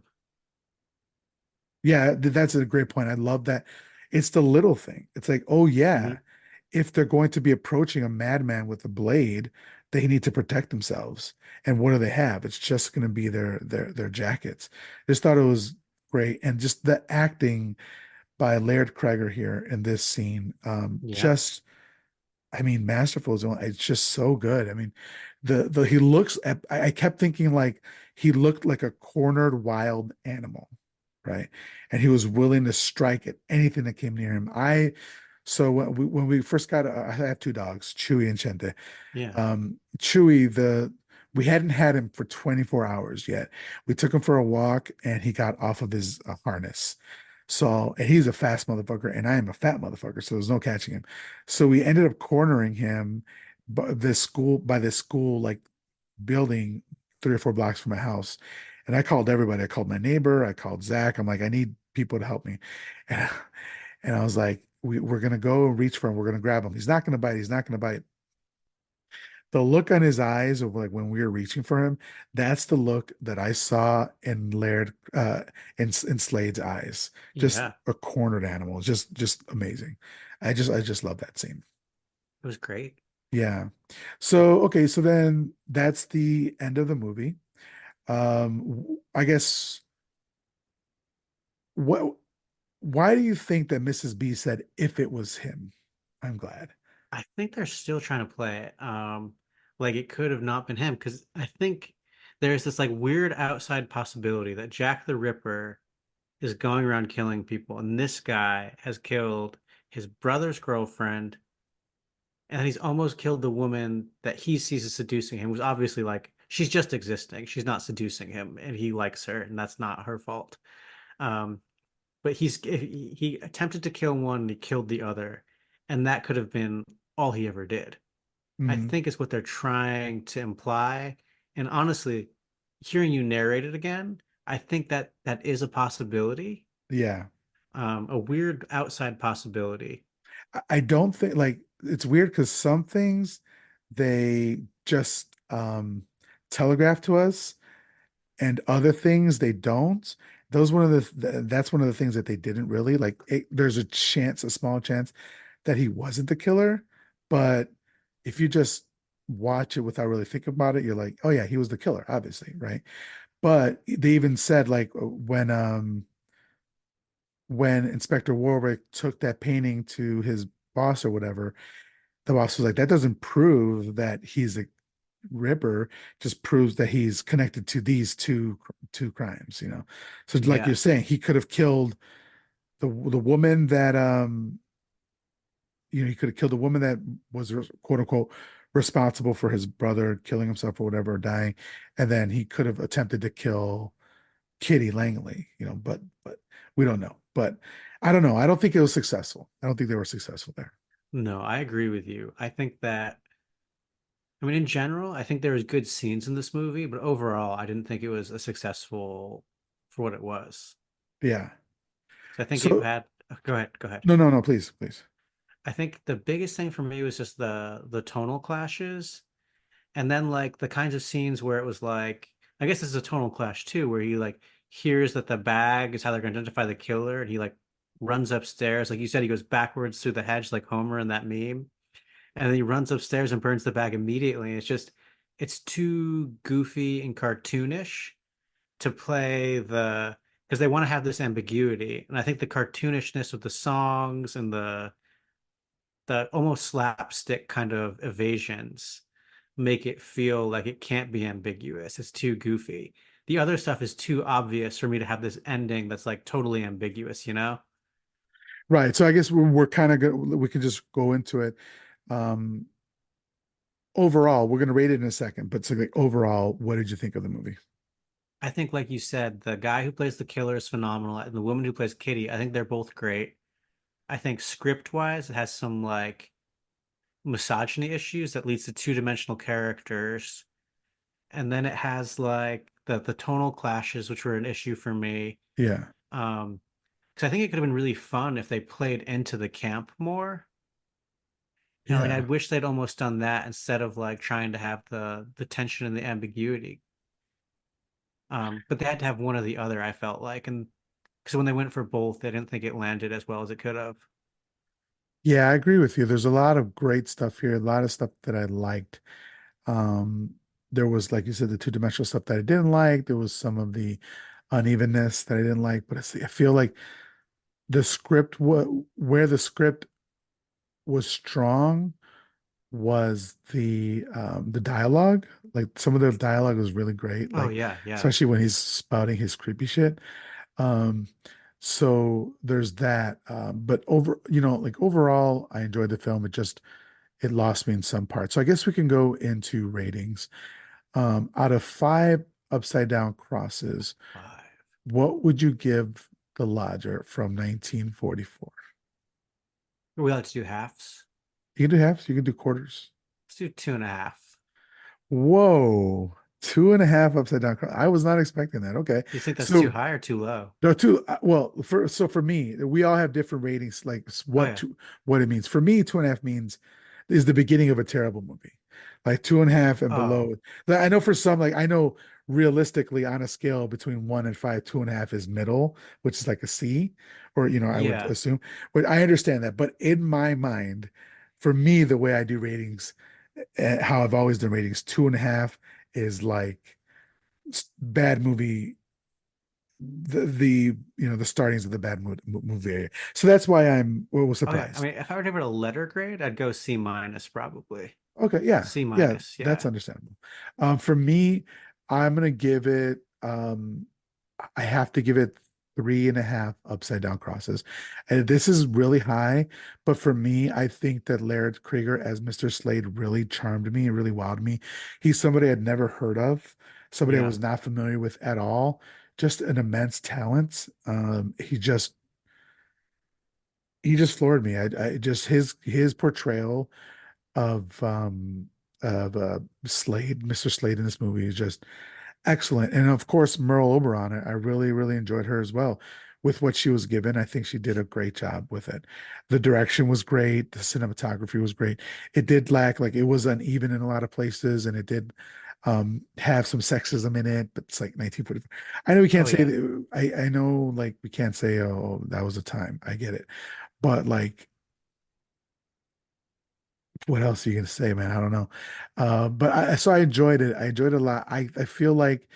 Yeah, that's a great point. I love that. It's the little thing. It's like, oh yeah, Hmm. if they're going to be approaching a madman with a blade, they need to protect themselves. And what do they have? It's just going to be their jackets. Just thought it was great, and just the acting by Laird Cregar here in this scene, Yeah. just I mean, masterful is it's just so good. I mean, the he looks at I kept thinking like he looked like a cornered wild animal, right? And he was willing to strike at anything that came near him. So when we first got I have two dogs, Chewy and Chente. Yeah. Chewy, the we hadn't had him for 24 hours yet. We took him for a walk and he got off of his harness. So, and he's a fast motherfucker, and I am a fat motherfucker, so there's no catching him. So we ended up cornering him by this school like building 3 or 4 blocks from my house. And I called everybody. I called my neighbor, I called Zach. I'm like, I need people to help me. And, and I was like, we're gonna go and reach for him. We're gonna grab him. He's not gonna bite. He's not gonna bite. The look on his eyes of like when we were reaching for him, that's the look that I saw in in Slade's eyes. Just Yeah. a cornered animal. Just amazing. I just love that scene. It was great. Yeah. So okay, so then that's the end of the movie. I guess what why do you think that Mrs. B said if it was him? I'm glad. I think they're still trying to play it. Like it could have not been him because I think there's this like weird outside possibility that Jack the Ripper is going around killing people, and this guy has killed his brother's girlfriend, and he's almost killed the woman that he sees as seducing him, who's obviously like she's just existing. She's not seducing him, and he likes her, and that's not her fault. Um, but he attempted to kill one and he killed the other, and that could have been all he ever did. I Mhm. think is what they're trying to imply. And honestly, hearing you narrate it again, I think that that is a possibility, Yeah. a weird outside possibility. I don't think like it's weird because some things they just telegraph to us and other things they don't. Those one of that's one of the things that they didn't really like. There's a chance, a small chance that he wasn't the killer, but if you just watch it without really thinking about it, you're like, oh yeah, he was the killer, obviously, right? But they even said like when Inspector Warwick took that painting to his boss or whatever, the boss was like, that doesn't prove that he's a Ripper, just proves that he's connected to these two crimes, you know. So like you're Yeah, saying, he could have killed the woman that he could have killed the woman that was quote unquote responsible for his brother killing himself or whatever or dying, and then he could have attempted to kill Kitty Langley, but we don't know. But I don't know. I don't think it was successful. I don't think they were successful there. no, I agree with you. I think that, I mean, in general, I think there was good scenes in this movie, but overall, I didn't think it was a successful for what it was. Yeah. So I think it So had, go ahead, go ahead. no, no, no, please, please. I think the biggest thing for me was just the tonal clashes. And then like the kinds of scenes where it was like, I guess this is a tonal clash too, where he like hears that the bag is how they're going to identify the killer, and he like runs upstairs. Like you said, he goes backwards through the hedge like Homer in that meme. And then he runs upstairs and burns the bag immediately. And it's too goofy and cartoonish to play because they want to have this ambiguity. And I think the cartoonishness of the songs and the almost slapstick kind of evasions make it feel like it can't be ambiguous. It's too goofy. The other stuff is too obvious for me to have this ending that's like totally ambiguous, you know? Right. So I guess we're kind of good. We can just go into it. Um, Overall, we're going to rate it in a second, but so like overall, what did you think of the movie? I think, like you said, the guy who plays the killer is phenomenal, and the woman who plays Kitty, I think they're both great. I think script wise, it has some like misogyny issues that leads to two-dimensional characters. And then it has like the tonal clashes, which were an issue for me. Yeah. Because I think it could have been really fun if they played into the camp more. And like I Yeah. wish they'd almost done that instead of like trying to have the tension and the ambiguity. But they had to have one or the other, I felt like. And because when they went for both, they didn't think it landed as well as it could have. Yeah, I agree with you. There's a lot of great stuff here, a lot of stuff that I liked. Um, there was, like you said, the two-dimensional stuff that I didn't like. There was some of the unevenness that I didn't like, but I feel like the script, where the script was strong was the dialogue. Like some of the dialogue was really great, Oh like yeah, yeah. especially when he's spouting his creepy shit. Um, so there's that. But like overall, I enjoyed the film. It lost me in some parts. So I guess we can go into ratings. Out of five upside down crosses, Five. what would you give The Lodger from 1944? We like to do halves. You can do halves, you can do quarters. Let's do two and a half. Whoa, two and a half upside down. I was not expecting that. Okay. Do you think that's too So high or too low? no, two. Well, for me, we all have different ratings, like Oh yeah. what it means. For me, two and a half means is the beginning of a terrible movie. Like two and a half and Oh, below. Like, I know for some, like I know realistically on a scale between one and five, two and a half is middle, which is like a C, or I would yeah. assume. But I understand that. But in my mind, for me, the way I do ratings, how I've always done ratings, two and a half is like bad movie, the startings of the bad movie area. So that's why was Oh yeah. I surprised. mean, if I were to give it a letter grade, I'd go C minus probably. Okay, yeah, C yeah, minus, that's yeah. understandable. For me, I'm gonna give it. I have to give it three and a half upside down crosses, and this is really high. But for me, I think that Laird Krieger as Mr. Slade really charmed me, really wowed me. He's somebody I'd never heard of, somebody I Yeah. was not familiar with at all. Just an immense talent. He just floored me. I just his portrayal of Slade, Mr. Slade in this movie is just excellent. And of course, Merle Oberon, I really, really enjoyed her as well with what she was given. I think she did a great job with it. The direction was great, the cinematography was great. It did lack, like it was uneven in a lot of places, and it did have some sexism in it, but it's like 1944. I know we Oh can't say yeah. that, I know like we can't say, oh, that was a time. I get it. But like what else are you gonna say, man? I don't know. But I enjoyed it. I enjoyed it a lot. I feel like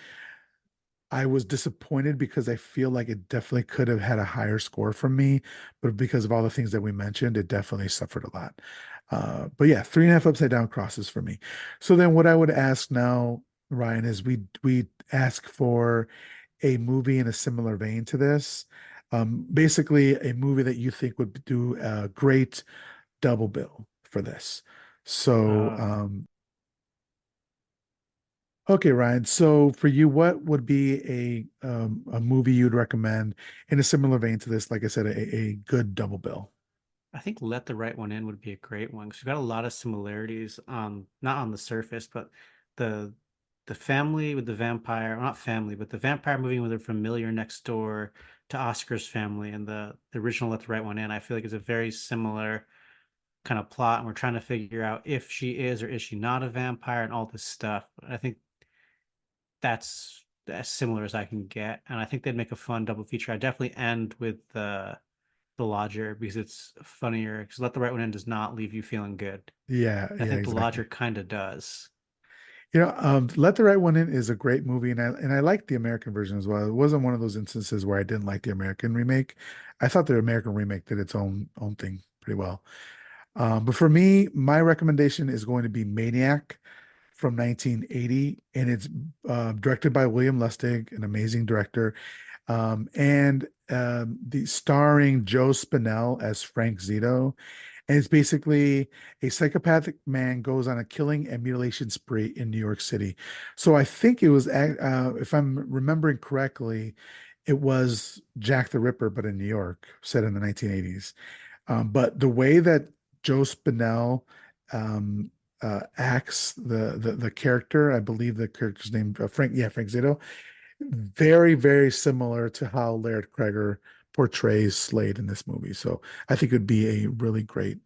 I was disappointed because I feel like it definitely could have had a higher score from me, but because of all the things that we mentioned, it definitely suffered a lot. But yeah, three and a half upside down crosses for me. So then what I would ask now, Ryan, is we ask for a movie in a similar vein to this. Basically a movie that you think would do a great double bill for this. So, Uh, okay, Ryan. So for you, what would be a movie you'd recommend in a similar vein to this? Like I said, a good double bill. I think Let the Right One In would be a great one because we've got a lot of similarities, not on the surface, but the the family with the vampire, well, not family, but the vampire moving with a familiar next door to Oscar's family and the original Let the Right One In, I feel like is a very similar kind of plot, and we're trying to figure out if she is or is she not a vampire and all this stuff. But I think that's as similar as I can get, and I think they'd make a fun double feature. I definitely end with the Lodger because it's funnier. Because Let the Right One In does not leave you feeling good. Yeah, I yeah, think the exactly. Lodger kind of does. Let the Right One In is a great movie, and I like the American version as well. It wasn't one of those instances where I didn't like the American remake. I thought the American remake did its own thing pretty well. But for me, my recommendation is going to be Maniac from 1980, and it's directed by William Lustig, an amazing director, and the starring Joe Spinell as Frank Zito. And it's basically a psychopathic man goes on a killing and mutilation spree in New York City. So I think it was, if I'm remembering correctly, it was Jack the Ripper, but in New York, set in the 1980s. But the way that Joe Spinell um, acts the character, I believe the character's name Frank, yeah, Frank Zito, very, very similar to how Laird Kreger portrays Slade in this movie. So I think it would be a really great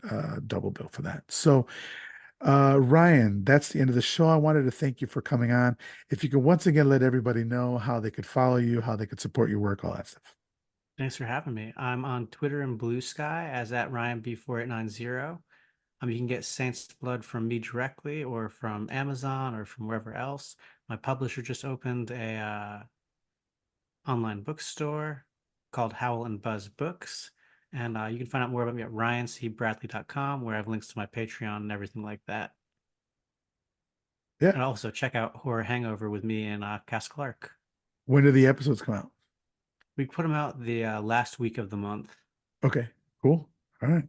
double bill for that. So Ryan, that's the end of the show. I wanted to thank you for coming on. If you could once again let everybody know how they could follow you, how they could support your work, all that stuff. Thanks for having me. I'm on Twitter and Blue Sky as at RyanB4890. You can get Saints Blood from me directly or from Amazon or from wherever else. My publisher just opened a online bookstore called Howl and Buzz Books. And you can find out more about me at ryancbradley.com, where I have links to my Patreon and everything like that. Yeah. And also check out Horror Hangover with me and Cass Clark. When do the episodes come out? We put them out the last week of the month. Okay, cool. All right.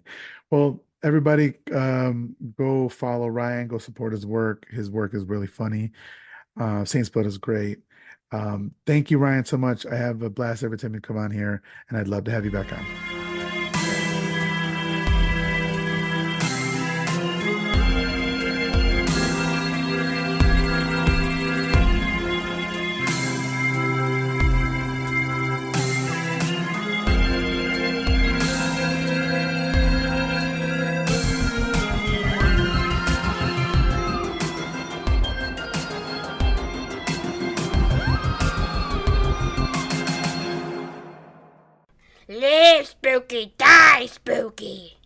Well, everybody, go follow Ryan, go support his work. His work is really funny. Saints Blood is great. Thank you, Ryan, so much. I have a blast every time you come on here, and I'd love to have you back on. Live spooky, die spooky.